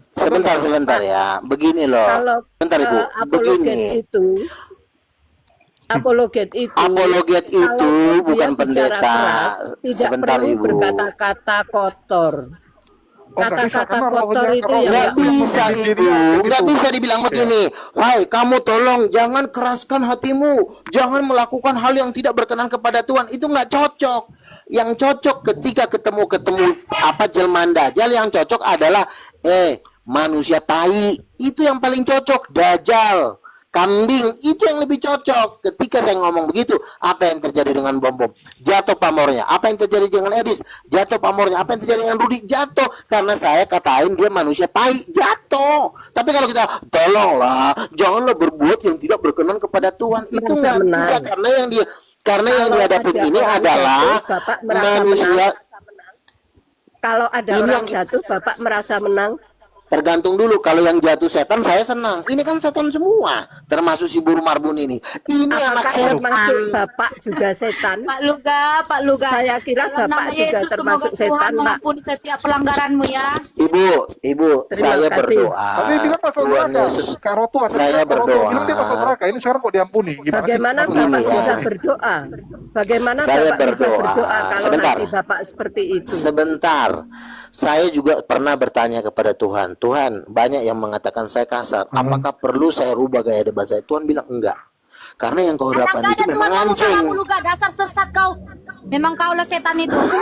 Sebentar ya. Begini loh. Kalau Bentar Ibu. apologet Begini. itu, apologet itu Apologet itu kalau dia bukan bicara pendeta. keras, tidak Sebentar perlu Ibu. berkata-kata kotor. Oh, nggak bisa, Kata-kata karena kotor rohnya- itu yang Nggak bisa memimpin Ibu, dirinya kayak nggak gitu. bisa dibilang begini. Wahai kamu tolong jangan keraskan hatimu, jangan melakukan hal yang tidak berkenan kepada Tuhan. Itu nggak cocok. Yang cocok ketika ketemu apa jelmaan dajjal, yang cocok adalah manusia tai. Itu yang paling cocok. Dajjal, kambing, itu yang lebih cocok. Ketika saya ngomong begitu, apa yang terjadi dengan Bom-Bom? Jatuh pamornya. Apa yang terjadi dengan Edis? Jatuh pamornya. Apa yang terjadi dengan Rudi? Jatuh. Karena saya katain dia manusia tai. Jatuh. Tapi kalau kita, tolonglah, janganlah berbuat yang tidak berkenan kepada Tuhan. Itu Merasa nggak menang. bisa. Karena yang Kalau dihadapin ada ini orang adalah jatuh, Bapak merasa manusia. menang. Kalau ada Ini orang yang- jatuh, Bapak merasa menang. Tergantung dulu, kalau yang jatuh setan saya senang. Ini kan setan semua, termasuk si Buru Marbun ini. Ini anak Apakah termasuk setan. Bapak juga setan? Pak Luga. Saya kira Dalam Bapak nama juga Yesus, termasuk semoga setan, Tuhan Pak. mengampuni setiap pelanggaranmu ya. Ibu, Terima saya kasih. berdoa. Tapi bilang masuk Tuhan neraka. Yesus, Kak Rotua, tadi saya kan Kak Rotua berdoa. bilang dia masuk neraka. Ini sekarang kok diampuni? Gimana sih? Bagaimana Harus Bapak Begini, bisa ya. berdoa? Bagaimana Saya Bapak bisa berdoa. berdoa kalau Sebentar. nanti Bapak seperti itu? Sebentar, saya juga pernah bertanya kepada Tuhan. Tuhan, banyak yang mengatakan saya kasar. Apakah perlu saya rubah gaya debat saya? Tuhan bilang enggak. Karena yang kau Karena dapat gak itu ada memang Tuhan ngomong sama hancur. kamu Luga, dasar sesat kau. Memang kau lah setan itu. Tunggu.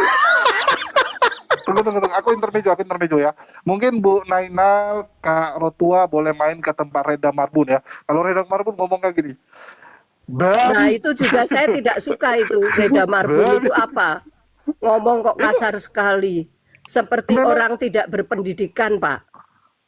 Aku intermejo ya. Mungkin Bu Naina, Kak Rotua boleh main ke tempat Reda Marbun ya. Kalau Reda Marbun ngomong kayak gini. Nah itu juga saya tidak suka itu. Reda Marbun itu apa? Ngomong kok kasar sekali. Seperti orang tidak berpendidikan, Pak.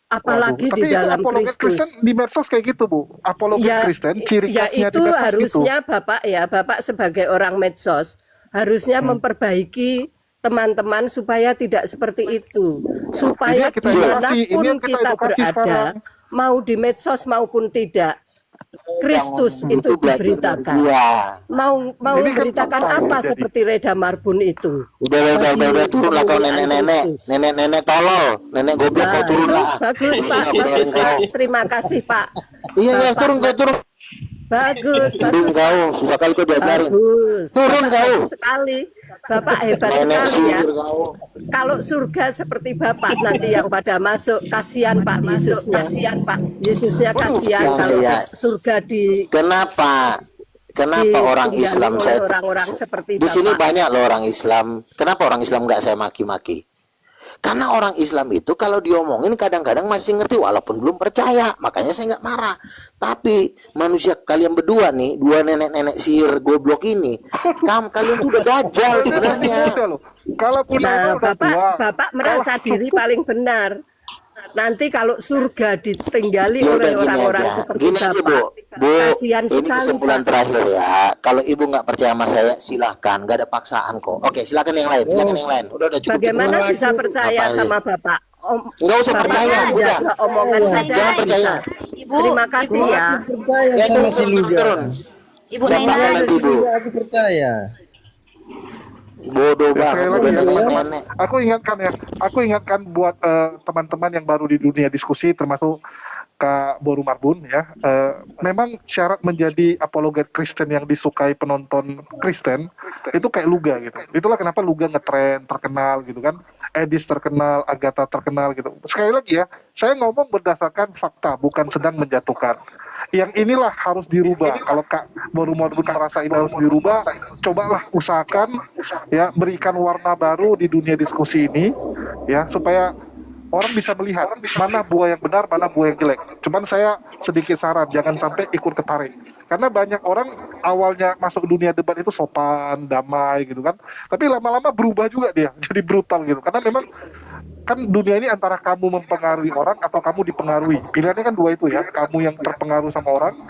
Apalagi Waduh, di tapi dalam apologet Kristus. Kristen di medsos kayak gitu, Bu. Apologet Kristen, ciri ya khasnya di itu medsos harusnya gitu. Bapak sebagai orang medsos harusnya memperbaiki teman-teman supaya tidak seperti itu. Supaya Ini yang kita edukasi, ini dimanapun yang kita kita edukasi berada, sekarang. mau di medsos maupun tidak, Kristus itu diberitakan. Mau Ini kan memberitakan fakta, apa jadi. seperti Reda Marbun itu? Udah turunlah kau nenek tolol, nenek goblok Nah, kau turun itu lah. bagus Pak, bagus Pak. Terima kasih Pak. Iya, Bapak. turun. Bagus, Turun bagus. kau, susah kali kau diajarin. Bagus. Turun Bapak kau. hebat sekali. Bapak hebat Nenek sekali ya. sihir kau. Kalau surga seperti Bapak nanti yang pada masuk, kasihan Pak Yesusnya. Kasihan Pak. Yesusnya kasihan kalau Saya- surga di Kenapa orang ditinggali Islam oleh saya orang-orang seperti di sini Bapak. banyak loh orang Islam. Kenapa orang Islam nggak saya maki-maki? Karena orang Islam itu kalau diomongin kadang-kadang masih ngerti walaupun belum percaya. Makanya saya nggak marah. Tapi manusia kalian berdua nih, dua nenek-nenek sihir goblok ini, kalian tuh udah dajjal sebenarnya. Kalau Nah, Bapak merasa diri paling benar. Nanti kalau surga ditinggali Ya oleh udah gini orang-orang aja. seperti Gini aja, Bapak. Bu, Kasihan ini sekali, kesimpulan Pak. terakhir ya. Kalau ibu nggak percaya sama saya, silahkan. Nggak ada paksaan kok. Oke, silakan yang lain. Silakan yang lain. Udah cukup. Bagaimana cukup. bisa percaya Ngapain? sama Bapak? Nggak usah Bapak percaya, aja udah. omongan saja Jangan percaya. Ibu, Terima kasih Ibu. ya. Percaya Ya, sama si turun. Luga. Ibu Coba Naina. kalian Si ibu. Luga aku percaya. Bodoh banget. Sekali Udah lagi, nenek-nenek. aku ingatkan buat teman-teman yang baru di dunia diskusi, termasuk Kak Boru Marbun ya, memang syarat menjadi apologet Kristen yang disukai penonton Kristen itu kayak Luga gitu. Itulah kenapa Luga ngetren, terkenal gitu kan. Edis terkenal, Agatha terkenal gitu. Sekali lagi ya, saya ngomong berdasarkan fakta, bukan sedang menjatuhkan. Yang inilah harus dirubah. Kalau Kak Boru Marbun merasa ini harus dirubah, cobalah usahakan ya, berikan warna baru di dunia diskusi ini ya, supaya orang bisa melihat mana buah yang benar, mana buah yang jelek. Cuman saya sedikit saran, jangan sampai ikut ketarik. Karena banyak orang awalnya masuk dunia debat itu sopan, damai gitu kan. Tapi lama-lama berubah juga dia, jadi brutal gitu. Karena memang kan dunia ini antara kamu mempengaruhi orang atau kamu dipengaruhi. Pilihannya kan dua itu ya, kamu yang terpengaruh sama orang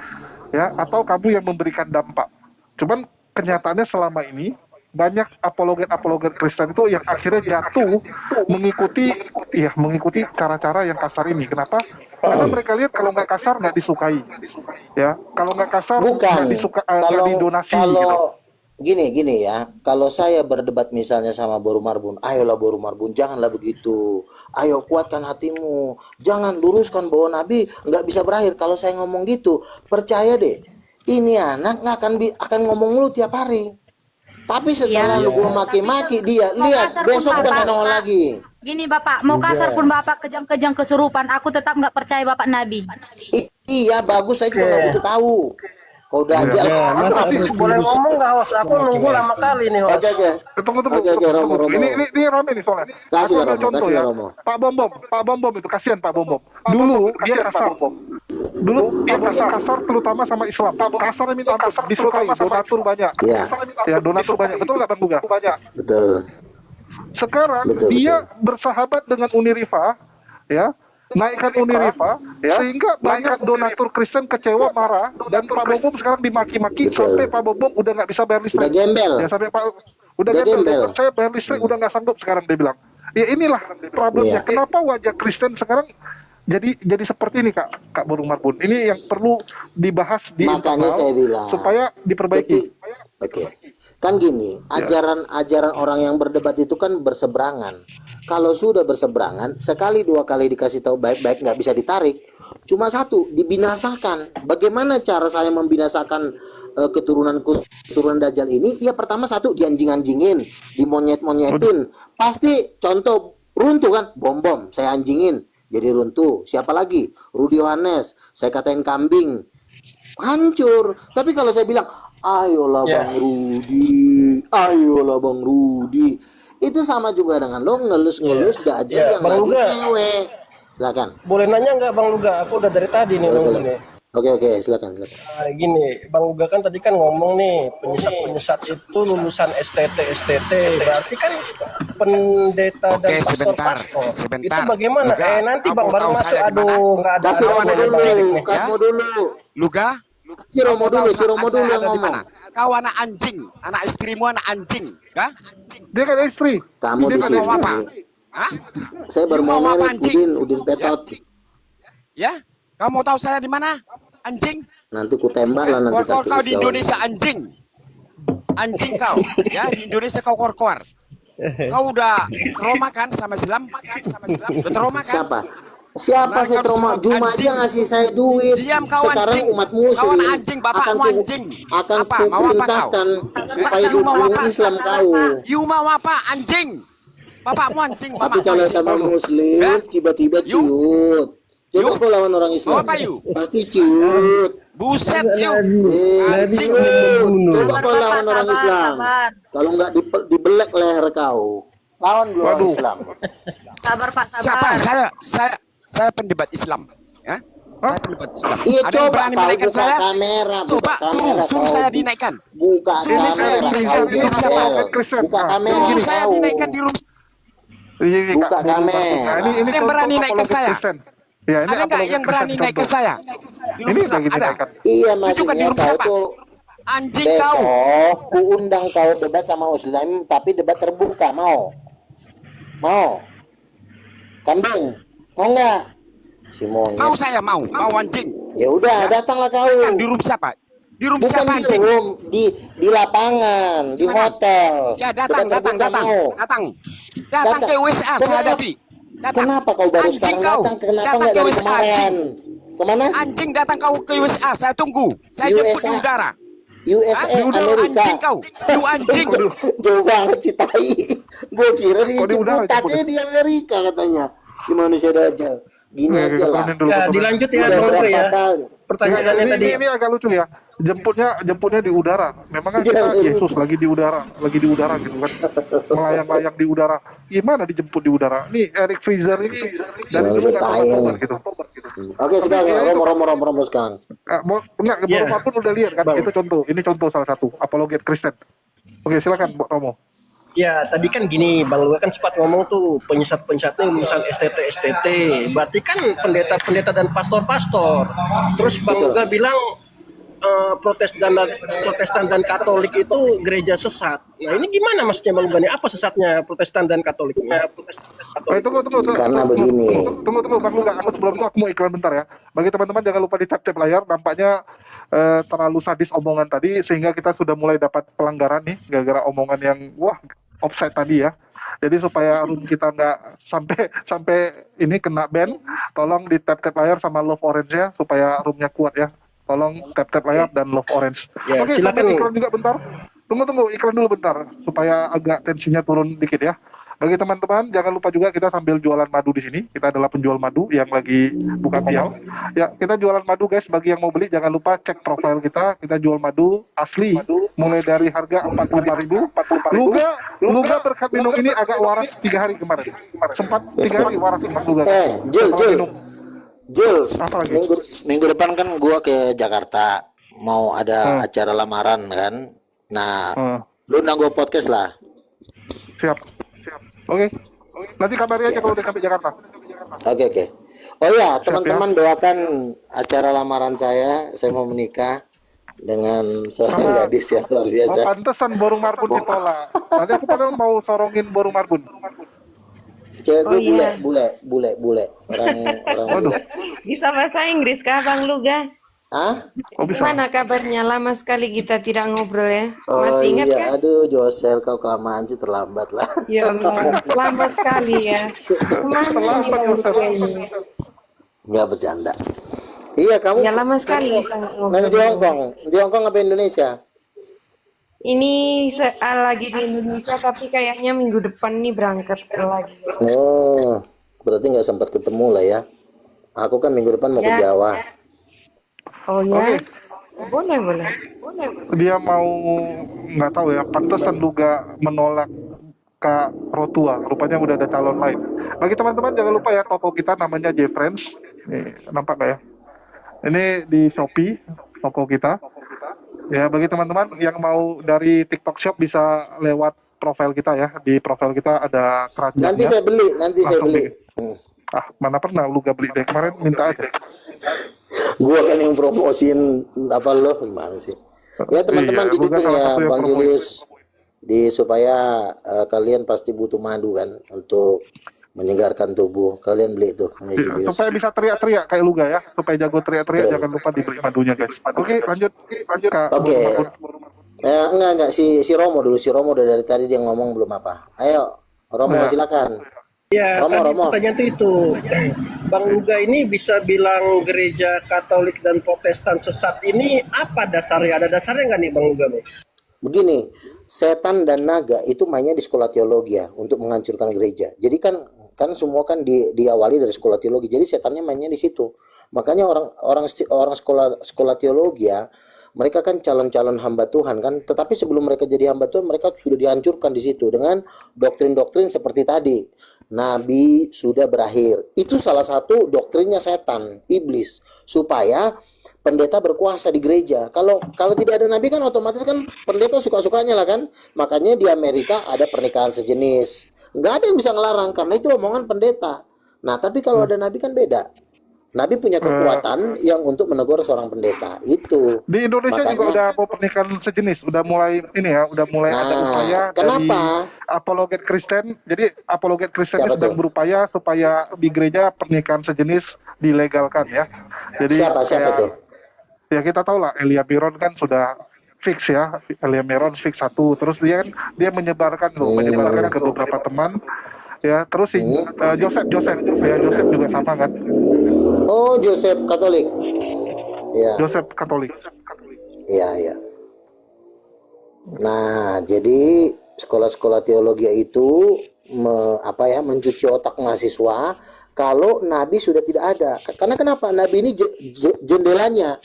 ya, atau kamu yang memberikan dampak. Cuman kenyataannya selama ini banyak apologet Kristen itu yang akhirnya jatuh mengikuti cara-cara yang kasar ini. Kenapa? Karena mereka lihat kalau nggak kasar nggak disukai, ya. Kalau nggak kasar nggak disuka, nggak didonasi. Kalau gini ya, kalau saya berdebat misalnya sama Boru Marbun, ayolah Boru Marbun, janganlah begitu. Ayo kuatkan hatimu, jangan luruskan bahwa Nabi nggak bisa berakhir. Kalau saya ngomong gitu, percaya deh, ini anak nggak akan ngomong mulu tiap hari. Tapi setelah lu gua maki-maki dia, lihat besok udah nggak nongol lagi. Gini Bapak, mau kasar pun Bapak kejang-kejang kesurupan, aku tetap nggak percaya Bapak Nabi. Iya bagus, saya cuma butuh tahu. Kau udah aja. Boleh ngomong nggak host? Aku nunggu lama kali nih host. Tunggu. Romo. Ini rame nih soalnya. Kasih Aku ambil contoh ya. Pak Bom itu kasihan Pak Bom. Dulu dia kasar. Dulu dia kasar terutama sama Islam. Kasarnya minta ampun, disukai, donatur banyak. Ya donatur banyak. Betul nggak Bang Buga? Banyak. Betul. Sekarang dia bersahabat dengan Unirifa, ya. Naikkan Unirifa, ya, sehingga banyak donatur Kristen kecewa, marah, dan Pak Bom sekarang dimaki-maki sampai Pak Bom udah nggak bisa bayar listrik. Udah gembel. Ya sampai Pak udah gembel. Saya bayar listrik udah nggak sanggup sekarang, dia bilang. Ya inilah problemnya. Kenapa wajah Kristen sekarang jadi seperti ini Kak Boru Marbun? Ini yang perlu dibahas di makanya saya bilang supaya diperbaiki. Oke. Kan gini, ajaran orang yang berdebat itu kan berseberangan. Kalau sudah berseberangan, sekali dua kali dikasih tahu baik-baik nggak bisa ditarik. Cuma satu, dibinasakan. Bagaimana cara saya membinasakan keturunan Dajjal ini? Ya pertama satu, dianjing-anjingin, dimonyet-monyetin. Pasti contoh runtuh kan, bom-bom, saya anjingin, jadi runtuh. Siapa lagi? Rudi Yohanes, saya katain kambing, hancur. Tapi kalau saya bilang, ayolah Bang Rudi, itu sama juga dengan lo ngelus-ngelus Dajjal yang lagi cewek. Silakan. Boleh nanya nggak Bang Luga? Aku udah dari tadi nih nunggu nih. Oke, silakan. Gini, Bang Luga kan tadi kan ngomong nih, penyesat itu lulusan STT. Berarti kan pendeta dan pastor. Itu bagaimana? Nanti Bang baru masuk. Aduh, nggak ada. Kamu dulu. Luga? Si Romo dulu yang ngomong. Kau anak anjing, anak istrimu anak anjing, ya? Dia kan istri. Kamu di sini. Saya baru mau merit Udin Petot. Ya? Kamu mau tahu saya di mana? Anjing? Nanti ku tembak lah nanti kau di Indonesia anjing. Anjing kau. Ya, di Indonesia kau kor-kor. Kau udah trauma kan sama Islam? Udah trauma kan? Siapa saya trauma? Juma aja ngasih saya duit. Sekarang umat muslim akan kuperintahkan supaya dukung Islam kau. You mau apa anjing? Bapakmu anjing. Tapi kalau sama muslim tiba-tiba ciut. Coba kau lawan orang Islam. Pasti ciut. Buset you. Coba kau lawan orang Islam. Kalau nggak dibelek leher kau. Lawan dulu orang Islam. Sabar Pak, sabar. Siapa? Saya pendebat Islam, ya. Saya pendebat Islam. Iya, ada coba yang berani menaikkan saya? Kamera, coba suruh saya dinaikkan. Buka kamera, buka kamera. Suruh saya dinaikkan di room. Buka kamera. Ini yang berani naikkan saya. Ya, ini ada nggak yang berani naikkan saya? Ini lagi dinaikkan. Iya, maksudnya kau tuh anjing besok kau. Ku undang kau debat sama Muslim, tapi debat terbuka. Mau? Kambing? Mau nggak? Simon. Mau saya mau anjing. Ya udah, datanglah kau. Di room siapa? Di room bukan siapa anjing? Di lapangan, di hotel. Ya datang ke USA saya hadapi. Kenapa kau baru sekarang datang? Kenapa nggak dari kemarin? Kemana? Anjing datang kau ke USA, saya tunggu. Saya jemput di USA. udara. USA, Amerika. Anjing kau. You anjing. Jauh banget si tai. Gue kira di Ciputatnya di Amerika katanya. Si manusia dajjal. Gini aja lah. Ya, dilanjut ya, Udah Bang Gue ya. berapa kali. Pertanyaannya tadi. Ini agak lucu ya. Jemputnya di udara. Memang kan kita Yesus lagi di udara gitu kan. Melayang-layang di udara. Gimana dijemput di udara? Nih Eric Freezer ini dari dulu nggak tobat gitu. Oke, sekarang Romo sekarang. Enggak, baru Marbun udah lihat kan? Itu contoh. Ini contoh salah satu apologet Kristen. Oke, silakan Romo. Ya, tadi kan gini, Bang Luga kan sempat ngomong tuh penyesat-penyesatnya lulusan STT. Berarti kan pendeta-pendeta dan pastor-pastor. Terus Bang Luga bilang Protestan dan Katolik itu gereja sesat. Nah, ini gimana maksudnya Bang Luga nih? Apa sesatnya Protestan dan Katolik? Tunggu. Karena begini. Tunggu Bang Luga, sebelum itu aku mau iklan bentar ya. Bagi teman-teman jangan lupa di tap layar. Nampaknya terlalu sadis omongan tadi sehingga kita sudah mulai dapat pelanggaran nih gara-gara omongan yang offside tadi ya. Jadi supaya room kita nggak sampai ini kena ban, tolong di tap layar sama love orange ya supaya roomnya kuat ya. Tolong tap layar dan love orange. Ya, Oke, silakan. sampai iklan juga bentar. Tunggu iklan dulu bentar supaya agak tensinya turun dikit ya. Bagi teman-teman, jangan lupa juga kita sambil jualan madu di sini. Kita adalah penjual madu yang lagi buka biang. Ya, kita jualan madu guys. Bagi yang mau beli, jangan lupa cek profil kita. Kita jual madu asli, mulai dari harga 45.000. Luga berkat minum ini agak waras 3 hari kemarin. Sempat 3 hari waras Mas Luga. Jul, minggu depan kan gua ke Jakarta mau ada acara lamaran kan. Nah, lu undang gua podcast lah. Siap. Oke. Nanti kabari aja kalau udah sampai Jakarta. Oke. Oh ya, teman-teman doakan acara lamaran saya mau menikah dengan seorang gadis yang luar biasa. Pantesan Borong Marbun ditolak. Nanti aku padahal mau sorongin Borong Marbun. Cewek gue bule. Orang Bisa bahasa Inggris kah Bang Luga? Hah? Gimana kabarnya? Lama sekali kita tidak ngobrol ya. Oh, Masih ingat kan? Aduh Josel, kau kelamaan sih, terlambat lah. Ya Allah, lama sekali ya. Kemana ini? Nggak bercanda. Iya, kamu. Ya lama sekali kita Masih di Hongkong. Di Hongkong apa Indonesia? Ini lagi di Indonesia tapi kayaknya minggu depan nih berangkat lagi. Oh, berarti nggak sempat ketemu lah ya. Aku kan minggu depan mau ke Jawa. Oh ya, boleh. Dia mau nggak tahu ya, pantesan Luga menolak Kak Rotua. Rupanya udah ada calon lain. Bagi teman-teman jangan lupa ya, toko kita namanya J-Friends. Nih, nampak nggak ya? Ini di Shopee, toko kita. Ya, bagi teman-teman yang mau dari TikTok Shop bisa lewat profil kita ya. Di profil kita ada keranjangnya. Nanti saya beli. Mana pernah Luga beli deh, kemarin minta aja. Gua kan yang promosiin apa lo gimana sih? Ya teman-teman didukung ya Bang Julius supaya kalian pasti butuh madu kan untuk menyegarkan tubuh. Kalian beli itu. Supaya bisa teriak-teriak kayak Luga ya, supaya jago teriak-teriak. Jangan lupa dibeli madunya guys. Oke, lanjut Kak. Oke. Enggak si Romo dulu. Si Romo udah dari tadi dia ngomong belum apa. Ayo Romo silakan. Ya, tadi pertanyaan itu Bang Luga ini bisa bilang gereja Katolik dan Protestan sesat ini apa dasarnya? Ada dasarnya nggak nih Bang Luga? Begini, setan dan naga itu mainnya di sekolah teologi ya untuk menghancurkan gereja. Jadi kan semua kan diawali dari sekolah teologi. Jadi setannya mainnya di situ. Makanya orang sekolah teologi ya, mereka kan calon-calon hamba Tuhan kan. Tetapi sebelum mereka jadi hamba Tuhan, mereka sudah dihancurkan di situ dengan doktrin-doktrin seperti tadi. Nabi sudah berakhir. Itu salah satu doktrinnya setan, iblis, supaya pendeta berkuasa di gereja. Kalau tidak ada nabi kan otomatis kan pendeta suka-sukanya lah kan. Makanya di Amerika ada pernikahan sejenis. Nggak ada yang bisa ngelarang karena itu omongan pendeta. Nah, tapi kalau ada nabi kan beda. Nabi punya kekuatan yang untuk menegur seorang pendeta itu. Di Indonesia juga udah mau pernikahan sejenis, udah mulai ada upaya dari apologet Kristen. Jadi apologet Kristen sedang berupaya supaya di gereja pernikahan sejenis dilegalkan ya. Jadi siapa tuh? Ya kita tahu lah, Elia Miron kan sudah fix ya. Elia Miron fix 1. Terus dia menyebarkan ke beberapa teman. Ya, terus si Joseph ya, Joseph juga sama kan? Oh, Joseph Katolik. Ya. Joseph Katolik. Iya, iya. Nah, jadi sekolah-sekolah teologi itu mencuci otak mahasiswa kalau nabi sudah tidak ada. Karena kenapa? Nabi ini jendelanya.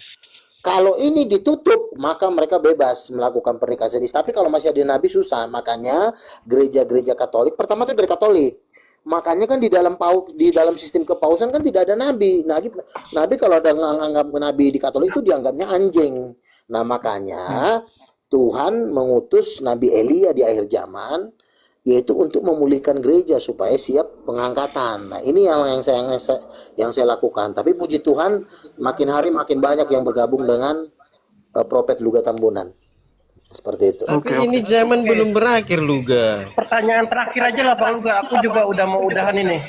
Kalau ini ditutup, maka mereka bebas melakukan pernikahan sadis. Tapi kalau masih ada nabi susah. Makanya gereja-gereja Katolik pertama itu dari Katolik. Makanya kan di dalam sistem kepausan kan tidak ada nabi. Nabi kalau ada nganggap nabi di Katolik itu dianggapnya anjing. Nah, makanya Tuhan mengutus Nabi Elia di akhir zaman, yaitu untuk memulihkan gereja supaya siap pengangkatan. Nah, ini yang saya lakukan. Tapi puji Tuhan, makin hari makin banyak yang bergabung dengan Prophet Luga Tambunan. Seperti itu. Tapi ini zaman belum berakhir, Luga. Pertanyaan terakhir aja lah, Bang Luga. Aku juga udah mau udahan ini.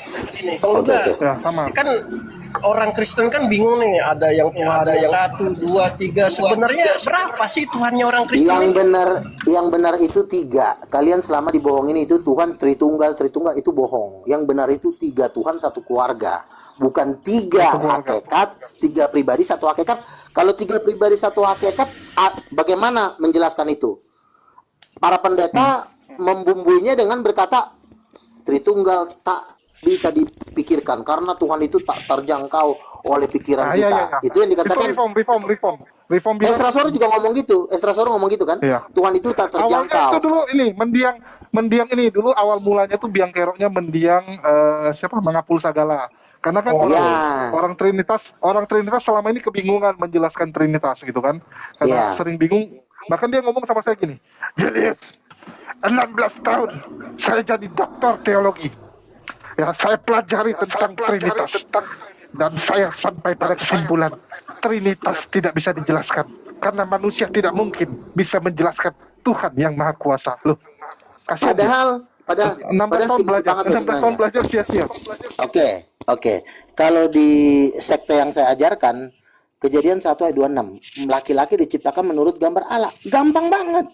Bang Luga, kan orang Kristen kan bingung nih. Ada yang Tuhan, ada yang 1, 2, 3. Sebenarnya berapa sih Tuhannya orang Kristen? Yang benar itu 3. Kalian selama dibohongin itu Tuhan Tritunggal itu bohong. Yang benar itu 3 Tuhan, 1 keluarga. Bukan 3 hakikat, 3 pribadi, 1 hakikat. Kalau 3 pribadi, 1 hakikat, bagaimana menjelaskan itu? Para pendeta membumbuinya dengan berkata Tritunggal tak bisa dipikirkan karena Tuhan itu tak terjangkau oleh pikiran kita. Itu yang dikatakan. Reform Esra Soro juga ngomong gitu. Esra Soro ngomong gitu kan? Tuhan itu tak terjangkau. Awalnya itu dulu ini mendiang ini dulu awal mulanya tuh biang keroknya mendiang mengapul sagala. Karena kan orang Trinitas selama ini kebingungan menjelaskan Trinitas gitu kan. Karena sering bingung. Bahkan dia ngomong sama saya gini, Julius, 16 tahun saya jadi doktor teologi. Ya, saya pelajari tentang Trinitas. Dan saya sampai pada kesimpulan Trinitas tidak bisa dijelaskan. Karena manusia tidak mungkin bisa menjelaskan Tuhan yang Maha Kuasa. Loh, Padahal 16 tahun belajar sia-sia. Oke. Kalau di sekte yang saya ajarkan, Kejadian 1 ayat 26, laki-laki diciptakan menurut gambar Allah. Gampang banget.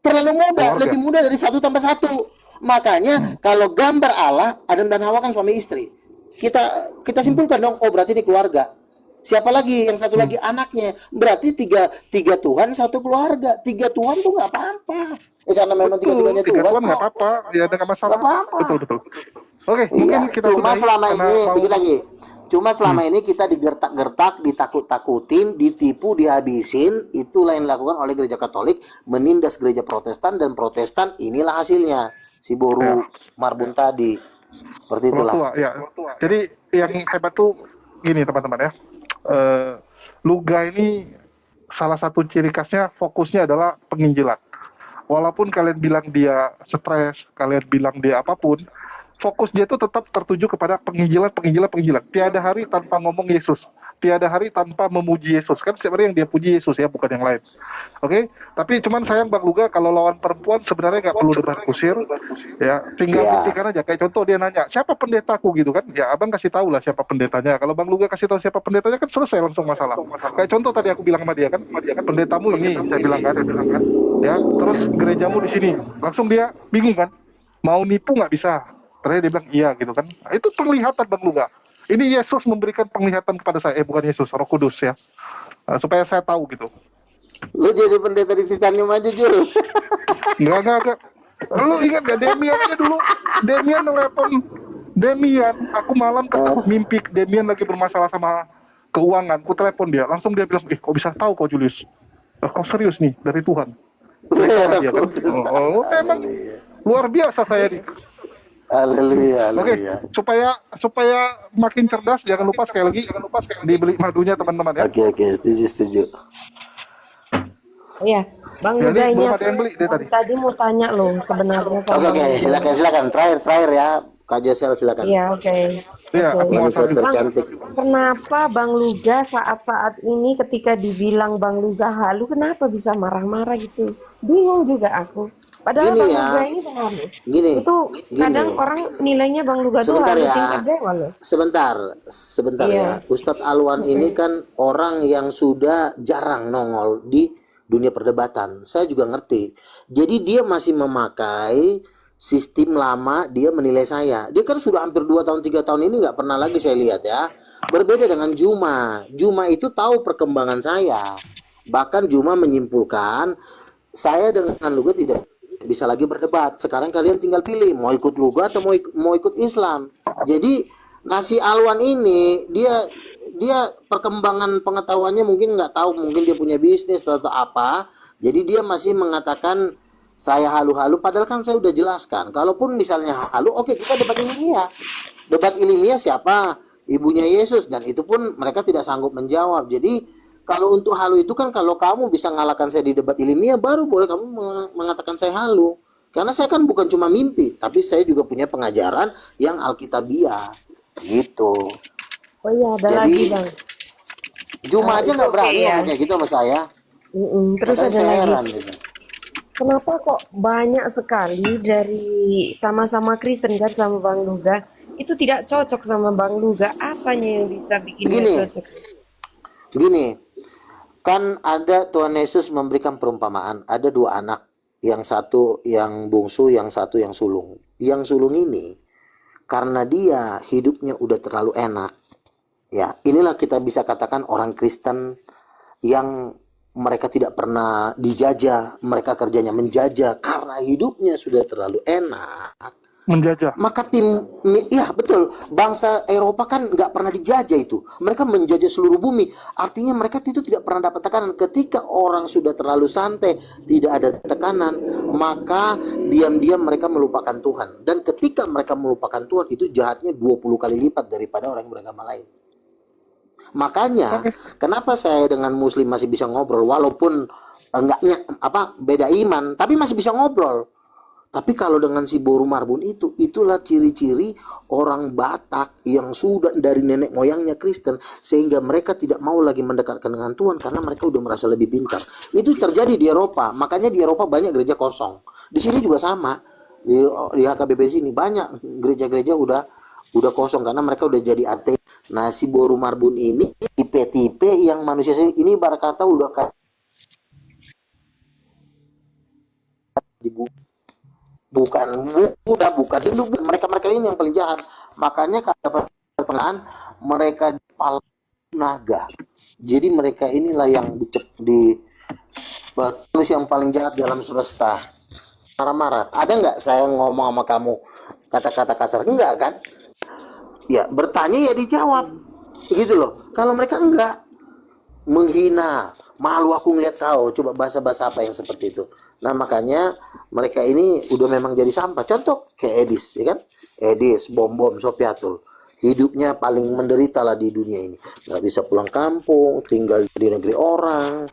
Terlalu mudah, lebih mudah dari 1 tambah 1. Makanya kalau gambar Allah, Adam dan Hawa kan suami istri. Kita simpulkan dong, oh berarti ini keluarga. Siapa lagi? Yang satu lagi anaknya. Berarti tiga Tuhan, 1 keluarga. 3 Tuhan tuh nggak apa-apa. Karena memang 3-tiganya Tuhan nggak apa-apa. Ya ada masalah. Nggak apa-apa. Betul. Oke, mungkin kita cuma selama ini begini lagi. Cuma selama ini kita digertak-gertak, ditakut-takutin, ditipu, dihabisin. Itulah yang dilakukan oleh gereja Katolik, menindas gereja Protestan, dan Protestan inilah hasilnya. Si Boru Marbun tadi. Seperti itulah. Jadi yang hebat tuh gini teman-teman ya. Luga ini salah satu ciri khasnya fokusnya adalah penginjilan. Walaupun kalian bilang dia stres, kalian bilang dia apapun, fokus dia itu tetap tertuju kepada penginjilan. Tiada hari tanpa ngomong Yesus. Tiada hari tanpa memuji Yesus. Kan setiap hari yang dia puji Yesus ya, bukan yang lain. Oke? Tapi cuman sayang Bang Luga, kalau lawan perempuan sebenarnya nggak perlu debat kusir. Ya, tinggal buktikan aja. Kayak contoh dia nanya, siapa pendetaku gitu kan? Ya abang kasih tahu lah siapa pendetanya. Kalau Bang Luga kasih tahu siapa pendetanya kan selesai langsung masalah. Kayak contoh tadi aku bilang sama dia kan, pendetamu ini, saya bilang kan. Ya, terus gerejamu di sini. Langsung dia bingung kan? Mau nipu nggak bisa. Ternyata dia bilang iya gitu kan. Nah, itu penglihatan Bang Luga. Ini Yesus memberikan penglihatan kepada saya. Bukan Yesus, Roh Kudus ya. Supaya saya tahu gitu. Lu jadi pendeta di Titanium aja, Jul. Enggak. Lu ingat gak Demian aja dulu? Demian telepon. Demian, aku malam ketemu mimpi Demian lagi bermasalah sama keuangan. Ku telepon dia. Langsung dia bilang, kok bisa tahu kok Julius? Kok serius nih dari Tuhan? Dia kan? Emang luar biasa saya nih. Haleluya. Oke, supaya makin cerdas, jangan lupa sekali lagi dibeli madunya teman-teman ya. Oke, setuju. Iya, Bang Luga ini aku tadi mau tanya loh sebenarnya. Oke, silakan. Terakhir ya, Kak Josel silakan. Iya, oke. Monitor tercantik. Kenapa Bang Luga saat-saat ini ketika dibilang Bang Luga halu, kenapa bisa marah-marah gitu? Bingung juga aku. Padahal Bang Luga ini benar loh. Itu kadang orang nilainya Bang Luga tuh halu tingkat dewa loh. Sebentar ya. Ustadz Alwan ini kan orang yang sudah jarang nongol di dunia perdebatan. Saya juga ngerti. Jadi dia masih memakai sistem lama dia menilai saya. Dia kan sudah hampir 2 tahun 3 tahun ini nggak pernah lagi saya lihat ya. Berbeda dengan Juma. Juma itu tahu perkembangan saya. Bahkan Juma menyimpulkan saya dengan Luga tidak bisa lagi berdebat. Sekarang kalian tinggal pilih mau ikut Luga atau mau ikut Islam. Jadi Nasi Alwan ini dia perkembangan pengetahuannya mungkin nggak tahu, mungkin dia punya bisnis atau apa. Jadi dia masih mengatakan saya halu-halu, padahal kan saya udah jelaskan. Kalaupun misalnya halu, oke, kita debat ilmiah. Debat ilmiah siapa? Ibunya Yesus, dan itu pun mereka tidak sanggup menjawab. Jadi kalau untuk halu itu kan kalau kamu bisa ngalahkan saya di debat ilmiah, baru boleh kamu mengatakan saya halu. Karena saya kan bukan cuma mimpi, tapi saya juga punya pengajaran yang alkitabiah. Gitu. Oh iya, ada lagi Bang. Juma aja nggak berani ngomong kayak gitu sama saya. Terus Makanya ada saya lagi. heran gitu. Kenapa kok banyak sekali dari sama-sama Kristen kan sama Bang Luga itu tidak cocok sama Bang Luga? Apanya yang bisa bikin dia cocok? Gini, kan ada Tuhan Yesus memberikan perumpamaan, ada 2 anak, yang satu yang bungsu, yang satu yang sulung. Yang sulung ini karena dia hidupnya udah terlalu enak, ya inilah kita bisa katakan orang Kristen yang mereka tidak pernah dijajah, mereka kerjanya menjajah karena hidupnya sudah terlalu enak. Menjajah. Maka ya betul, bangsa Eropa kan nggak pernah dijajah itu. Mereka menjajah seluruh bumi. Artinya mereka itu tidak pernah dapat tekanan. Ketika orang sudah terlalu santai, tidak ada tekanan, maka diam-diam mereka melupakan Tuhan. Dan ketika mereka melupakan Tuhan, itu jahatnya 20 kali lipat daripada orang yang beragama lain. Makanya kenapa saya dengan Muslim masih bisa ngobrol, walaupun beda iman, tapi masih bisa ngobrol. Tapi kalau dengan si Boru Marbun itulah ciri-ciri orang Batak yang sudah dari nenek moyangnya Kristen, sehingga mereka tidak mau lagi mendekatkan dengan Tuhan karena mereka udah merasa lebih pintar. Itu terjadi di Eropa, makanya di Eropa banyak gereja kosong. Di sini juga sama, di HKBP sini banyak gereja-gereja udah kosong karena mereka udah jadi ateis. Nah si Boru Marbun ini tipe-tipe yang manusia ini ibarat kata udah kayak bukan mereka ini yang paling jahat. Makanya kalau dapat pengenalan mereka kepala naga. Jadi mereka inilah yang di manusia yang paling jahat dalam semesta. Marah-marah. Ada nggak saya ngomong sama kamu kata-kata kasar? Enggak kan? Ya bertanya ya dijawab. Begitu loh. Kalau mereka enggak, menghina, malu aku ngeliat kau, coba bahasa-bahasa apa yang seperti itu. Nah makanya mereka ini udah memang jadi sampah. Contoh kayak Edis, ya kan? Edis, Bom Sopiatul, hidupnya paling menderita lah di dunia ini. Nggak bisa pulang kampung, tinggal di negeri orang.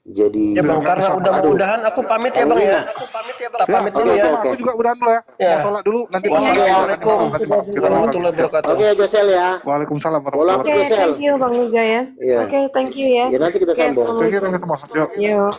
Jadi ya Bang, karena udah mau udahan, aku pamit ya Bang ya. Tak pamit dulu ya. Aku juga udahan dulu ya. Mau sholat dulu nanti. Wassalamualaikum warahmatullahi wabarakatuh. Oke, Josel ya. Waalaikumsalam warahmatullahi wabarakatuh. Thank you Bang Luga ya. Oke, thank you ya. Ya nanti kita sambung. Thank you semua. Yuk.